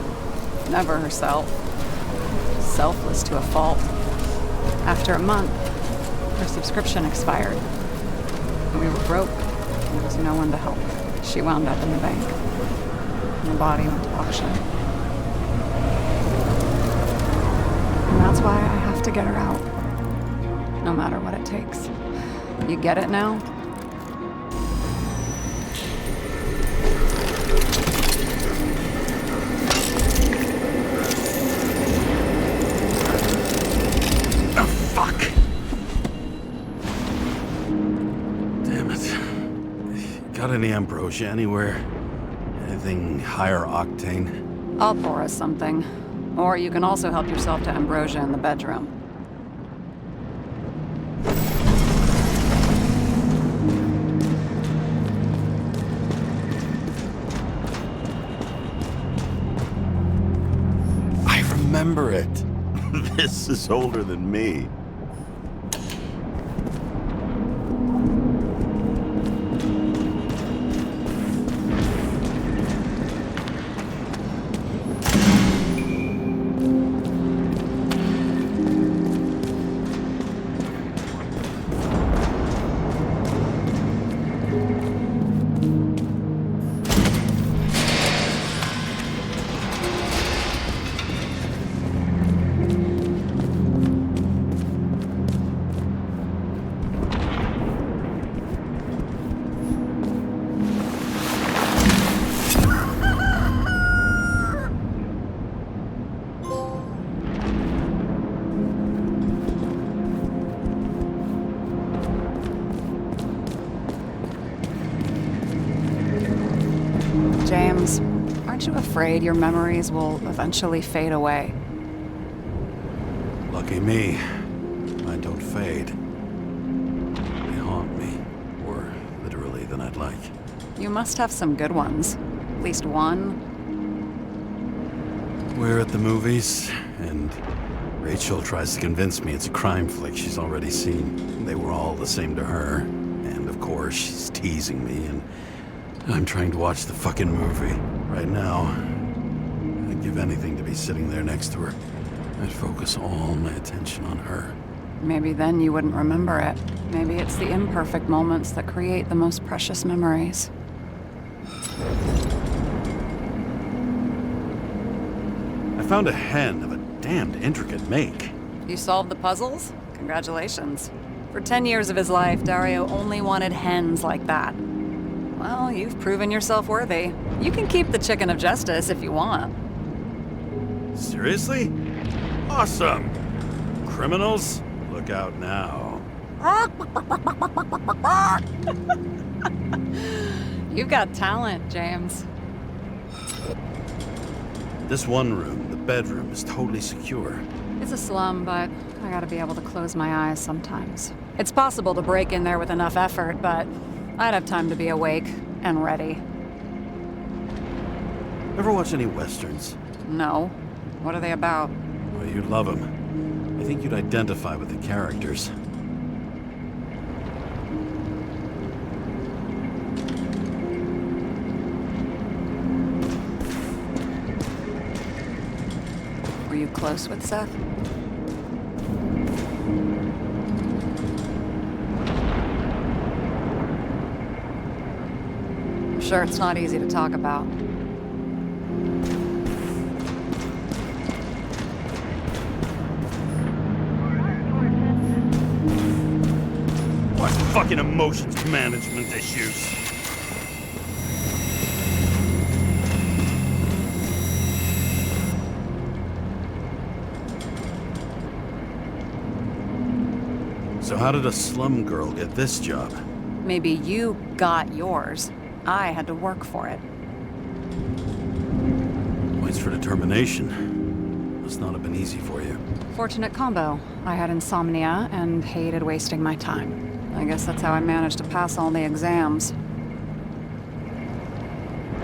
never herself. Selfless to a fault. After a month, her subscription expired. We were broke, and there was no one to help. She wound up in the bank. And the body went to auction. And that's why I have to get her out. No matter what it takes. You get it now? Oh, fuck! Damn it. Got any ambrosia anywhere? Anything higher octane? I'll pour us something. Or you can also help yourself to ambrosia in the bedroom. Remember it. This is older than me. James, aren't you afraid your memories will eventually fade away? Lucky me. Mine don't fade. They haunt me. More literally than I'd like. You must have some good ones. At least one. We're at the movies, and Rachel tries to convince me it's a crime flick she's already seen. They were all the same to her. And of course, she's teasing me, and I'm trying to watch the fucking movie. Right now, I'd give anything to be sitting there next to her. I'd focus all my attention on her. Maybe then you wouldn't remember it. Maybe it's the imperfect moments that create the most precious memories. I found a hen of a damned intricate make. You solved the puzzles? Congratulations. For 10 years of his life, Dario only wanted hens like that. Well, you've proven yourself worthy. You can keep the chicken of justice if you want. Seriously? Awesome! Criminals, look out now. You've got talent, James. This one room, the bedroom, is totally secure. It's a slum, but I gotta be able to close my eyes sometimes. It's possible to break in there with enough effort, but I'd have time to be awake and ready. Ever watch any westerns? No. What are they about? Well, you'd love them. I think you'd identify with the characters. Were you close with Seth? I'm sure it's not easy to talk about. What fucking emotions management issues? So how did a slum girl get this job? Maybe you got yours. I had to work for it. Points for determination. Must not have been easy for you. Fortunate combo. I had insomnia and hated wasting my time. I guess that's how I managed to pass all the exams.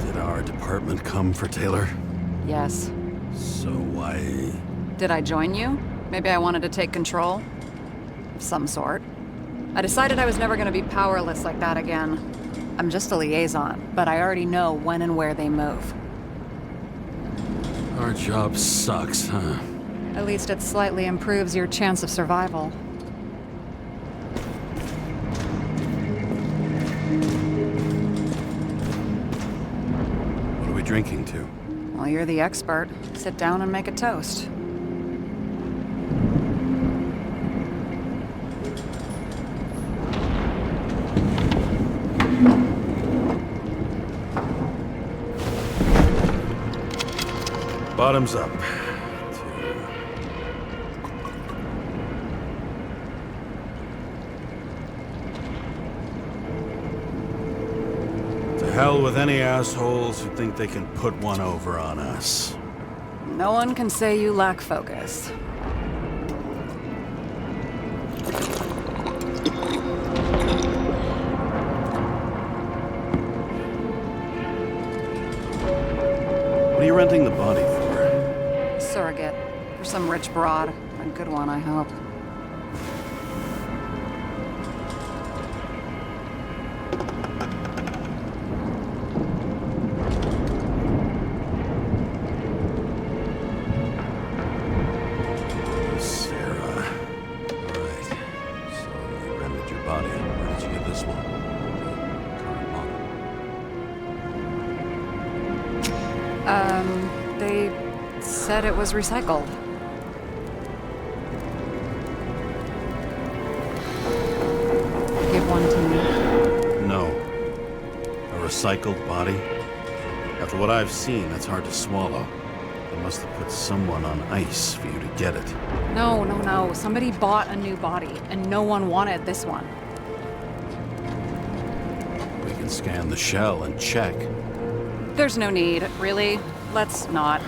Did our department come for Taylor? Yes. So why... Did I join you? Maybe I wanted to take control? Of some sort. I decided I was never gonna be powerless like that again. I'm just a liaison, but I already know when and where they move. Our job sucks, huh? At least it slightly improves your chance of survival. What are we drinking to? Well, you're the expert. Sit down and make a toast. Bottoms up. To hell with any assholes who think they can put one over on us. No one can say you lack focus. What are you renting the body for? Surrogate. For some rich broad. A good one, I hope. Sara. Alright. So you rented your body. Where did you get this one? The current model. They said it was recycled. Give one to me. No. A recycled body? After what I've seen, that's hard to swallow. They must have put someone on ice for you to get it. No. Somebody bought a new body, and no one wanted this one. We can scan the shell and check. There's no need, really. Let's not. Are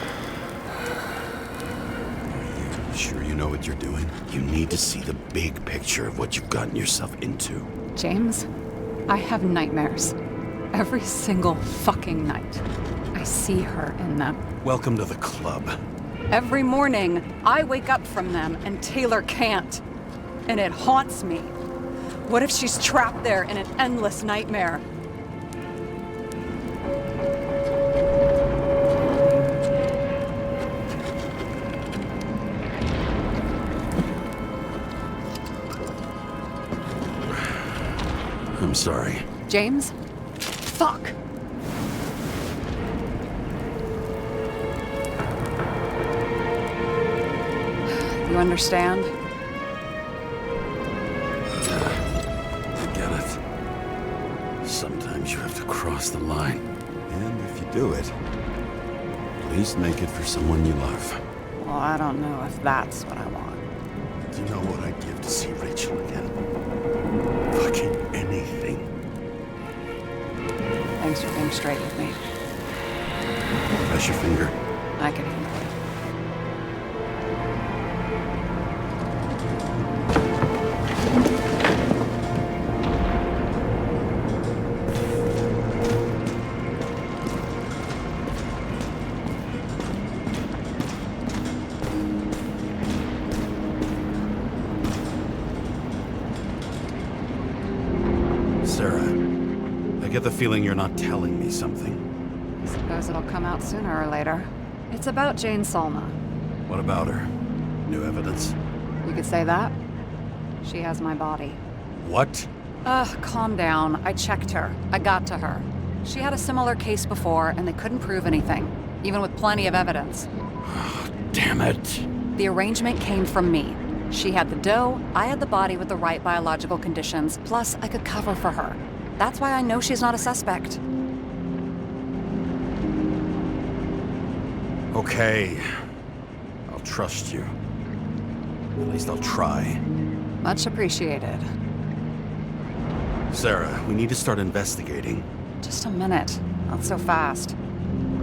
you sure you know what you're doing? You need to see the big picture of what you've gotten yourself into. James, I have nightmares. Every single fucking night. I see her in them. Welcome to the club. Every morning, I wake up from them and Taylor can't. And it haunts me. What if she's trapped there in an endless nightmare? I'm sorry. James? Fuck! You understand? I get it. Sometimes you have to cross the line. And if you do it, at least make it for someone you love. Well, I don't know if that's what I want. Do you know what I'd give to see Rachel again? Fucking anything. Thanks for being straight with me. Press your finger. I can handle it. Sara, I get the feeling you're not telling me something. I suppose it'll come out sooner or later. It's about Jane Salma. What about her? New evidence? You could say that. She has my body. What? Calm down. I checked her. I got to her. She had a similar case before, and they couldn't prove anything, even with plenty of evidence. Damn it. The arrangement came from me. She had the dough, I had the body with the right biological conditions, plus I could cover for her. That's why I know she's not a suspect. Okay. I'll trust you. At least I'll try. Much appreciated. Sara, we need to start investigating. Just a minute. Not so fast.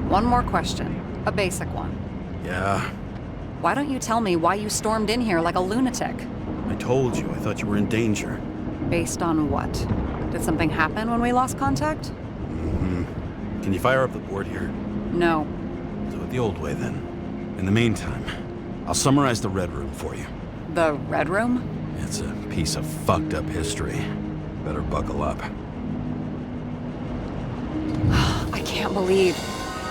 One more question. A basic one. Yeah, Why don't you tell me why you stormed in here like a lunatic? I told you. I thought you were in danger. Based on what? Did something happen when we lost contact? Can you fire up the board here? No. Do it the old way, then. In the meantime, I'll summarize the Red Room for you. The Red Room? It's a piece of fucked up history. Better buckle up. I can't believe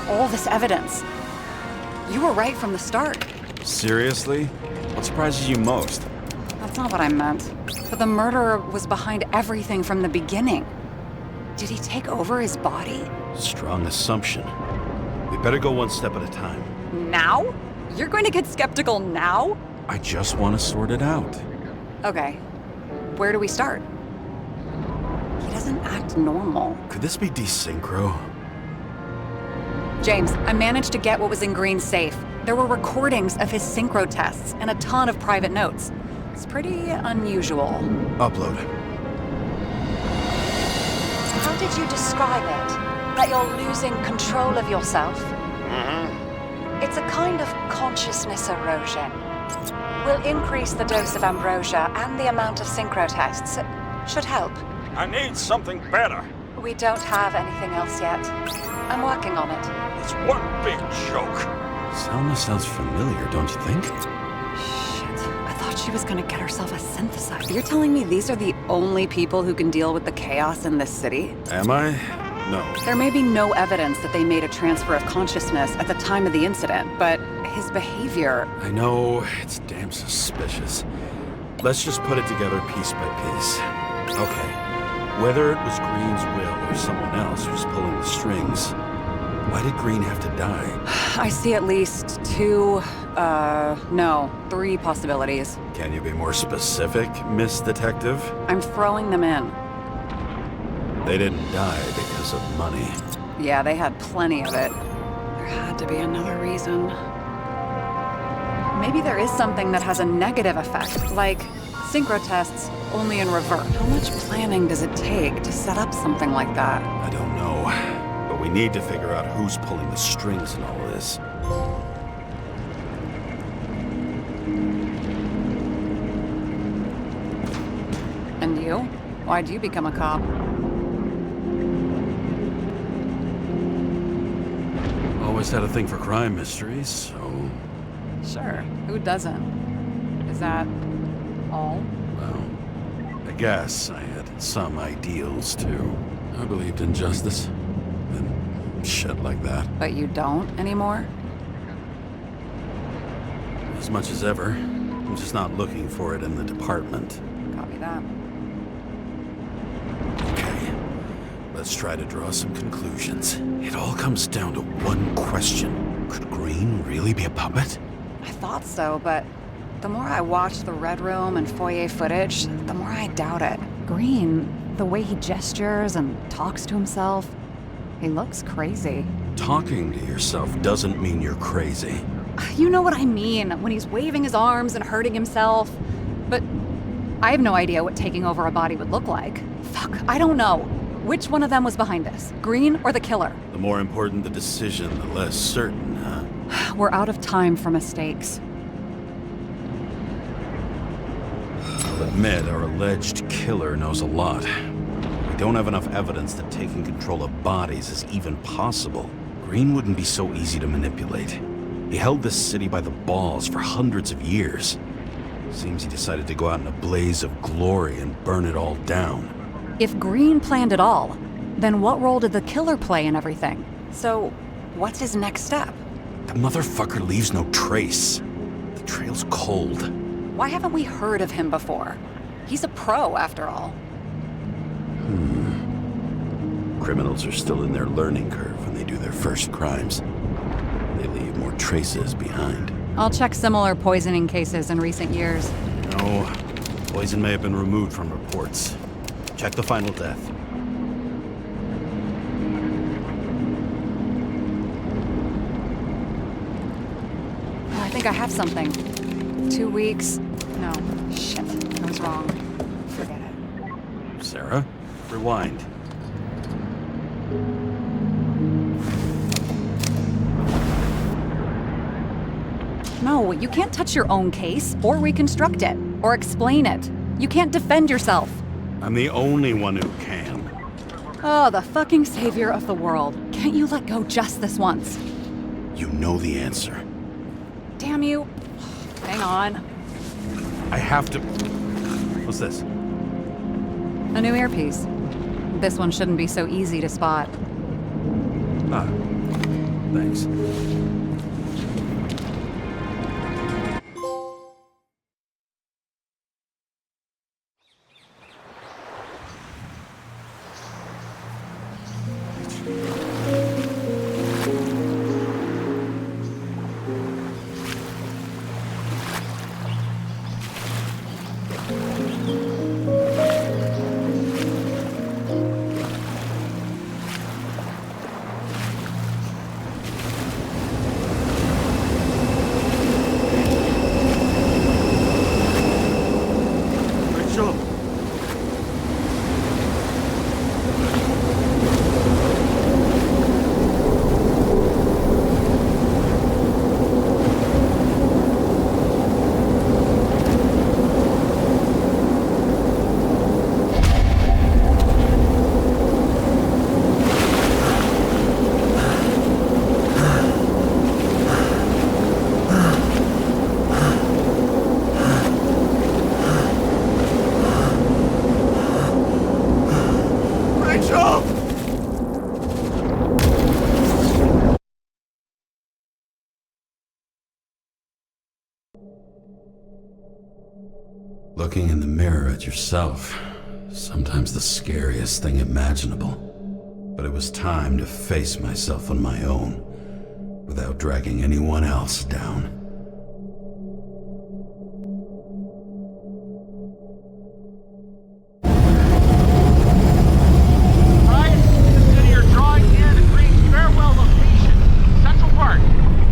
all this evidence. You were right from the start. Seriously? What surprises you most? That's not what I meant. But the murderer was behind everything from the beginning. Did he take over his body? Strong assumption. We better go one step at a time. Now? You're going to get skeptical now? I just want to sort it out. Okay. Where do we start? He doesn't act normal. Could this be desynchro? James, I managed to get what was in Green's safe. There were recordings of his synchro tests and a ton of private notes. It's pretty unusual. Upload. How did you describe it? That you're losing control of yourself? It's a kind of consciousness erosion. We'll increase the dose of ambrosia and the amount of synchro tests. It should help. I need something better. We don't have anything else yet. I'm working on it. It's one big joke. Salma sounds familiar, don't you think? Shit. I thought she was gonna get herself a synthesizer. You're telling me these are the only people who can deal with the chaos in this city? Am I? No. There may be no evidence that they made a transfer of consciousness at the time of the incident, but his behavior... I know, it's damn suspicious. Let's just put it together piece by piece. Okay, whether it was Green's will or someone else who's pulling the strings, why did Green have to die? I see at least three possibilities. Can you be more specific, Miss Detective? I'm throwing them in. They didn't die because of money. Yeah, they had plenty of it. There had to be another reason. Maybe there is something that has a negative effect, like synchro tests, only in reverse. How much planning does it take to set up something like that? I don't know, but we need to figure out who's pulling the strings in all of this. And you? Why'd you become a cop? Always had a thing for crime mysteries, so... Sure, who doesn't? Is that all? Well, I guess I had some ideals, too. I believed in justice, and shit like that. But you don't anymore? As much as ever. I'm just not looking for it in the department. Copy that. Okay, let's try to draw some conclusions. It all comes down to one question. Could Green really be a puppet? I thought so, but the more I watch the Red Room and foyer footage, the more I doubt it. Green, the way he gestures and talks to himself, he looks crazy. Talking to yourself doesn't mean you're crazy. You know what I mean, when he's waving his arms and hurting himself. But I have no idea what taking over a body would look like. Fuck, I don't know. Which one of them was behind this? Green or the killer? The more important the decision, the less certain, huh? We're out of time for mistakes. I'll admit our alleged killer knows a lot. We don't have enough evidence that taking control of bodies is even possible. Green wouldn't be so easy to manipulate. He held this city by the balls for hundreds of years. Seems he decided to go out in a blaze of glory and burn it all down. If Green planned it all, then what role did the killer play in everything? So, what's his next step? The motherfucker leaves no trace. The trail's cold. Why haven't we heard of him before? He's a pro, after all. Criminals are still in their learning curve when they do their first crimes. They leave more traces behind. I'll check similar poisoning cases in recent years. No, poison may have been removed from reports. Check the final death. Oh, I think I have something. 2 weeks. No, shit. I was wrong. Forget it. Sara, rewind. No, you can't touch your own case, or reconstruct it, or explain it. You can't defend yourself. I'm the only one who can. Oh, the fucking savior of the world. Can't you let go just this once? You know the answer. Damn you. Hang on. I have to... What's this? A new earpiece. This one shouldn't be so easy to spot. Ah, thanks. Looking in the mirror at yourself, sometimes the scariest thing imaginable. But it was time to face myself on my own, without dragging anyone else down. Ryan, consider your drawing near the Green's farewell location, Central Park.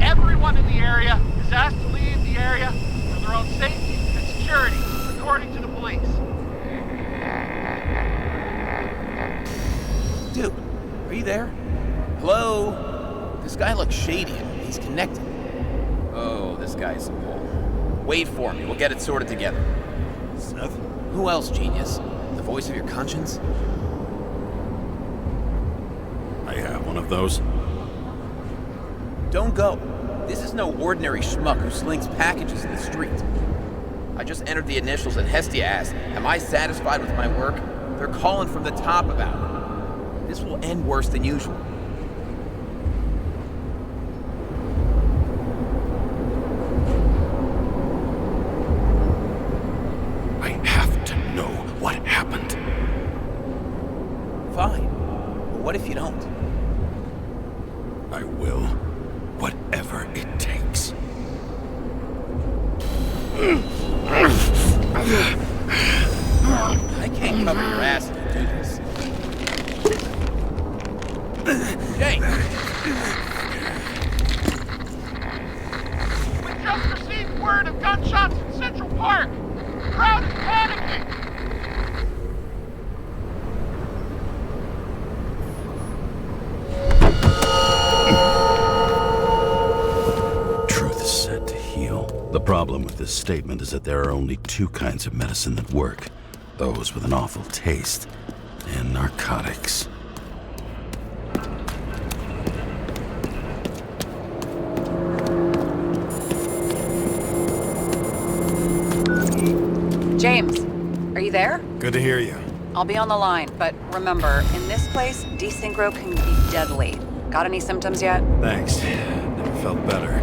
Everyone in the area is asked to leave the area for their own safety and security, according to the police. Dude, are you there? Hello? This guy looks shady. He's connected. Oh, this guy's a bull. Wait for me. We'll get it sorted together. Seth? Who else, genius? The voice of your conscience? I have one of those. Don't go. This is no ordinary schmuck who slings packages in the street. I just entered the initials and Hestia asked, am I satisfied with my work? They're calling from the top about it. This will end worse than usual. I have to know what happened. Fine. But what if you don't? I will. Whatever it takes. I can't cover your ass if you do this. Jane! We just received word of gunshots in Central Park. The crowd is panicking. Truth is said to heal. The problem with this statement is that there are only two kinds of medicine that work. Those with an awful taste, and narcotics. James, are you there? Good to hear you. I'll be on the line, but remember, in this place, desynchro can be deadly. Got any symptoms yet? Thanks. Never felt better.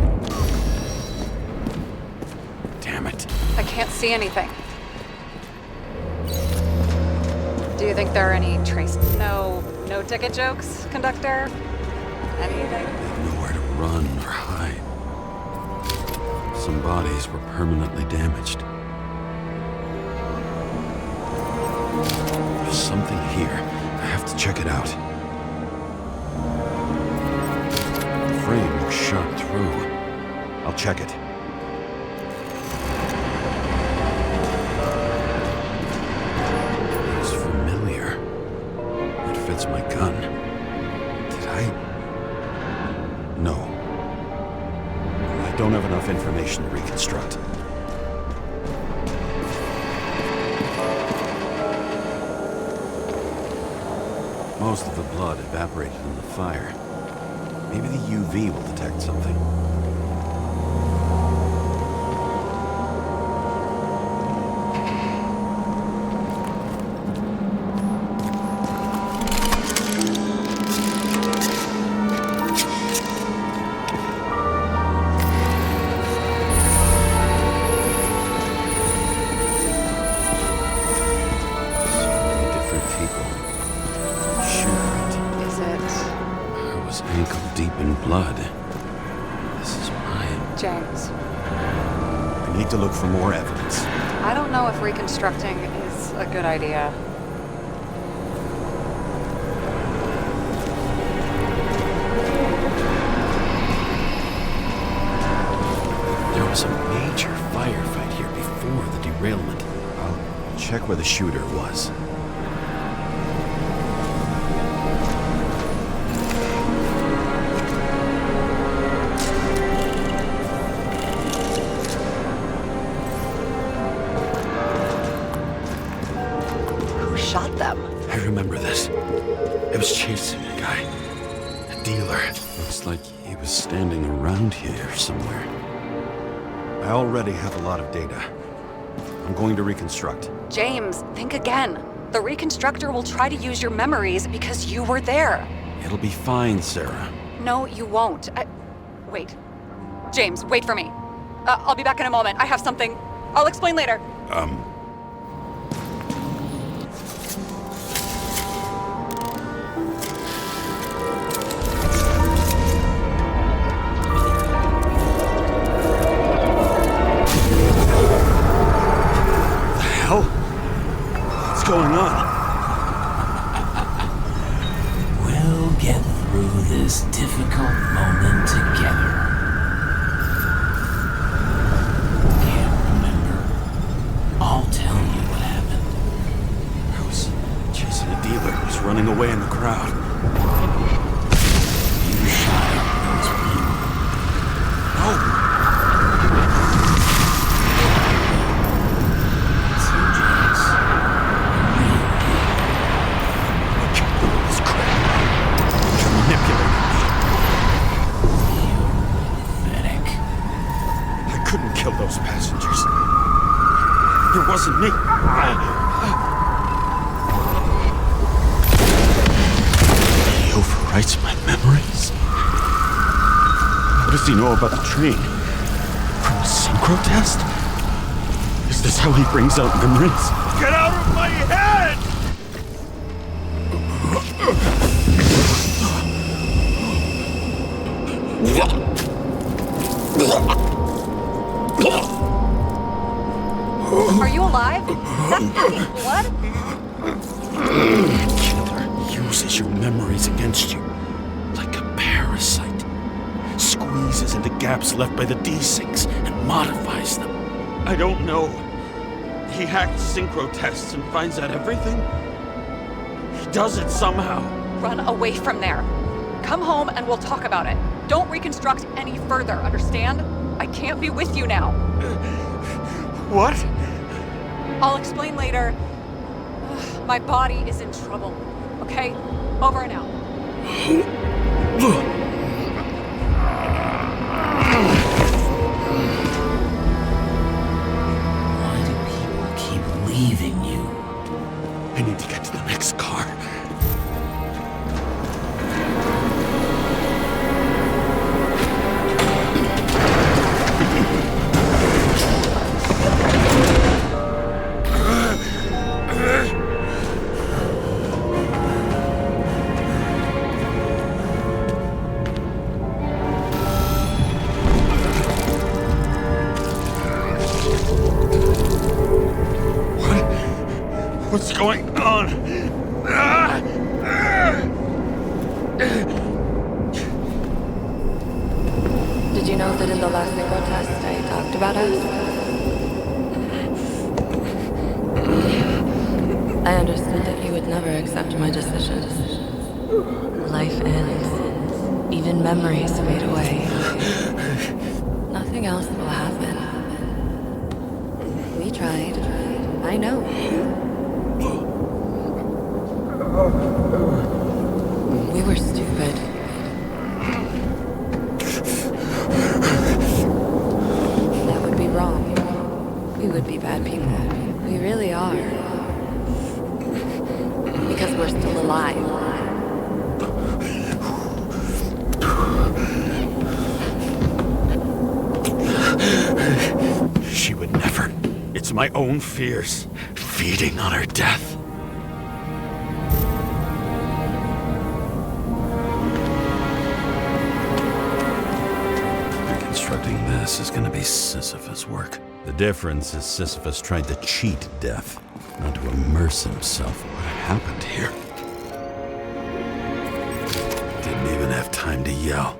Damn it. I can't see anything. Do you think there are any no ticket jokes, conductor? Anything? Nowhere to run or hide. Some bodies were permanently damaged. There's something here. I have to check it out. The frame was shot through. I'll check it. It's familiar. It fits my gun. Did I? No. I don't have enough information to reconstruct. Most of the blood evaporated in the fire. Maybe the UV will detect something. Blood. This is mine. James. I need to look for more evidence. I don't know if reconstructing is a good idea. There was a major firefight here before the derailment. I'll check where the shooter was. Shot them. I remember this. I was chasing a guy. A dealer. Looks like he was standing around here somewhere. I already have a lot of data. I'm going to reconstruct. James, think again. The reconstructor will try to use your memories because you were there. It'll be fine, Sara. No, you won't. Wait. James, wait for me. I'll be back in a moment. I have something. I'll explain later. What's going on? We'll get through this difficult moment together. Can't remember. I'll tell you what happened. I was chasing a dealer who was running away in the crowd. You shot at those people. No! Kill those passengers. It wasn't me. He overwrites my memories. What does he know about the train? From a synchro test? Is this how he brings out memories? Get out of my head! Are you alive? Is that blood? Killer uses your memories against you like a parasite. Squeezes into gaps left by the D6 and modifies them. I don't know. He hacked synchro tests and finds out everything. He does it somehow. Run away from there. Come home and we'll talk about it. Don't reconstruct any further, understand? I can't be with you now. What? I'll explain later. My body is in trouble. Okay? Over and out. Why do people keep leaving you? I need to get to the next car. What's going on? Did you know that in the last synchro test I talked about us? I understood that you would never accept my decisions. Life ends. Even memories fade away. Nothing else will happen. We tried. I know. We were stupid. That would be wrong. We would be bad people. We really are. Because we're still alive. She would never. It's my own fears, feeding on her death. Reconstructing this is gonna be Sisyphus work. The difference is Sisyphus tried to cheat death, not to immerse himself in what happened here. Didn't even have time to yell.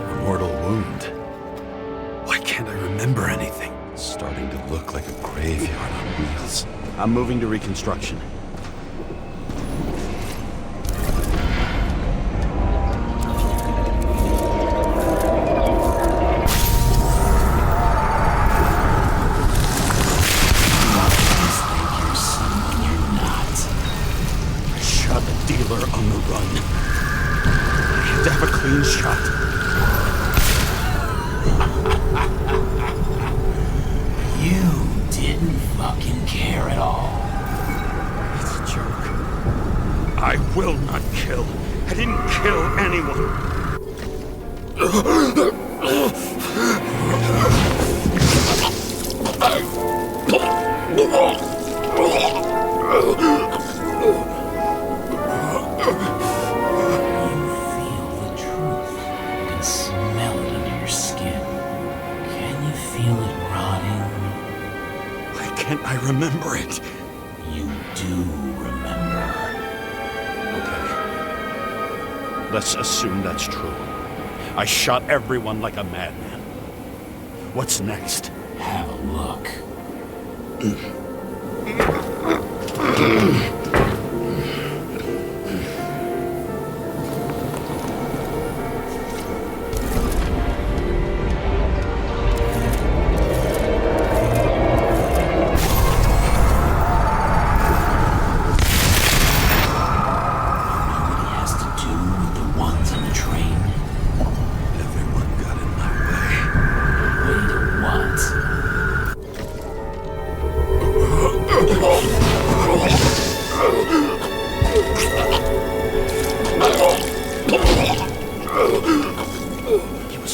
A mortal wound. Why can't I remember anything? It's starting to look like a graveyard on wheels. I'm moving to reconstruction. On the run. I had to have a clean shot. You didn't fucking care at all. It's a joke. I will not kill. I didn't kill anyone. I remember it. You do remember. Okay. Let's assume that's true. I shot everyone like a madman. What's next? Have a look.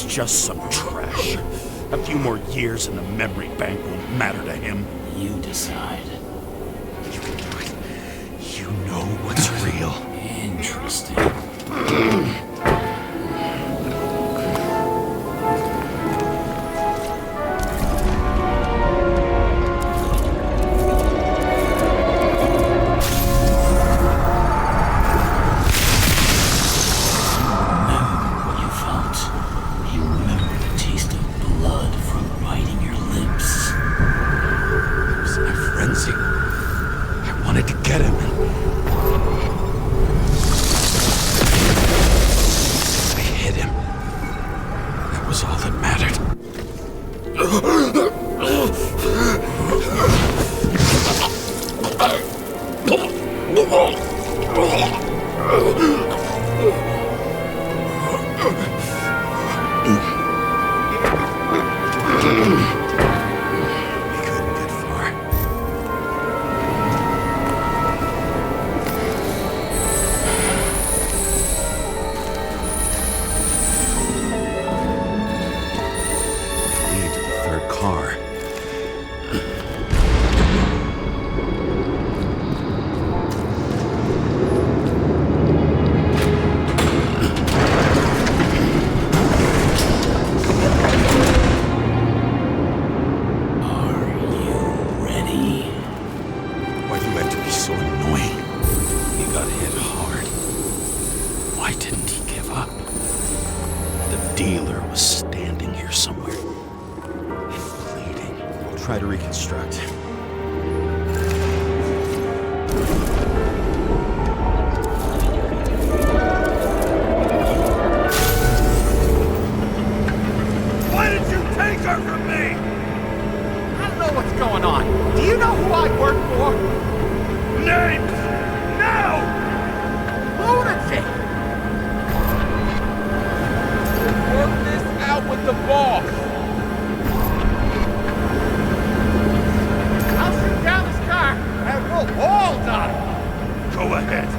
Just some trash. A few more years in the memory bank won't matter to him. You decide. You can do it. You know what's real. Interesting. Try to reconstruct. the boss. I'll shoot down this car, and we'll all die. Go ahead.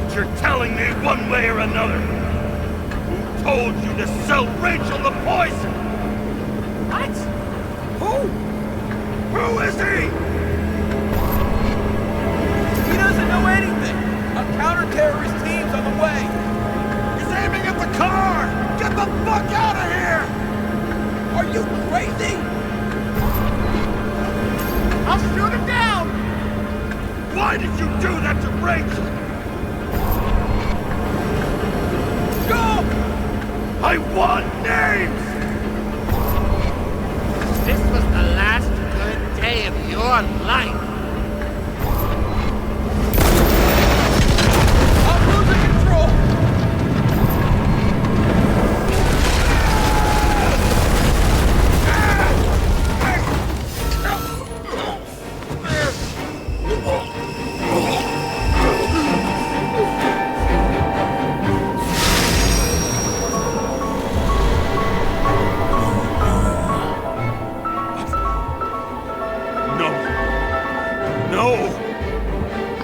But you're telling me one way or another. Who told you to sell Rachel the poison? What? Who is he? He doesn't know anything. A counter-terrorist team's on the way. He's aiming at the car! Get the fuck out of here! Are you crazy? I'll shoot him down! Why did you do that to Rachel? Go! I want names! This was the last good day of your life. I'm losing control!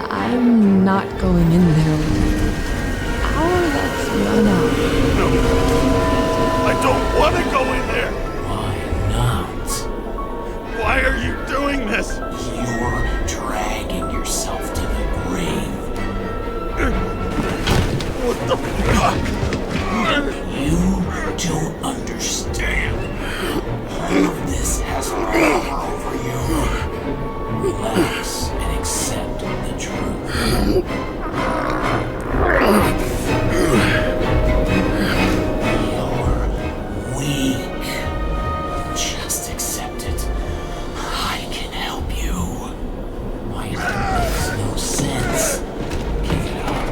I'm not going in there with you. Our luck's run out. No. I don't want to go in there. Why not? Why are you doing this? You're dragging yourself to the grave. What the fuck? You don't understand. All of this has power over you. Relax and accept the truth. You're weak. Just accept it. I can help you. Fighting makes no sense. Give it up.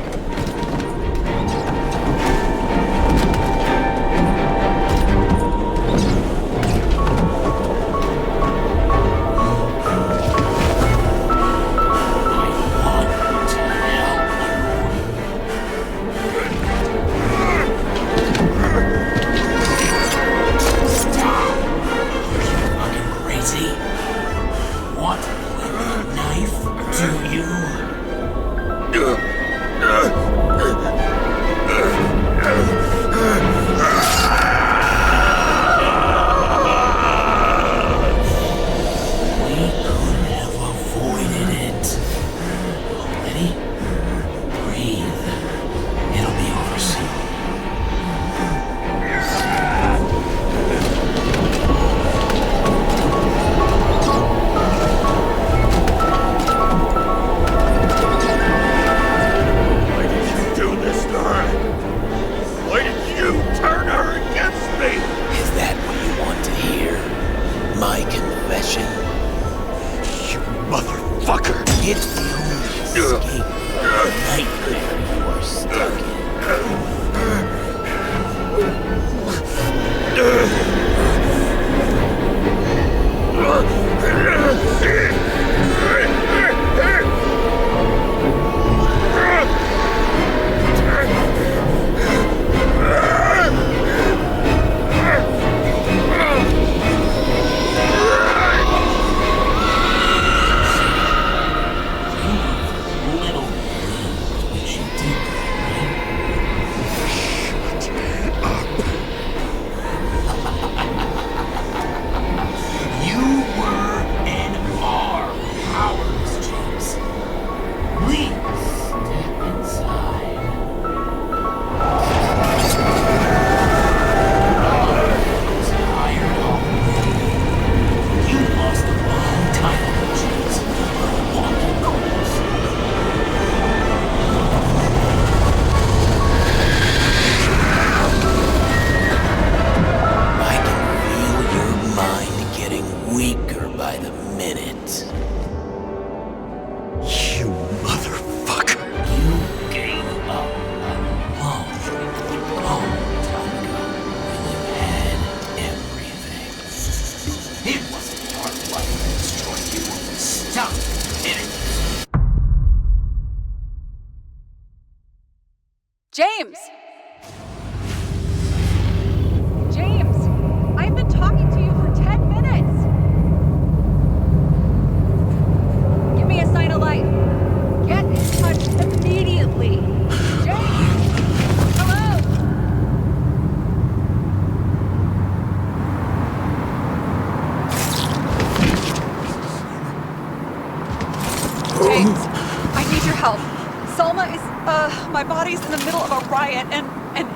body's in the middle of a riot and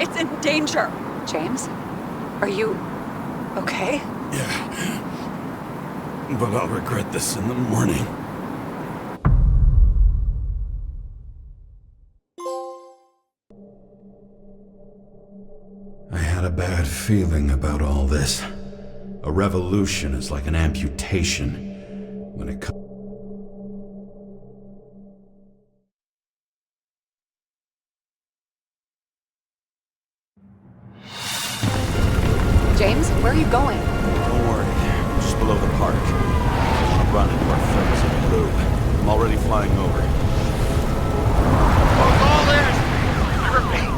it's in danger. James? Are you okay? Yeah. But I'll regret this in the morning. I had a bad feeling about all this. A revolution is like an amputation. When it comes... James, where are you going? Don't worry. I'm just below the park. I'll run into our friends in blue. I'm already flying over. Close all airspace. I repeat,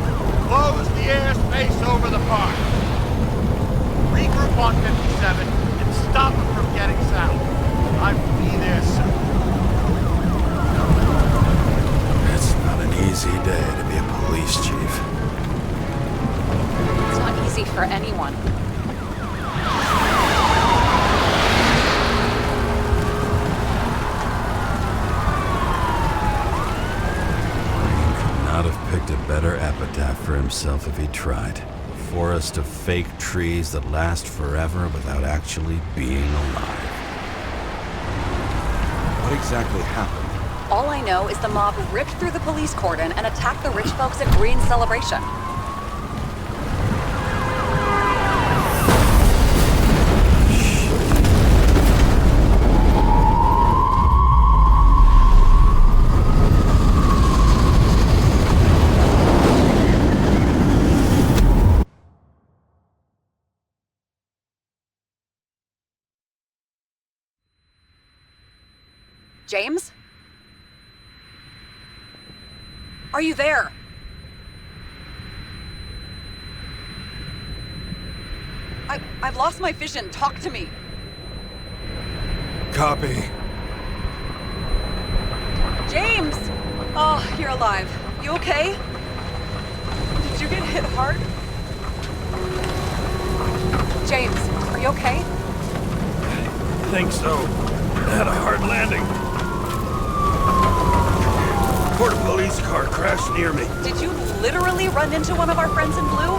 close the airspace over the park. Regroup on 57 and stop them from getting south. I will be there soon. It's not an easy day to be a police chief. It's not easy for anyone. Not have picked a better epitaph for himself if he tried. A forest of fake trees that last forever without actually being alive. What exactly happened? All I know is the mob ripped through the police cordon and attacked the rich folks at Green's celebration. James? Are you there? I've lost my vision. Talk to me. Copy. James! Oh, you're alive. You okay? Did you get hit hard? James, are you okay? I think so. I had a hard landing. Port police car crashed near me. Did you literally run into one of our friends in blue?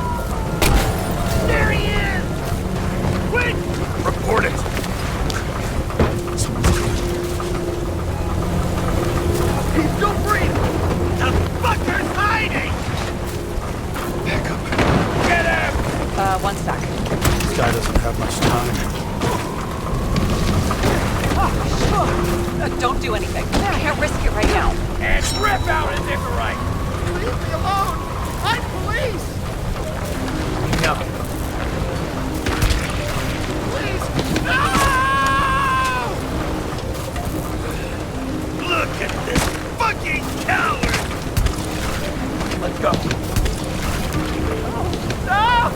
There he is! Quick! Report it. He's still breathing! The fucker's hiding! Back up. Get him! One sec. This guy doesn't have much time. Don't do anything. I can't risk it right now. And rip out his Icarus! Leave me alone! I'm police! No. Please! No! Look at this fucking coward! Let's go. No!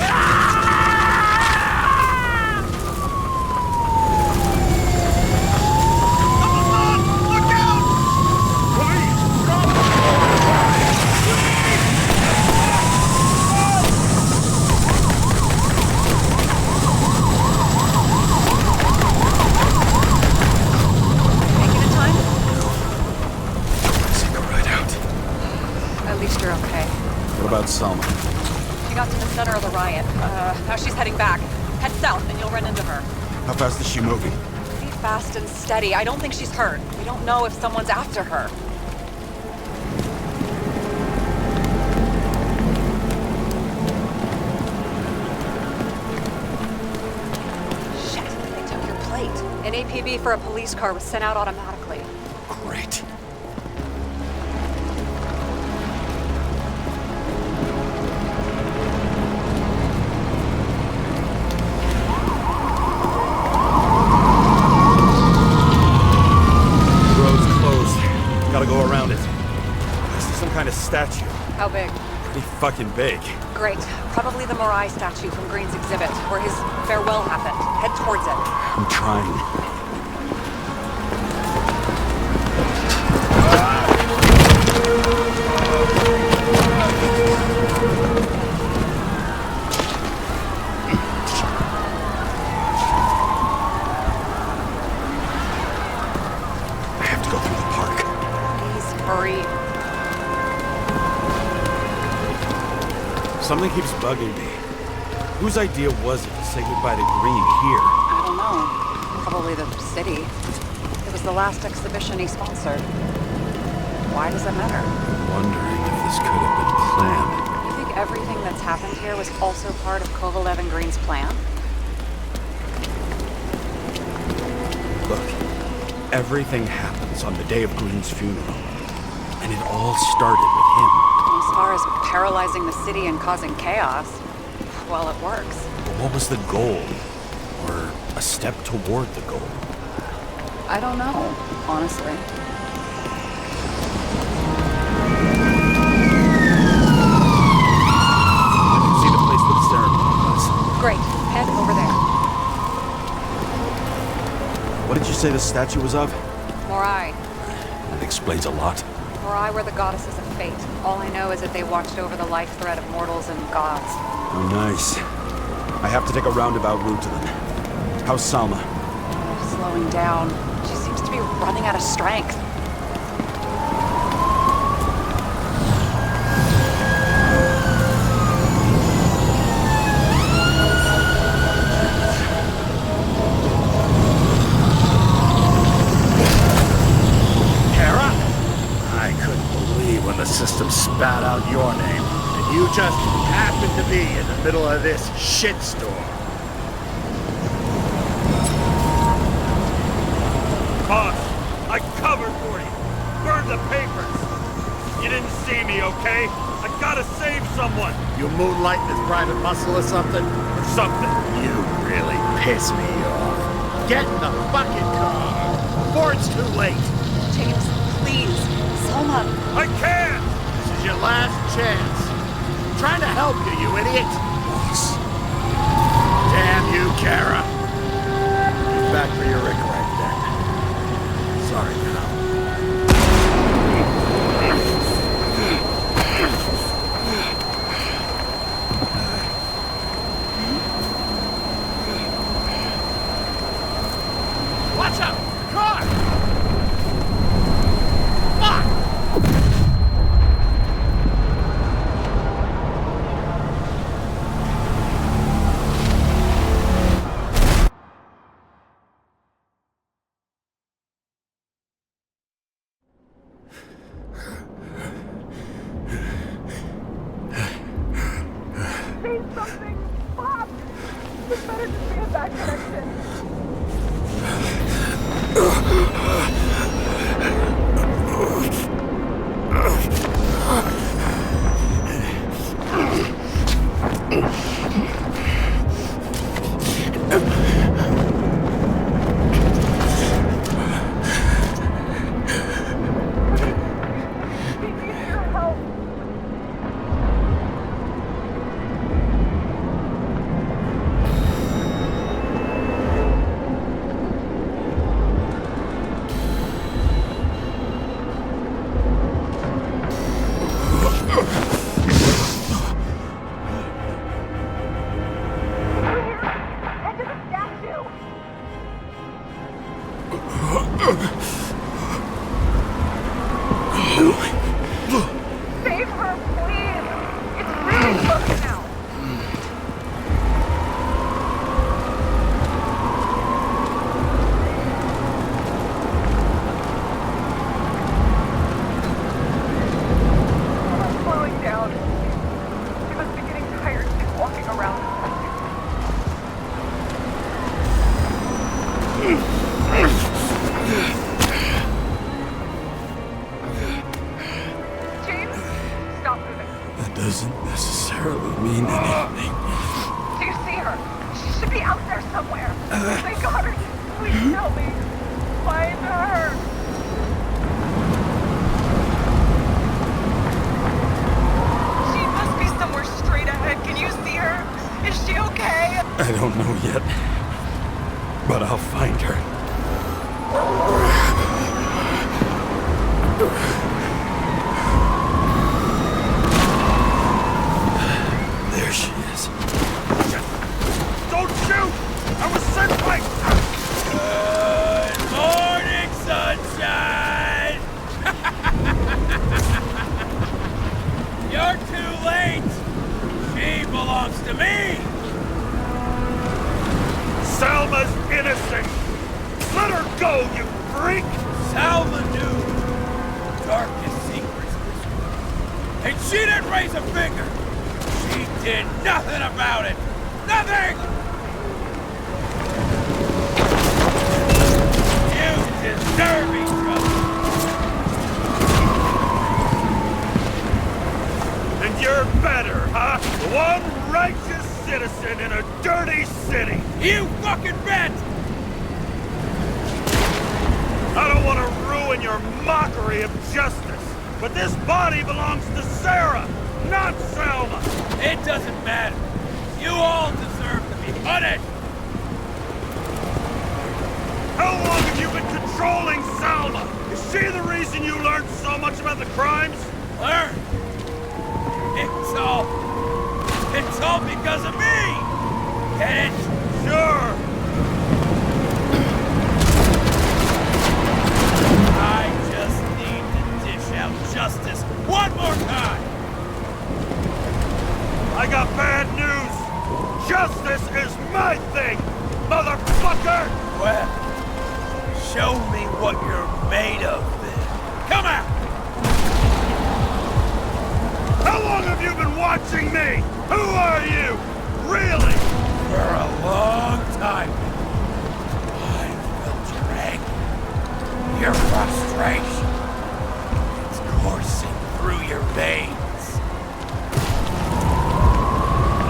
Ah! What about Salma? She got to the center of the riot. Now she's heading back. Head south and you'll run into her. How fast is she moving? Pretty fast and steady. I don't think she's hurt. We don't know if someone's after her. Shit, they took your plate. An APB for a police car was sent out automatically. Great. Gotta go around it. I see some kind of statue. How big? Pretty fucking big. Great. Probably the Morai statue from Green's exhibit, where his farewell happened. Head towards it. I'm trying. I have to go through the park. Please, hurry. Something keeps bugging me. Whose idea was it to say goodbye to Green here? I don't know. Probably the city. It was the last exhibition he sponsored. Why does it matter? I'm wondering if this could have been planned. You think everything that's happened here was also part of Kovalev and Green's plan? Look, everything happens on the day of Green's funeral. And it all started with him. As far as paralyzing the city and causing chaos, well, it works. But what was the goal? Or a step toward the goal? I don't know, honestly. See the place where the ceremony was. Great, head over there. What did you say the statue was of? Morai. That explains a lot. Morai were the goddesses of fate. All I know is that they watched over the life thread of mortals and gods. Oh, nice. I have to take a roundabout route to them. How's Salma? Slowing down. She seems to be running out of strength. The system spat out your name, and you just happened to be in the middle of this shitstorm. Boss, I covered for you. Burned the papers. You didn't see me, okay? I gotta save someone. You moonlighting as private muscle or something? Or something. You really piss me off. Get in the fucking car before it's too late. James, please. Salma. I can't! This is your last chance. I'm trying to help you, you idiot. Boss. Damn you, Kara. Get back for your regret then. Sorry, pal. Watch out! Car! Fuck! Say something! Stop! This better just be a bad connection. We need your help. Save her, please! It's really close now! I'm slowing down. She must be getting tired just walking around. James, stop moving. That doesn't necessarily mean anything. Do you see her? She should be out there somewhere. Thank God her. Please help me. Find her. She must be somewhere straight ahead. Can you see her? Is she okay? I don't know yet. But I'll find her. There she is. Don't shoot! I was sent by... Good morning, sunshine! You're too late! She belongs to me! Salma's innocent! Let her go, you freak! Salma knew the darkest secrets of this world. And she didn't raise a finger! She did nothing about it! Nothing! You deserve each other! And you're better, huh? One righteous citizen in a dirty city! You fucking bet! I don't want to ruin your mockery of justice, but this body belongs to Sara, not Salma! It doesn't matter. You all deserve to be punished! How long have you been controlling Salma? Is she the reason you learned so much about the crimes? Learn? It's all because of me! Get it? Sure! I just need to dish out justice one more time! I got bad news! Justice is my thing, motherfucker! Well, show me what you're made of then. Come out! How long have you been watching me? Who are you? Really? For a long time. I felt your anger, your frustration. It's coursing through your veins.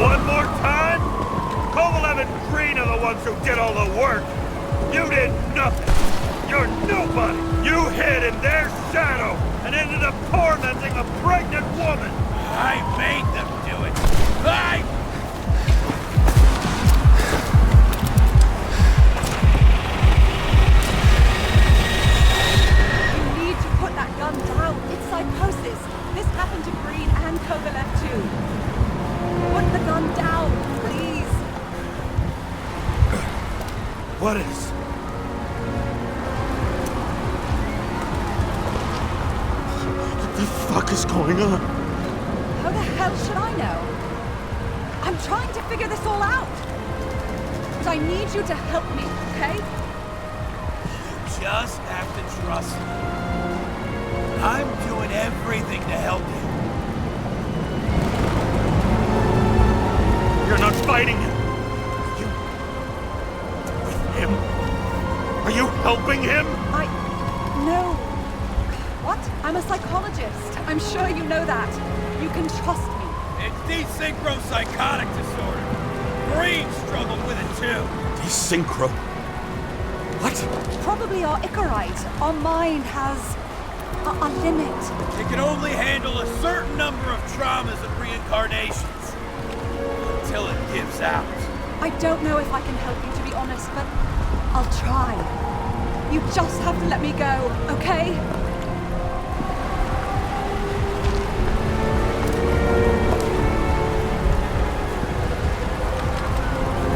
One more time? Kovalev and Green are the ones who did all the work. You did nothing. You're nobody. You hid in their shadow and ended up tormenting a pregnant woman. I made them do it. You need to put that gun down. It's psychosis. This happened to Green and Kovalev too. Put the gun down, please. What is? What the fuck is going on? How the hell should I know? I'm trying to figure this all out. But I need you to help me, okay? You just have to trust me. I'm doing everything to help you. You're not fighting him. Are you with him? Are you helping him? No. What? I'm a psychologist. I'm sure you know that. You can trust me. It's desynchropsychotic disorder. Green struggled with it too. Desynchro? What? Probably our Icarite. Our mind has a limit. It can only handle a certain number of traumas and reincarnations. Until it gives out. I don't know if I can help you, to be honest, but I'll try. You just have to let me go, okay?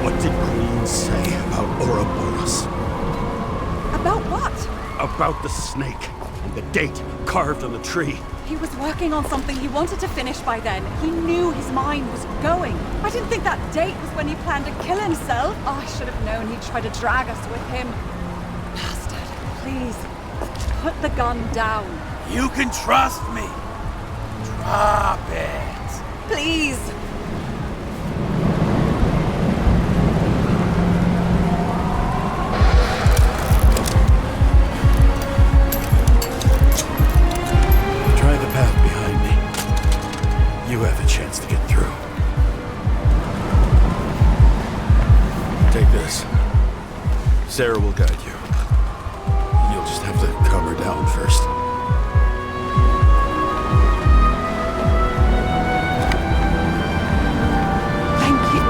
What did Green say about Ouroboros? About what? About the snake and the date carved on the tree. He was working on something he wanted to finish by then. He knew his mind was going. I didn't think that date was when he planned to kill himself. Oh, I should have known he'd try to drag us with him. Bastard, please, put the gun down. You can trust me. Drop it. Please. Try the path behind me. You have a chance to get through. Take this. Sara will guide you. You'll just have to calm her down first. Thank you.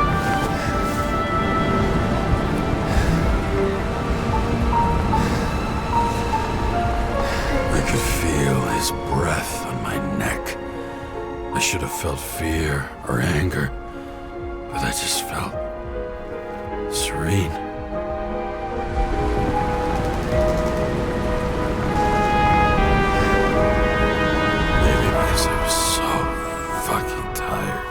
I could feel his breath on my neck. I should have felt fear or anger, but I just felt serene. Maybe because I was so fucking tired.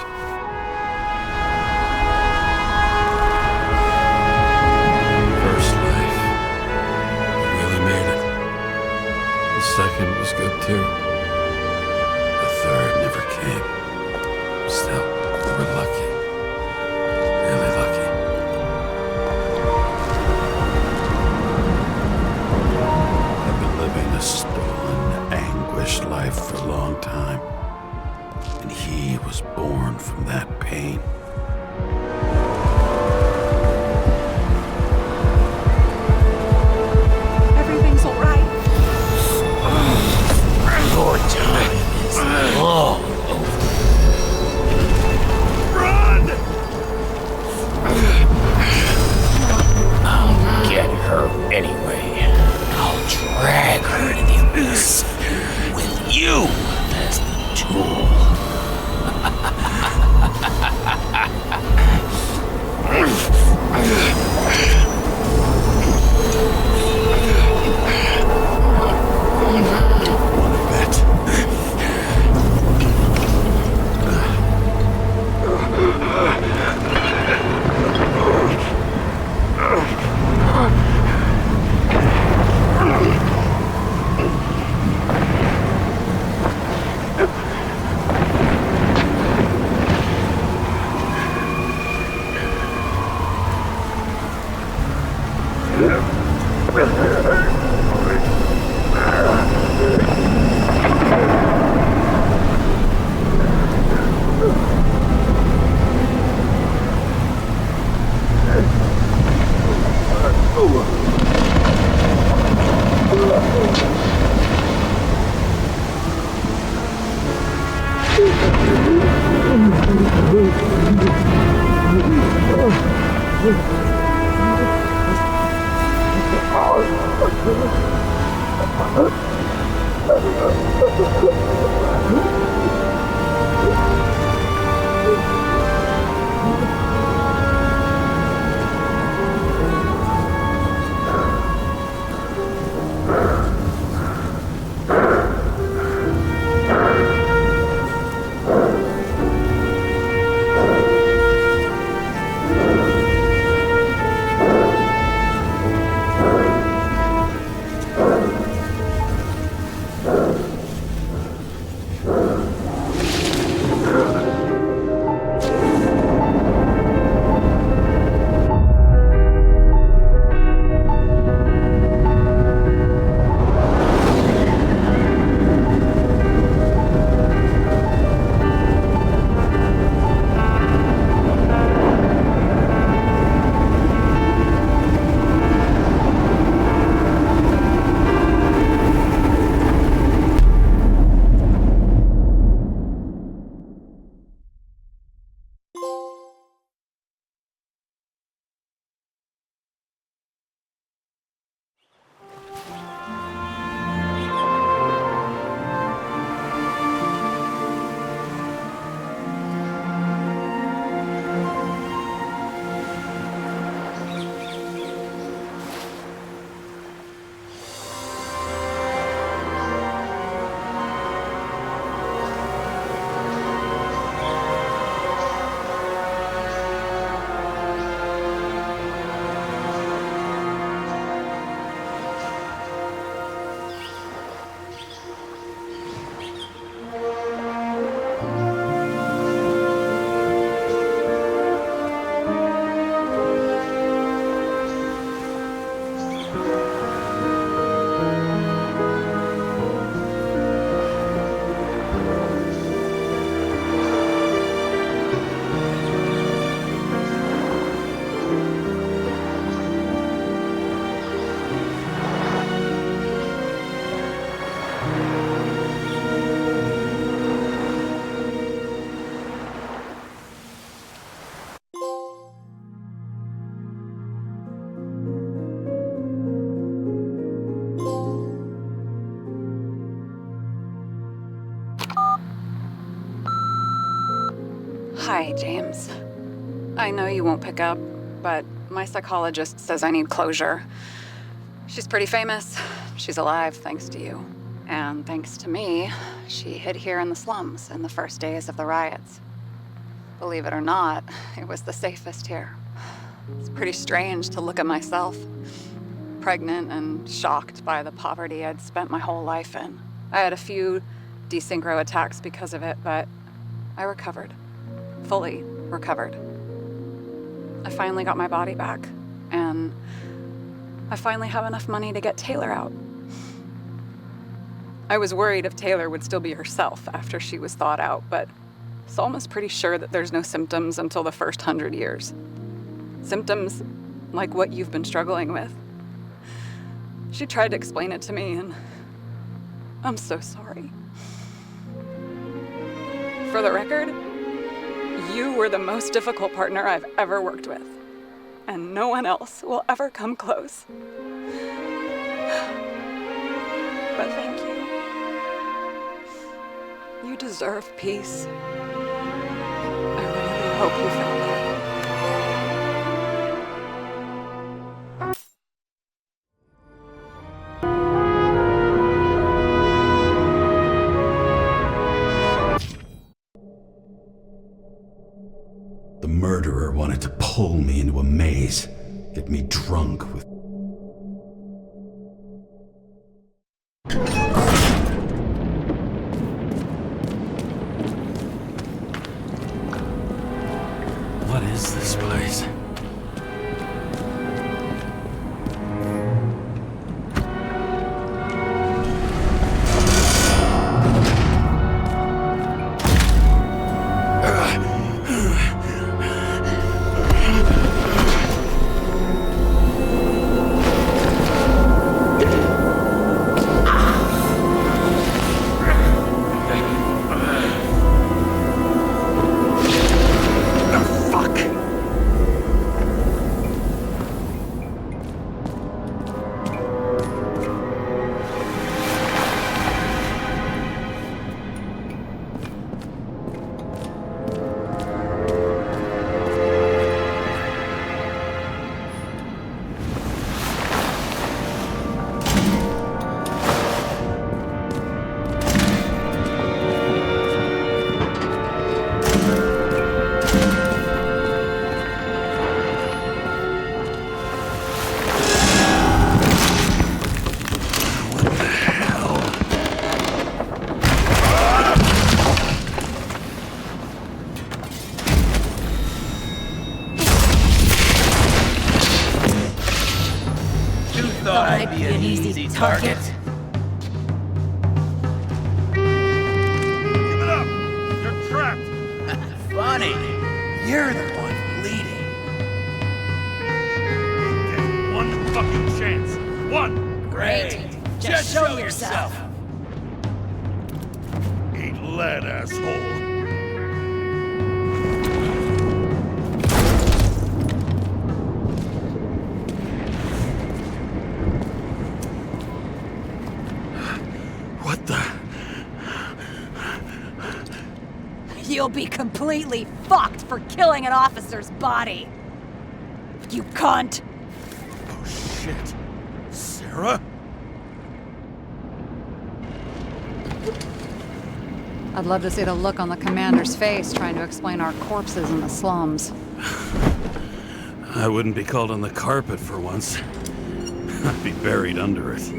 Hi, James. I know you won't pick up, but my psychologist says I need closure. She's pretty famous. She's alive thanks to you. And thanks to me, she hid here in the slums in the first days of the riots. Believe it or not, it was the safest here. It's pretty strange to look at myself, pregnant and shocked by the poverty I'd spent my whole life in. I had a few desynchro attacks because of it, but I recovered. Fully recovered. I finally got my body back, and I finally have enough money to get Taylor out. I was worried if Taylor would still be herself after she was thawed out, but Salma's pretty sure that there's no symptoms until the first 100 years. Symptoms like what you've been struggling with. She tried to explain it to me, and I'm so sorry. For the record, you were the most difficult partner I've ever worked with, and no one else will ever come close. But thank you. You deserve peace. I really hope you found it. The murderer wanted to pull me into a maze, get me drunk with... What is this place? thought I'd be an easy target. Give it up! You're trapped! Funny. You're the one bleeding. Get one fucking chance. One! Great. Just show yourself. Eat lead, asshole. What the? You'll be completely fucked for killing an officer's body. You cunt. Oh, shit. Sara? I'd love to see the look on the commander's face trying to explain our corpses in the slums. I wouldn't be called on the carpet for once. I'd be buried under it.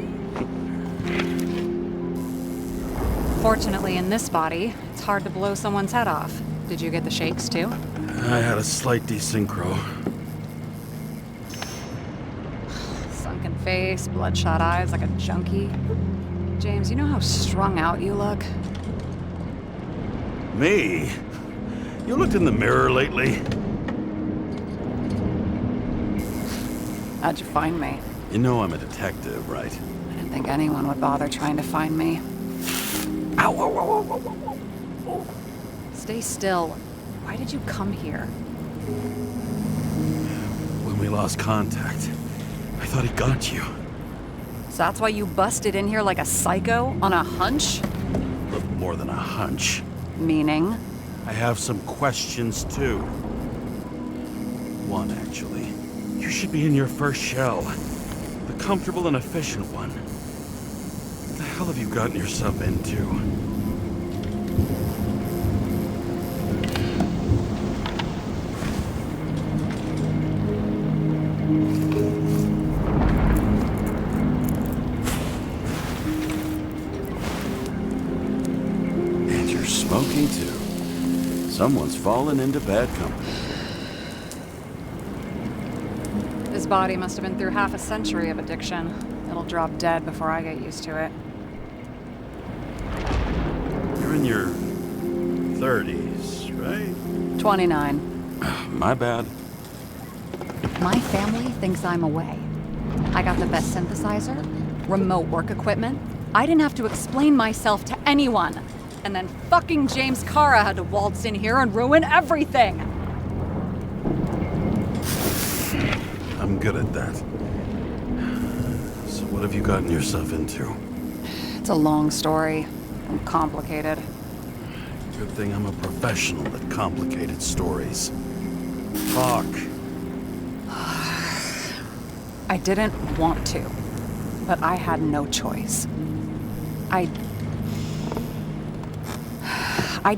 Fortunately, in this body, it's hard to blow someone's head off. Did you get the shakes, too? I had a slight desynchro. Sunken face, bloodshot eyes like a junkie. James, you know how strung out you look? Me? You looked in the mirror lately? How'd you find me? You know I'm a detective, right? I didn't think anyone would bother trying to find me. Ow, ow, ow, ow, ow, ow, ow. Stay still. Why did you come here? When we lost contact, I thought he got you. So that's why you busted in here like a psycho on a hunch? A little more than a hunch. Meaning? I have some questions, too. One, actually. You should be in your first shell. The comfortable and efficient one. What the hell have you gotten yourself into? And you're smoking, too. Someone's fallen into bad company. His body must have been through half a century of addiction. It'll drop dead before I get used to it. You're in your 30s, right? 29. My bad. My family thinks I'm away. I got the best synthesizer, remote work equipment. I didn't have to explain myself to anyone. And then fucking James Sara had to waltz in here and ruin everything. I'm good at that. So what have you gotten yourself into? It's a long story. And complicated. Good thing I'm a professional at complicated stories. Talk. I didn't want to, but I had no choice. I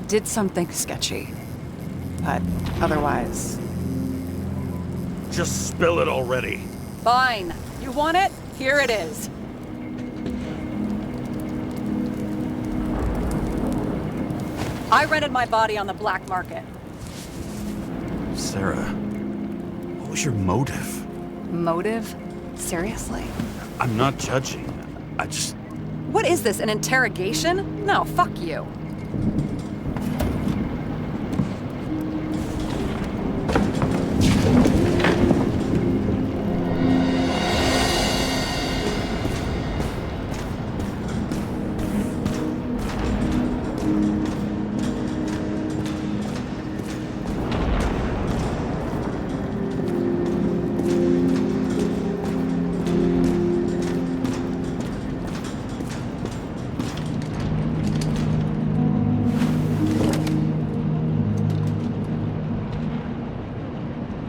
did something sketchy, but otherwise... Just spill it already. Fine. You want it? Here it is. I rented my body on the black market. Sara, what was your motive? Motive? Seriously? I'm not judging. I just... What is this, an interrogation? No, fuck you.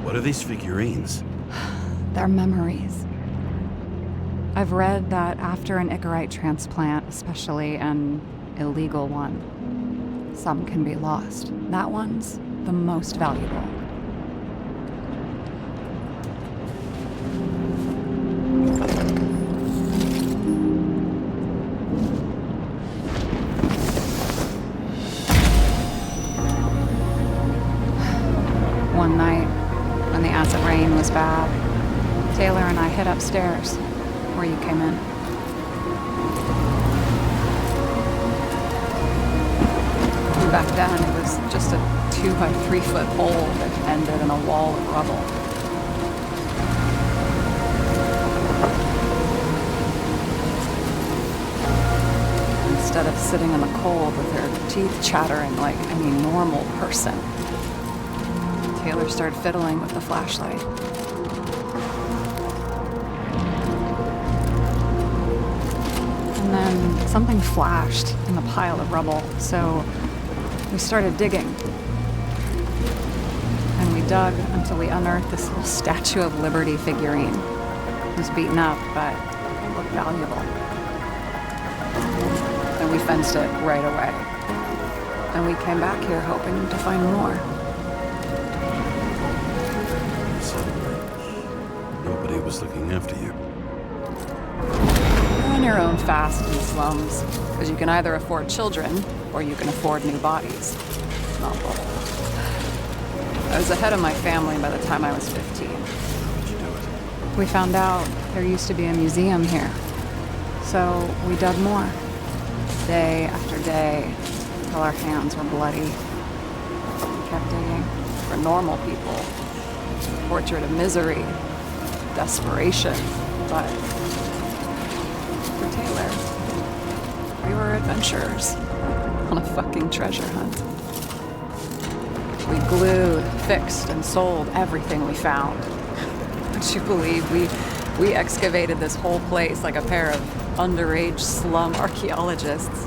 What are these figurines? They're memories. I've read that after an Icarite transplant, especially an illegal one, some can be lost. That one's the most valuable. One night, when the acid rain was bad, Taylor and I hid upstairs. where you came in. Back then, it was just a 2 by 3 foot hole that ended in a wall of rubble. Instead of sitting in the cold with her teeth chattering like any normal person, Taylor started fiddling with the flashlight. And then something flashed in the pile of rubble, so we started digging. And we dug until we unearthed this little Statue of Liberty figurine. It was beaten up, but it looked valuable. And we fenced it right away. And we came back here hoping to find more. So, nobody was looking after you. You're on your own fast in the slums, because you can either afford children or you can afford new bodies. Not both. I was ahead of my family by the time I was 15. How'd you do it? We found out there used to be a museum here. So we dug more. Day after day, until our hands were bloody. We kept digging for normal people. Portrait of misery, desperation, but for Taylor, we were adventurers on a fucking treasure hunt. We glued, fixed, and sold everything we found. Would you believe we excavated this whole place like a pair of underage slum archaeologists?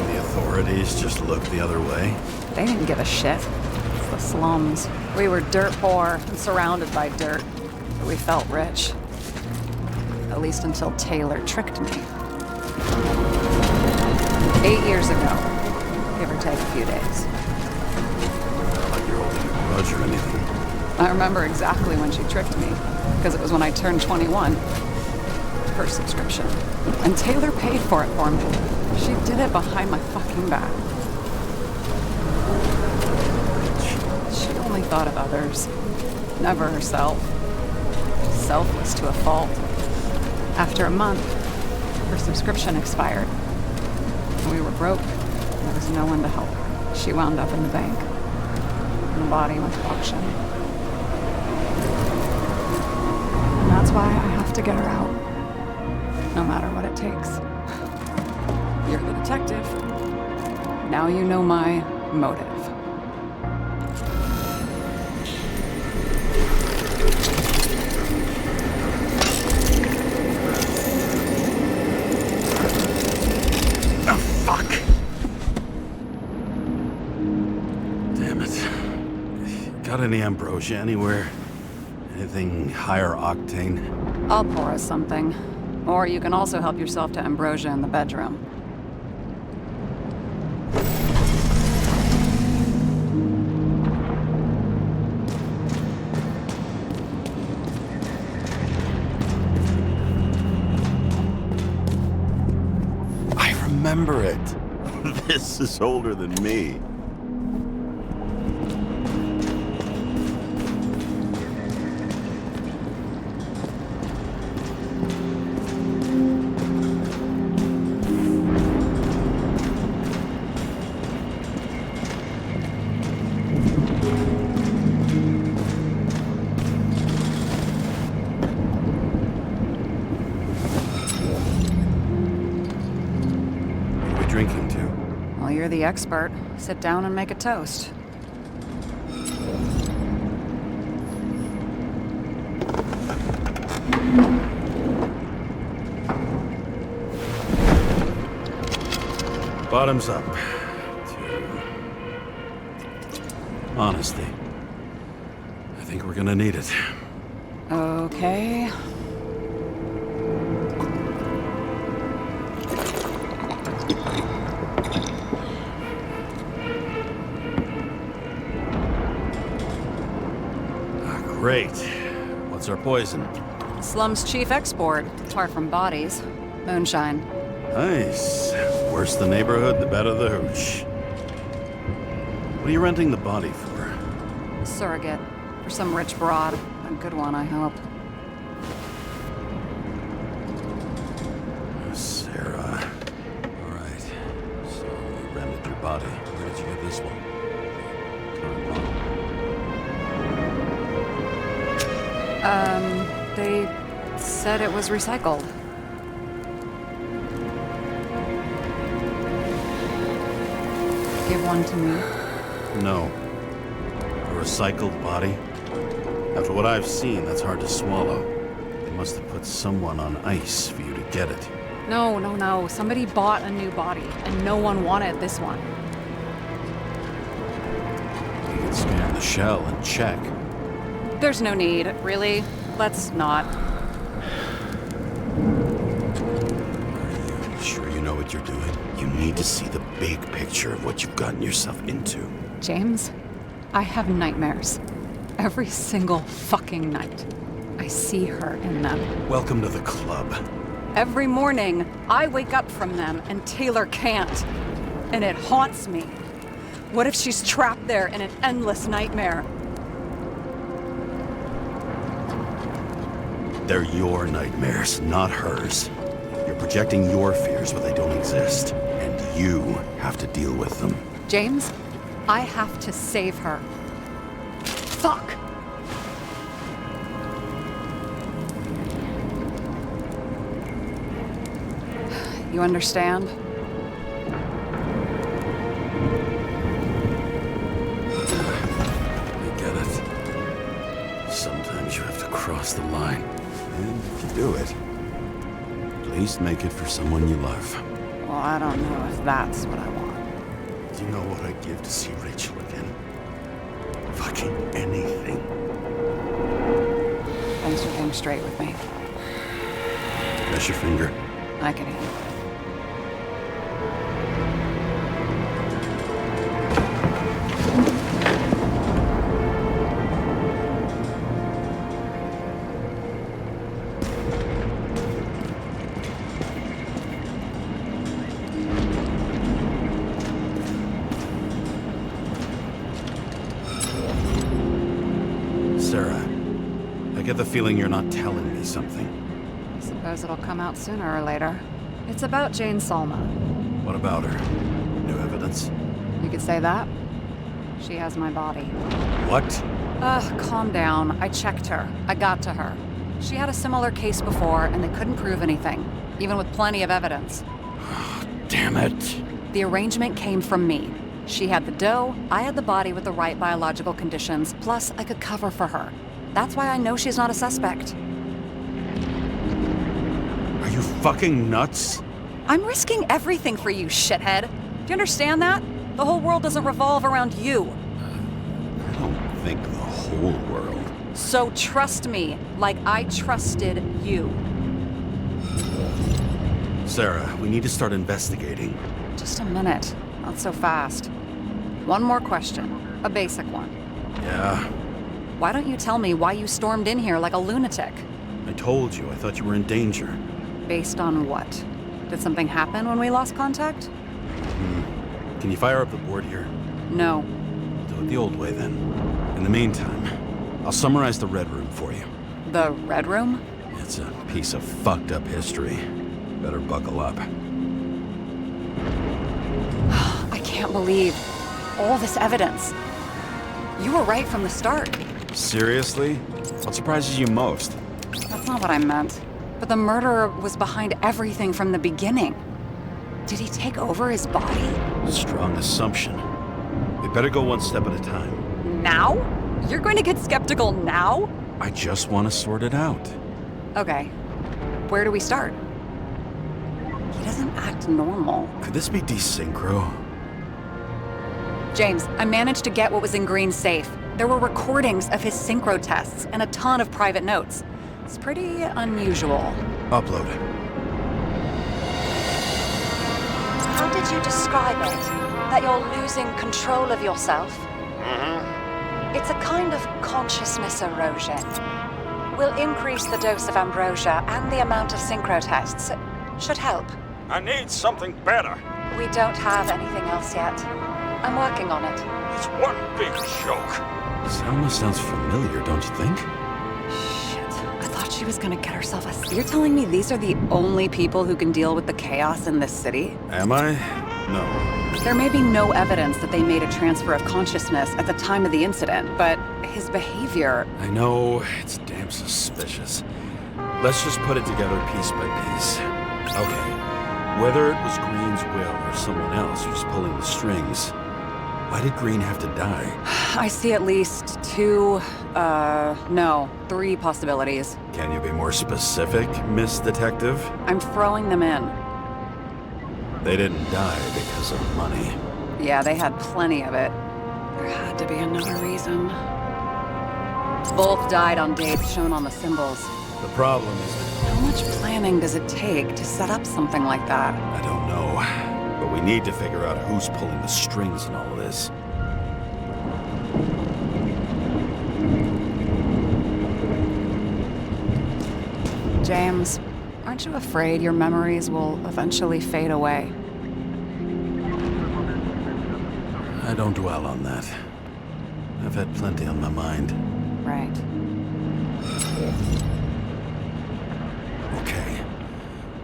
The authorities just looked the other way? They didn't give a shit. It's the slums. We were dirt poor and surrounded by dirt, but we felt rich. At least until Taylor tricked me. 8 years ago, give or take a few days. Not like you're holding a grudge or anything. I remember exactly when she tricked me, because it was when I turned 21. Her subscription. And Taylor paid for it for me. She did it behind my fucking back. She only thought of others, never herself. Selfless to a fault. After a month, her subscription expired. We were broke. There was no one to help her. She wound up in the bank. And the body went to auction. And that's why I have to get her out. No matter what it takes. You're the detective. Now you know my motive. Oh, fuck! Damn it. Got any ambrosia anywhere? Anything higher octane? I'll pour us something. Or you can also help yourself to ambrosia in the bedroom. I remember it. This is older than me. Drinking to? Well, you're the expert. Sit down and make a toast. Bottoms up. To honesty. I think we're gonna need it. Okay. Great. What's our poison? Slum's chief export, far from bodies. Moonshine. Nice. Worse the neighborhood, the better the hooch. What are you renting the body for? Surrogate. For some rich broad. A good one, I hope. They said it was recycled. Give one to me. No. A recycled body? After what I've seen, that's hard to swallow. They must have put someone on ice for you to get it. No. Somebody bought a new body, and no one wanted this one. You can scan the shell and check. There's no need, really. Let's not. Are you sure you know what you're doing? You need to see the big picture of what you've gotten yourself into. James, I have nightmares. Every single fucking night. I see her in them. Welcome to the club. Every morning, I wake up from them and Taylor can't. And it haunts me. What if she's trapped there in an endless nightmare? They're your nightmares, not hers. You're projecting your fears where they don't exist, and you have to deal with them. James, I have to save her. Fuck! You understand? I get it. Sometimes you have to cross the line. And if you do it, at least make it for someone you love. Well, I don't know if that's what I want. Do you know what I'd give to see Rachel again? Fucking anything. Thanks for being straight with me. Press your finger. I can handle it. Sara, I get the feeling you're not telling me something. Suppose it'll come out sooner or later. It's about Jane Salma. What about her? New evidence? You could say that. She has my body. What? Calm down. I checked her. I got to her. She had a similar case before, and they couldn't prove anything, even with plenty of evidence. Damn it. The arrangement came from me. She had the dough, I had the body with the right biological conditions, plus I could cover for her. That's why I know she's not a suspect. Are you fucking nuts? I'm risking everything for you, shithead. Do you understand that? The whole world doesn't revolve around you. I don't think the whole world. So trust me, like I trusted you. Sara, we need to start investigating. Just a minute. Not so fast. One more question. A basic one. Yeah? Why don't you tell me why you stormed in here like a lunatic? I told you, I thought you were in danger. Based on what? Did something happen when we lost contact? Can you fire up the board here? No. Do it the old way then. In the meantime, I'll summarize the Red Room for you. The Red Room? It's a piece of fucked up history. Better buckle up. I can't believe all this evidence. You were right from the start. Seriously? What surprises you most? That's not what I meant. But the murderer was behind everything from the beginning. Did he take over his body? Strong assumption. We better go one step at a time. Now? You're going to get skeptical now? I just want to sort it out. Okay. Where do we start? He doesn't act normal. Could this be desynchro? James, I managed to get what was in Green's safe. There were recordings of his synchro tests and a ton of private notes. It's pretty unusual. Upload it. How did you describe it? That you're losing control of yourself? It's a kind of consciousness erosion. We'll increase the dose of ambrosia and the amount of synchro tests. Should help. I need something better. We don't have anything else yet. I'm working on it. It's one big joke. Salma sounds familiar, don't you think? Shit. I thought she was gonna get herself a... You're telling me these are the only people who can deal with the chaos in this city? Am I? No. There may be no evidence that they made a transfer of consciousness at the time of the incident, but his behavior. I know, it's damn suspicious. Let's just put it together piece by piece. Okay, whether it was Green's will or someone else who's pulling the strings, why did Green have to die? I see at least 3 possibilities. Can you be more specific, Miss Detective? I'm throwing them in. They didn't die because of money. Yeah, they had plenty of it. There had to be another reason. Both died on dates shown on the symbols. The problem is that How much planning does it take to set up something like that? I don't know, but we need to figure out who's pulling the strings in all of this. James, aren't you afraid your memories will eventually fade away? I don't dwell on that. I've had plenty on my mind. Right. Okay,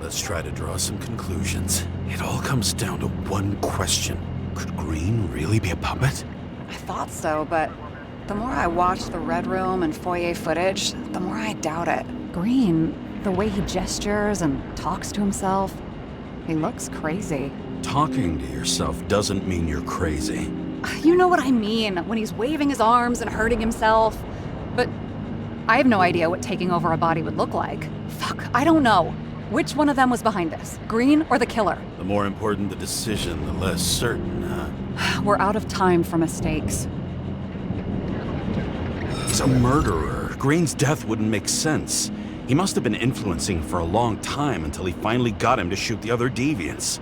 let's try to draw some conclusions. It all comes down to one question. Could Green really be a puppet? I thought so, but the more I watch the Red Room and foyer footage, the more I doubt it. Green, the way he gestures and talks to himself, he looks crazy. Talking to yourself doesn't mean you're crazy. You know what I mean, when he's waving his arms and hurting himself. But I have no idea what taking over a body would look like. Fuck, I don't know. Which one of them was behind this, Green or the killer? The more important the decision, the less certain, huh? We're out of time for mistakes. He's a murderer. Green's death wouldn't make sense. He must have been influencing for a long time until he finally got him to shoot the other deviants.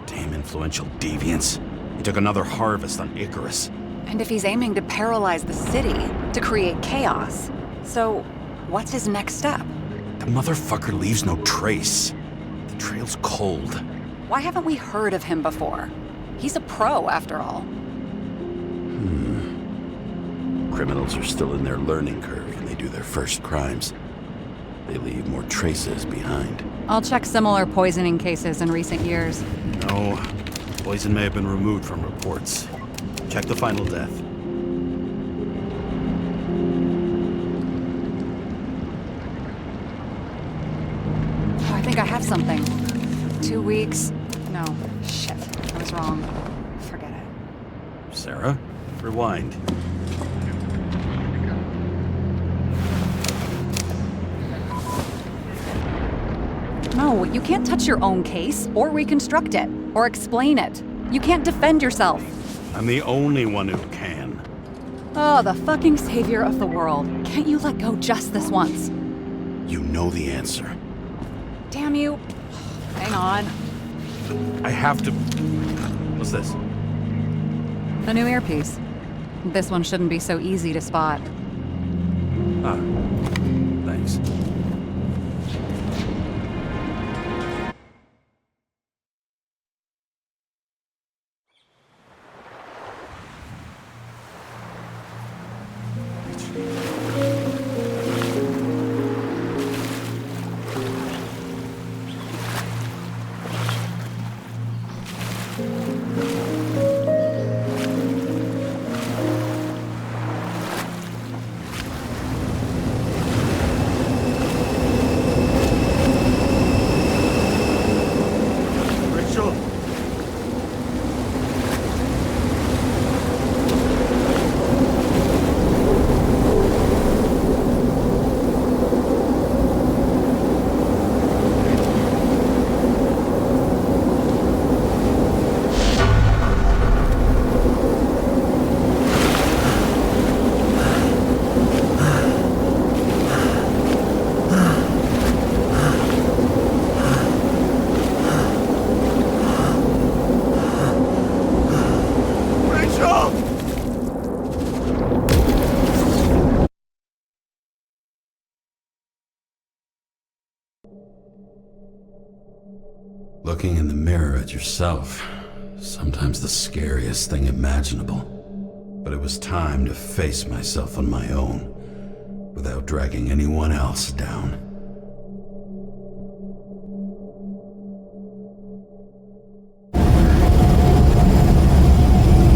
Damn influential deviants. He took another harvest on Icarus. And if he's aiming to paralyze the city, to create chaos, so what's his next step? The motherfucker leaves no trace. The trail's cold. Why haven't we heard of him before? He's a pro, after all. Criminals are still in their learning curve when they do their first crimes. They leave more traces behind. I'll check similar poisoning cases in recent years. No, poison may have been removed from reports. Check the final death. Oh, I think I have something. 2 weeks. No, shit. I was wrong. Forget it. Sara, rewind. No, you can't touch your own case, or reconstruct it, or explain it. You can't defend yourself. I'm the only one who can. Oh, the fucking savior of the world. Can't you let go just this once? You know the answer. Damn you. Hang on. I have to... What's this? A new earpiece. This one shouldn't be so easy to spot. Ah, thanks. Looking in the mirror at yourself, sometimes the scariest thing imaginable. But it was time to face myself on my own, without dragging anyone else down.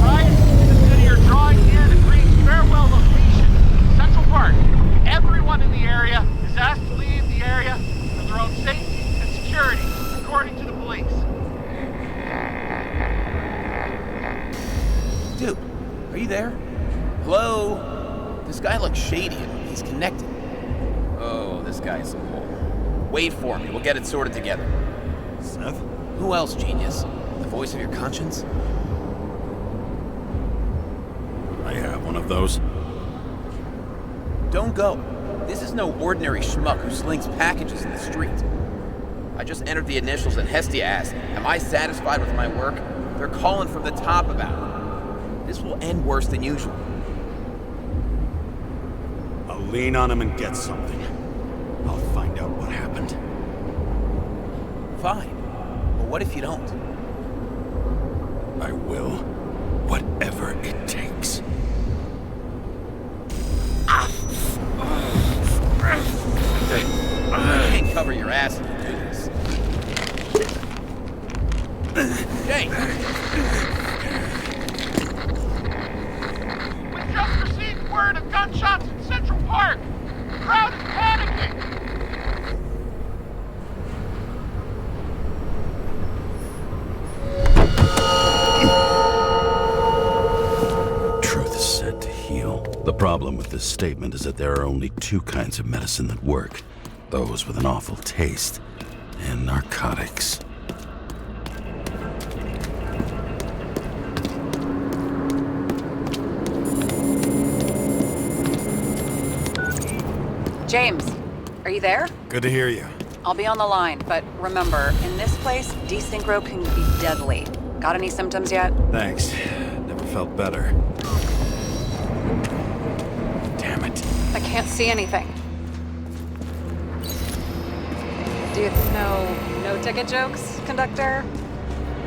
Ryan, consider your drawing in a Green's farewell location. This guy looks shady and he's connected. Oh, this guy's a hole. Wait for me, we'll get it sorted together. Seth? Who else, genius? The voice of your conscience? I have one of those. Don't go. This is no ordinary schmuck who slings packages in the street. I just entered the initials and Hestia asked, am I satisfied with my work? They're calling from the top about it. This will end worse than usual. I'll lean on him and get something. I'll find out what happened. Fine. But what if you don't? I will. Whatever it takes. You can't cover your ass if you do this. Jane! We just received word of gunshots in Central Park. The crowd is panicking. Truth is said to heal. The problem with this statement is that there are only two kinds of medicine that work. Those with an awful taste, and narcotics. James, are you there? Good to hear you. I'll be on the line, but remember, in this place, desynchro can be deadly. Got any symptoms yet? Thanks. Never felt better. Damn it. I can't see anything. Do you no ticket jokes, conductor?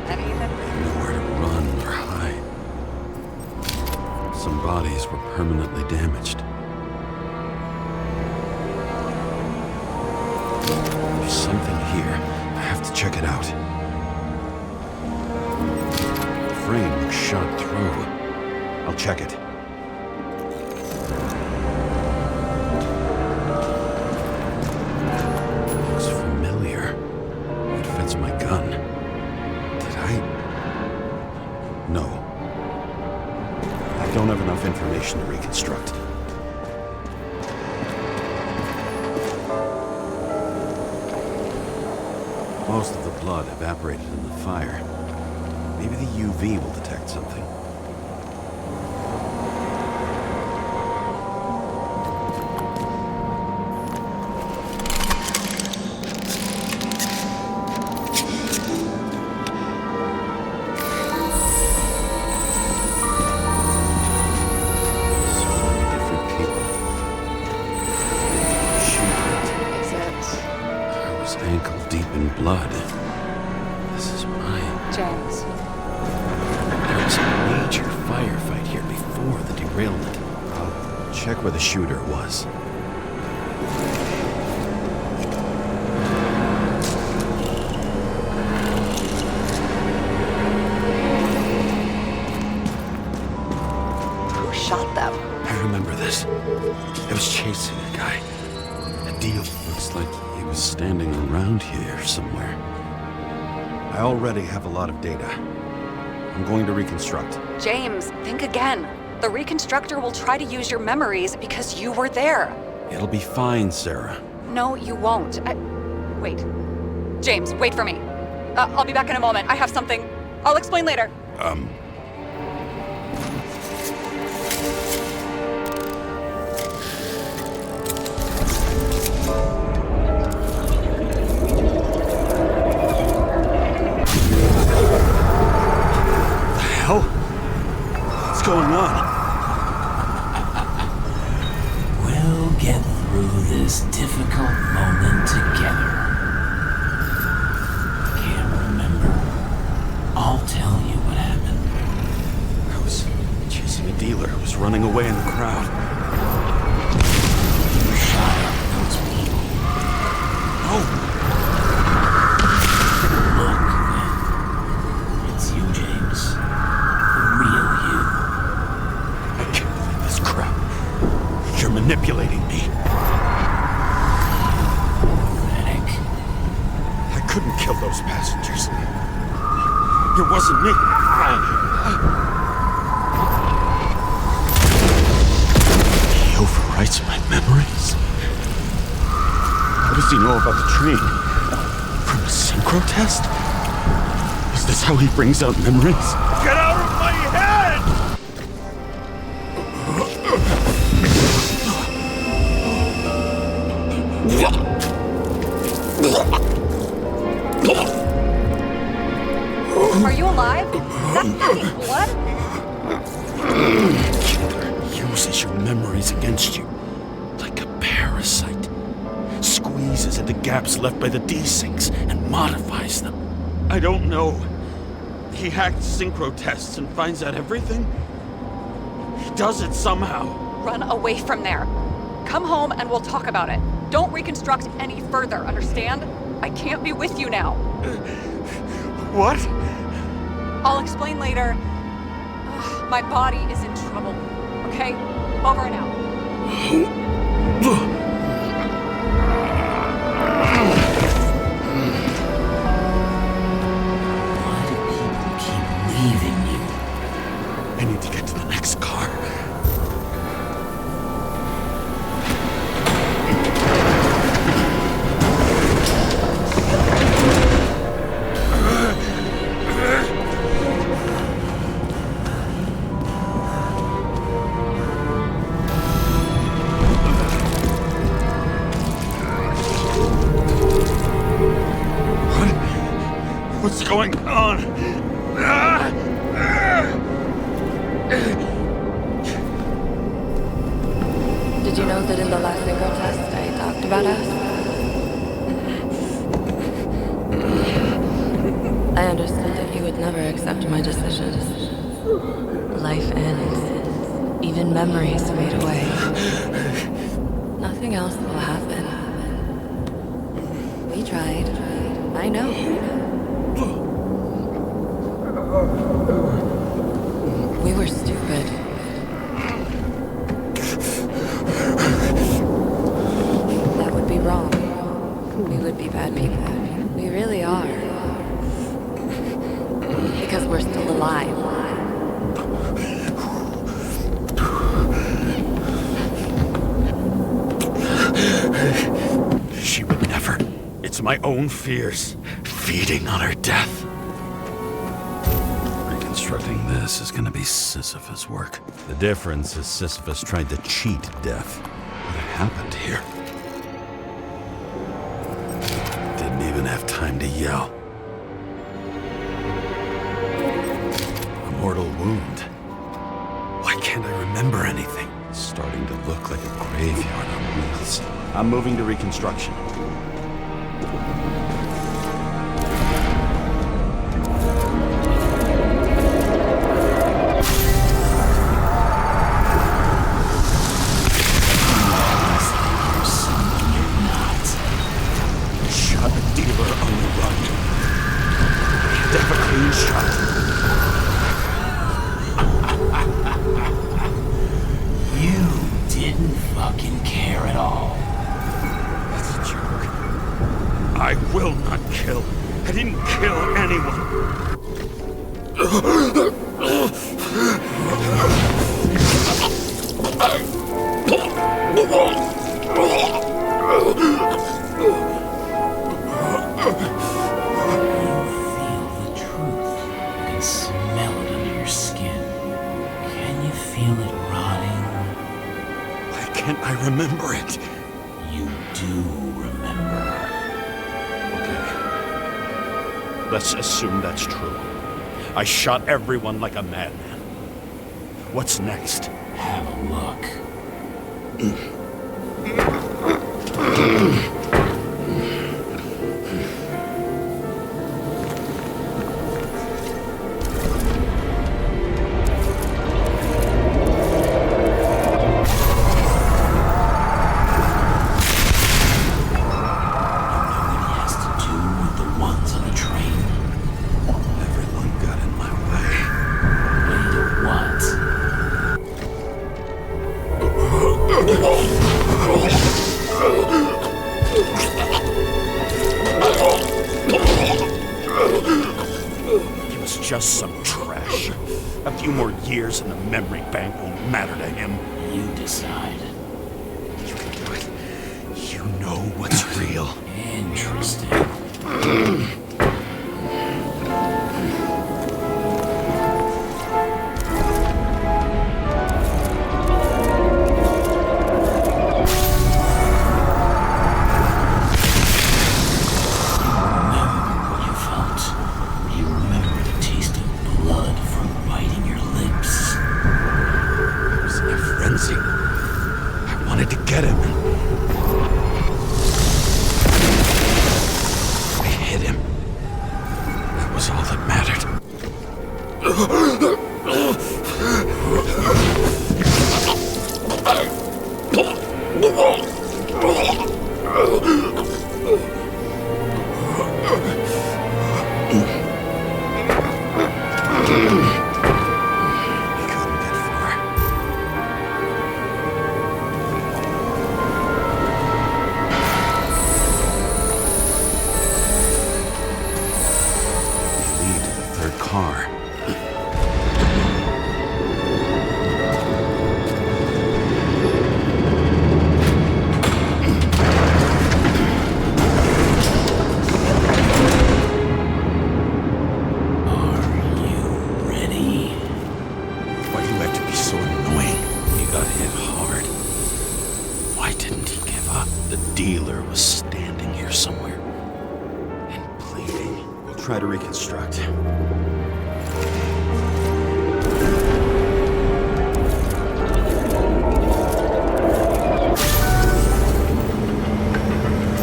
Anything? Nowhere to run or hide. Some bodies were permanently damaged. There's something here. I have to check it out. The frame looks shot through. I'll check it. Looks familiar. It fits my gun. Did I? No. I don't have enough information to reconstruct. Most of the blood evaporated in the fire. Maybe the UV will detect something. So many different people. Shoot. Is it I was ankle deep in blood. This is mine. James? There was a major firefight here before the derailment. I'll check where the shooter was. Who shot them? I remember this. I was chasing a guy. A deal. Looks like he was standing around here somewhere. I already have a lot of data. I'm going to reconstruct. James, think again. The reconstructor will try to use your memories because you were there. It'll be fine, Sara. No, you won't. Wait. James, wait for me. I'll be back in a moment. I have something. I'll explain later. What's going on? We'll get through this difficult moment together. Can't remember. I'll tell you what happened. I was chasing a dealer who was running away in the crowd. You shot at those people. No! Look, then. It's you, James. The real you. I can't believe this crap. You're manipulating me. Pathetic. I couldn't kill those passengers. It wasn't me. You writes my memories? What does he know about the train? From a synchro test? Is this how he brings out memories? Get out of my head! Are you alive? Is that fucking blood? Killer uses your memories against you like a parasite. Squeezes into gaps left by the desyncs and modifies them. I don't know. He hacked synchro tests and finds out everything? He does it somehow. Run away from there. Come home and we'll talk about it. Don't reconstruct any further, understand? I can't be with you now. What? I'll explain later. My body is in trouble. Okay? Over and out. Why do people keep leaving you? I need to get to the next car. What's going on? Did you know that in the last synchro test I talked about us? I understood that you would never accept my decisions. Life ends. Even memories fade away. Nothing else will happen. We tried. I know. We were stupid. That would be wrong. We would be bad people. We really are. Because we're still alive. She would never. It's my own fears, feeding on her death. Reconstructing this is gonna be Sisyphus work. The difference is Sisyphus tried to cheat death. What happened here? Didn't even have time to yell. A mortal wound. Why can't I remember anything? It's starting to look like a graveyard on wheels. I'm moving to reconstruction. Let's assume that's true. I shot everyone like a madman. What's next? Have a look. Just some trash. A few more years in the memory bank won't matter to him. You decide. what's real. Interesting. I wanted to get him. I hit him. That was all that mattered. Try to reconstruct.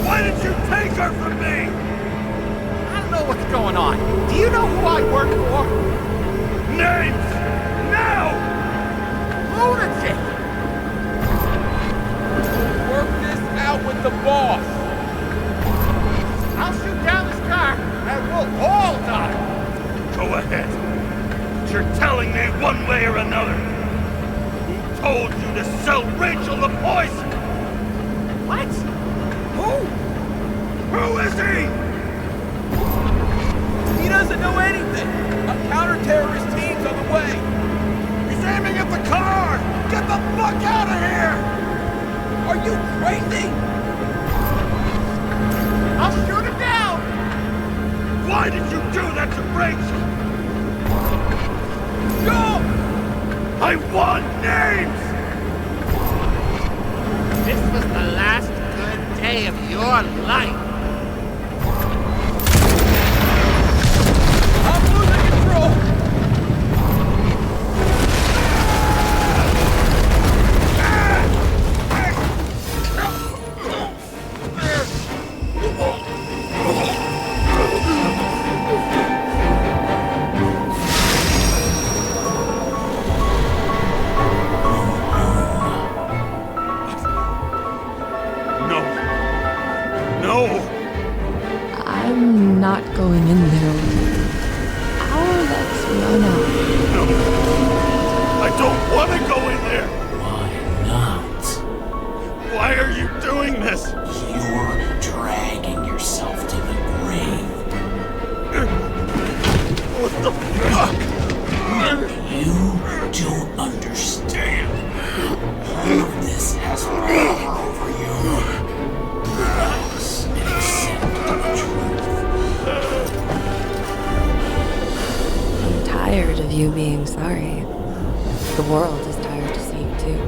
Why did you take her from me? I don't know what's going on. Do you know who I work for? Names! Now! Lunatic! Work this out with the boss. I'll shoot down this car, and we'll all die. Go ahead. But you're telling me one way or another. Who told you to sell Rachel the poison? What? Who? Who is he? He doesn't know anything. A counter-terrorist team's on the way. He's aiming at the car! Get the fuck out of here! Are you crazy? I'll shoot him down! Why did you do that to Rachel? Go! I want names! This was the last good day of your life. I'm losing control! I'm not going in there. Our luck's run out. No. I don't want to go in there. Why not? Why are you doing this? You're dragging yourself to the grave. What the fuck? You don't understand. All of this has power over you. Relax and accept the truth. I'm tired of you being sorry. The world is tired to see you too.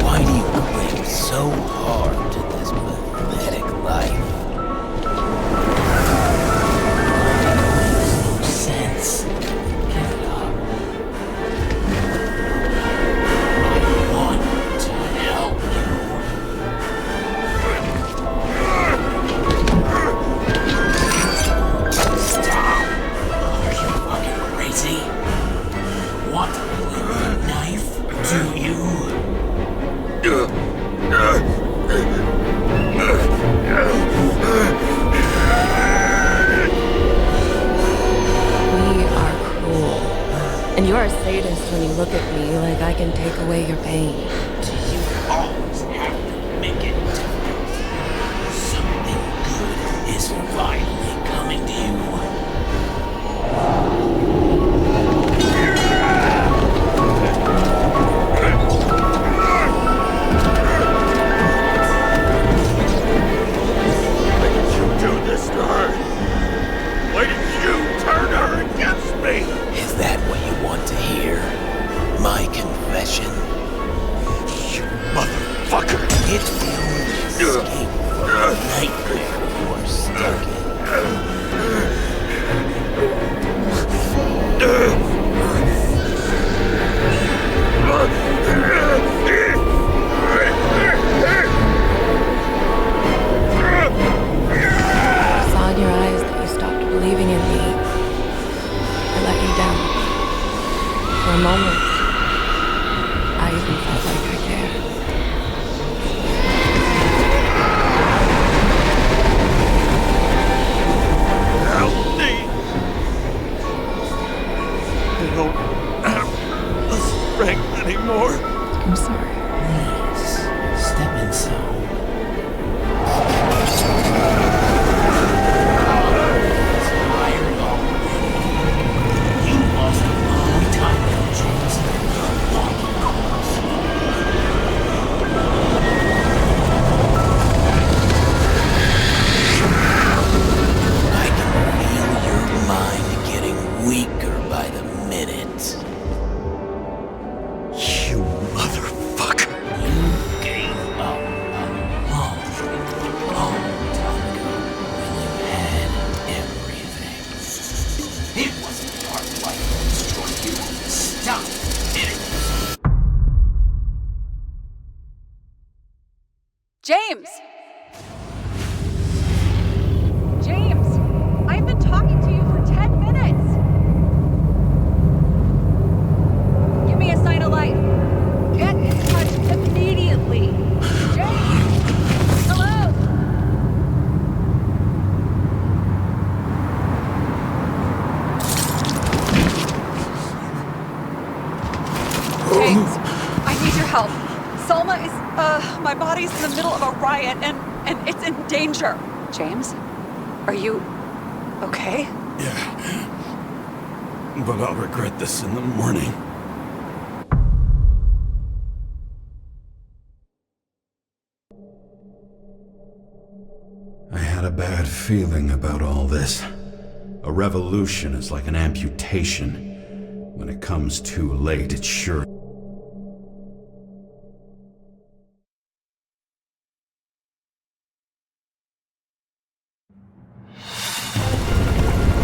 Why do you cling so hard to this pathetic life? It makes no sense. Give it up. I want to help you. Stop. Are you fucking crazy? Want to play with a knife? Do you? We are cruel. And you are a sadist when you look at me like I can take away your pain. Do you always have to make it difficult? Something good is finally coming to you. down. For a moment, I even felt like I cared. Help me! I don't have the strength anymore. I'm sorry. Please, step inside. Tired already. You lost a long time ago, James. Walking corpse. I can feel your mind getting weaker by the minute. You motherfucker! You gave up a long time ago when you had everything. It wasn't part life that destroyed you. Stop it! James! James! I've been talking to you for 10 minutes! Give me a sign of life. Get in touch immediately. James! Hello? James, I need your help. Salma is, my body's in the middle of a riot and it's in danger. James? Are you okay? Yeah. But I'll regret this in the morning. I had a bad feeling about all this. A revolution is like an amputation. When it comes too late, it's sure.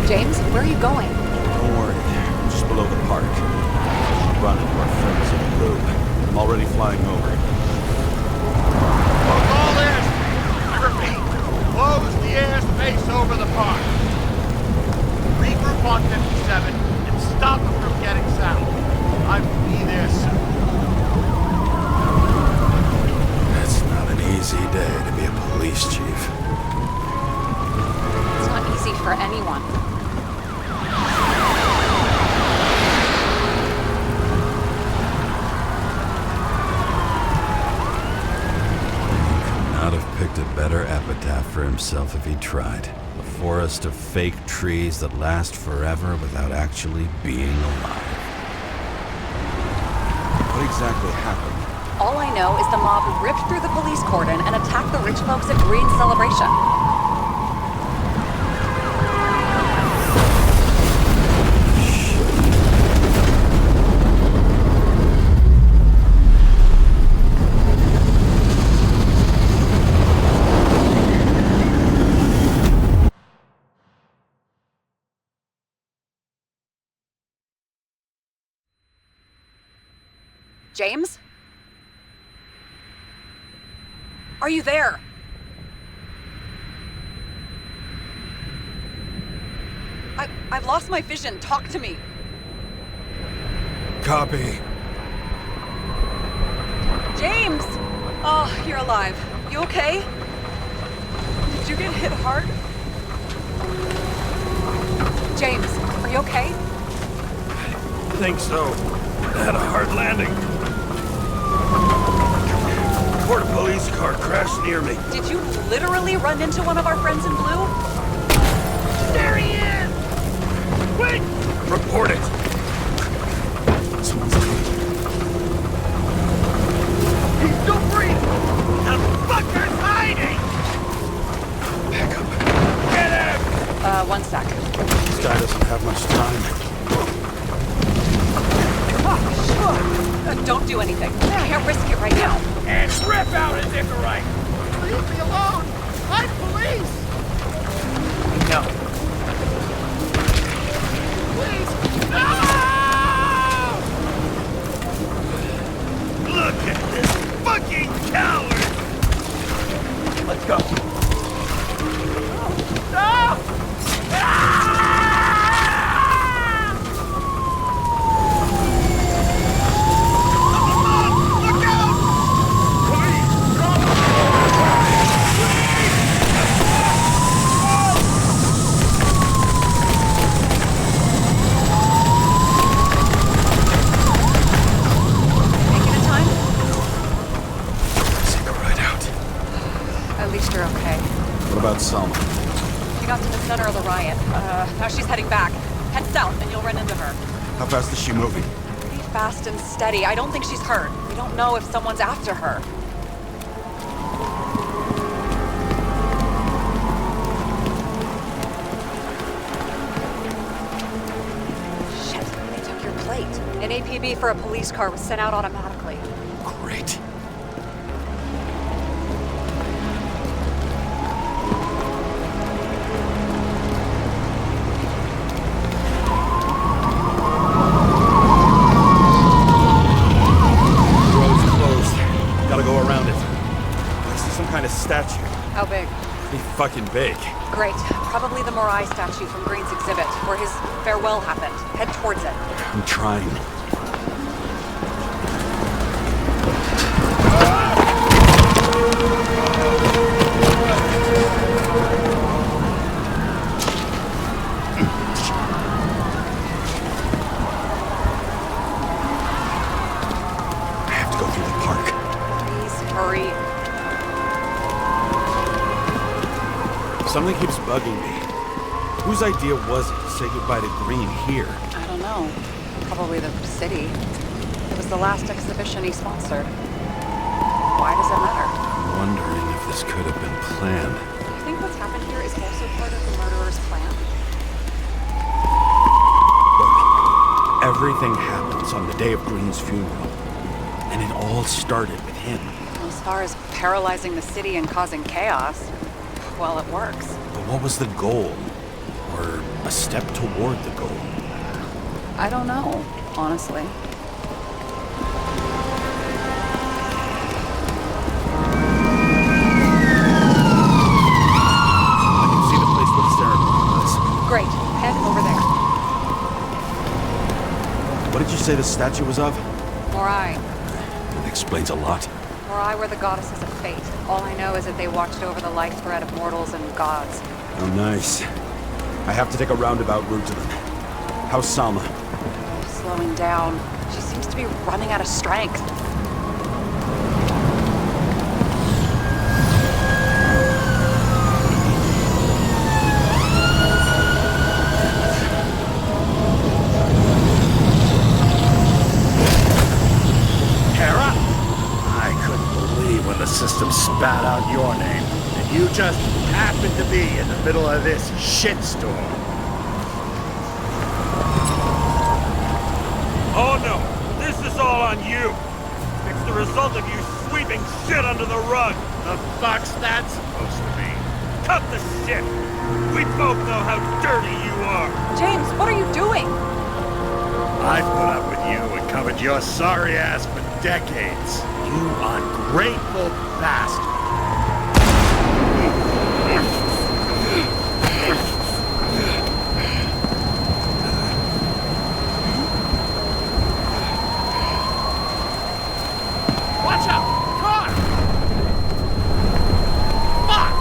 James, where are you going? Don't worry, I'm just below the park. Should run into our friends in blue. I'm already flying over. All this, I repeat, close the airspace over the park. Regroup on 57 and stop them from getting south. I will be there soon. It's not an easy day to be a police chief. It's not easy for anyone. Not have picked a better epitaph for himself if he tried. A forest of fake trees that last forever without actually being alive. What exactly happened? All I know is the mob ripped through the police cordon and attacked the rich folks at Green's celebration. James? Are you there? I've lost my vision. Talk to me. Copy. James! Oh, you're alive. You okay? Did you get hit hard? James, are you okay? I think so. I had a hard landing. Port police car crashed near me. Did you literally run into one of our friends in blue? There he is! Quick! Report it. Someone's He's still breathing! The fucker's hiding! back up. Get him! One sec. This guy doesn't have much time. Don't do anything. I can't risk it right now. And rip out his Icarus! Leave me alone! I'm police! No. Please! No! Look at this fucking coward! Let's go. No! Ah! to her. How fast is she moving? Pretty fast and steady. I don't think she's hurt. We don't know if someone's after her. Shit, they took your plate. An APB for a police car was sent out automatically. Great. Statue. How big? Pretty fucking big. Great. Probably the Morai statue from Green's exhibit, where his farewell happened. Head towards it. I'm trying. I have to go through the park. Please hurry. Something keeps bugging me. Whose idea was it to say goodbye to Green here? I don't know. Probably the city. It was the last exhibition he sponsored. Why does it matter? I'm wondering if this could have been planned. Do you think what's happened here is also part of the murderer's plan? Look, everything happens on the day of Green's funeral. And it all started with him. As far as paralyzing the city and causing chaos, well, it works. But what was the goal? Or a step toward the goal? I don't know, honestly. I can see the place where the ceremony was. Great. Head over there. What did you say the statue was of? Morai. That explains a lot. Morai were the goddesses of fate. All I know is that they watched over the life thread of mortals and gods. Oh, nice. I have to take a roundabout route to them. How's Salma? Slowing down. She seems to be running out of strength. Sara? I couldn't believe when the system spat out your name, and you just happened to be in the middle of this shitstorm. Oh no, this is all on you. It's the result of you sweeping shit under the rug. The fuck's that supposed to mean? Cut the shit. We both know how dirty you are. James, what are you doing? I put up with you and covered your sorry ass for decades. You ungrateful bastard. Watch out! Car! Fuck!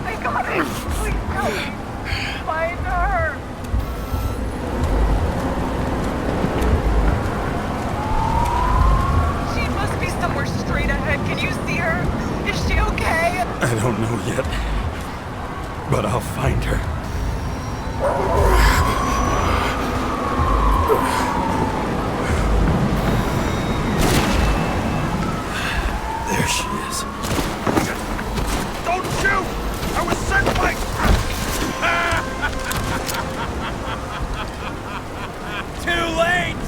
They got it! Please help me! Find her! She must be somewhere straight ahead. Can you see her? Is she okay? I don't know yet, but I'll find her. There she is. Don't shoot! I was sent by... Too late!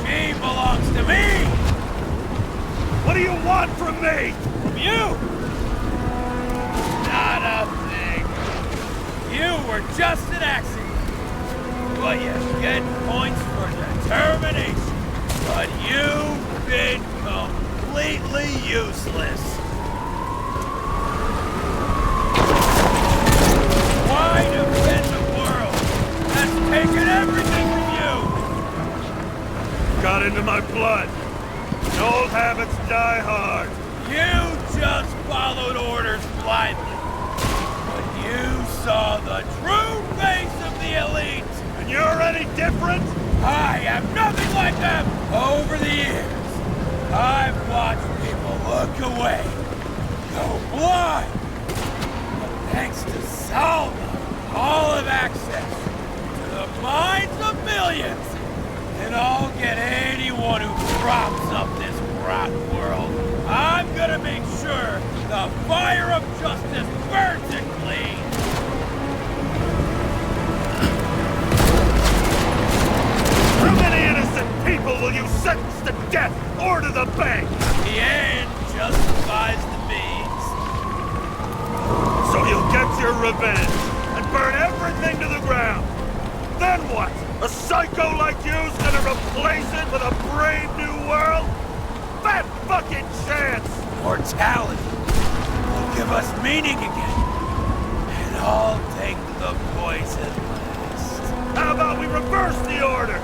She belongs to me! What do you want from me? From you? Not a thing. You were just an accident. But you get points for determination. But you've been completely useless. Why defend the world that's taken everything from you? Got into my blood. And old habits die hard. You just followed orders blindly. But you saw the true face of the elite. And you're any different? I am nothing like them. Over the years, I've watched people look away, go blind. But thanks to Salma, all have access to the minds of millions. And I'll get anyone who props up this rotten world. I'm gonna make sure the fire of justice burns it clean. How many innocent people will you sentence to death or to the bank? The end justifies the means. So you'll get your revenge and burn everything to the ground. Then what? A psycho like you's gonna replace it with a brave new world? Fat fucking chance! Mortality will give us meaning again. And I'll take the poison last. How about we reverse the order?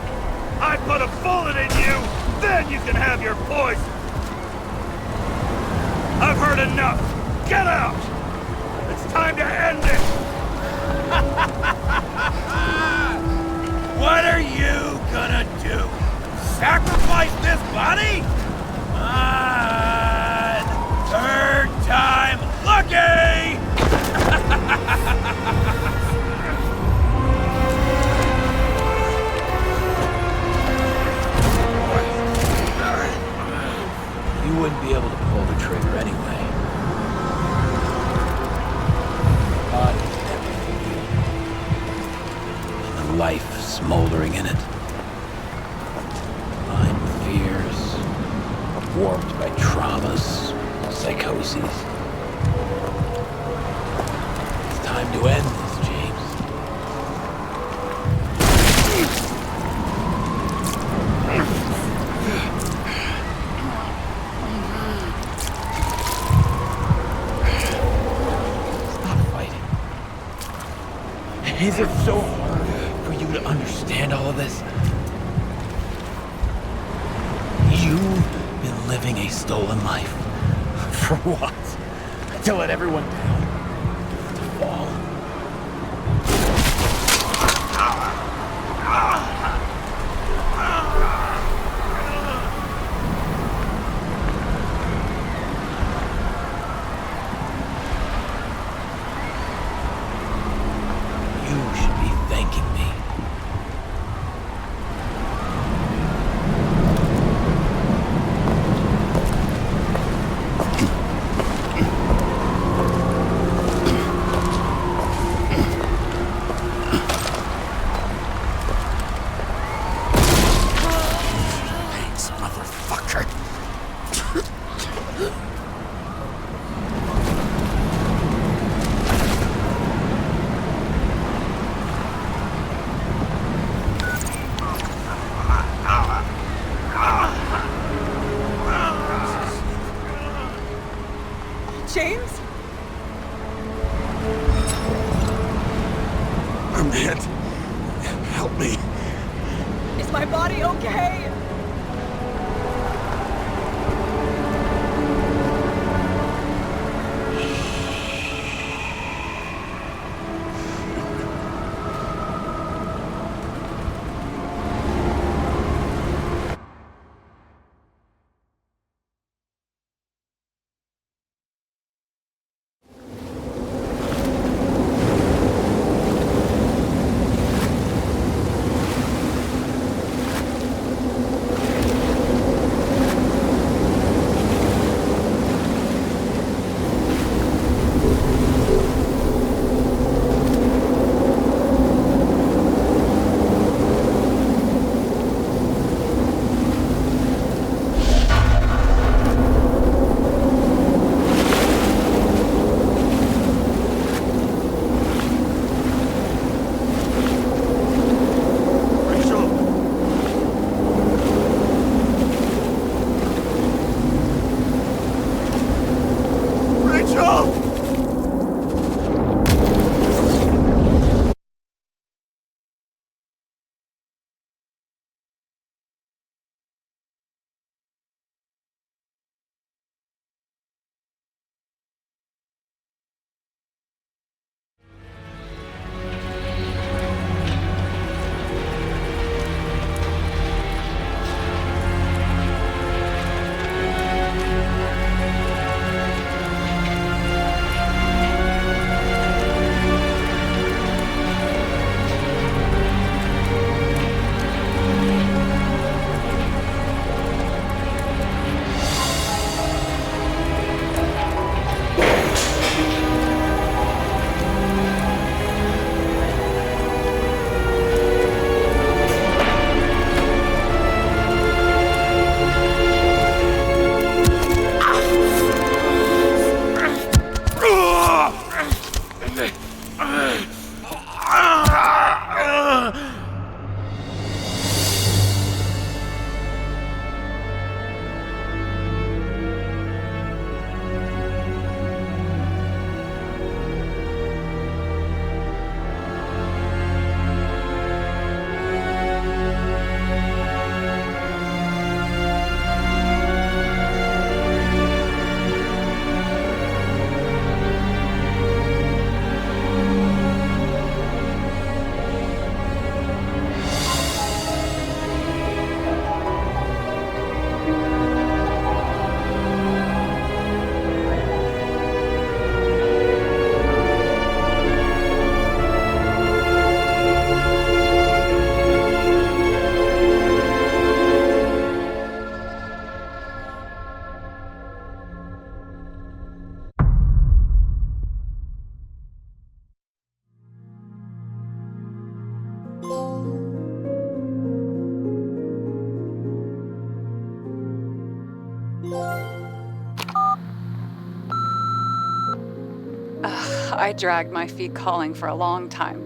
I put a bullet in you, then you can have your poison. I've heard enough. Get out! It's time to end it! What are you gonna do? Sacrifice this body? Third time lucky! You wouldn't be able to pull the trigger anyway. Body is everything. And the life smoldering in it. Blind with fears, warped by traumas, psychoses. It's time to end this, James. Stop fighting. Is it so hard for you to understand all of this? You've been living a stolen life. For what? To let everyone down? To fall? You should be thanking me. James? I'm hit. Help me. Is my body okay? I dragged my feet calling for a long time.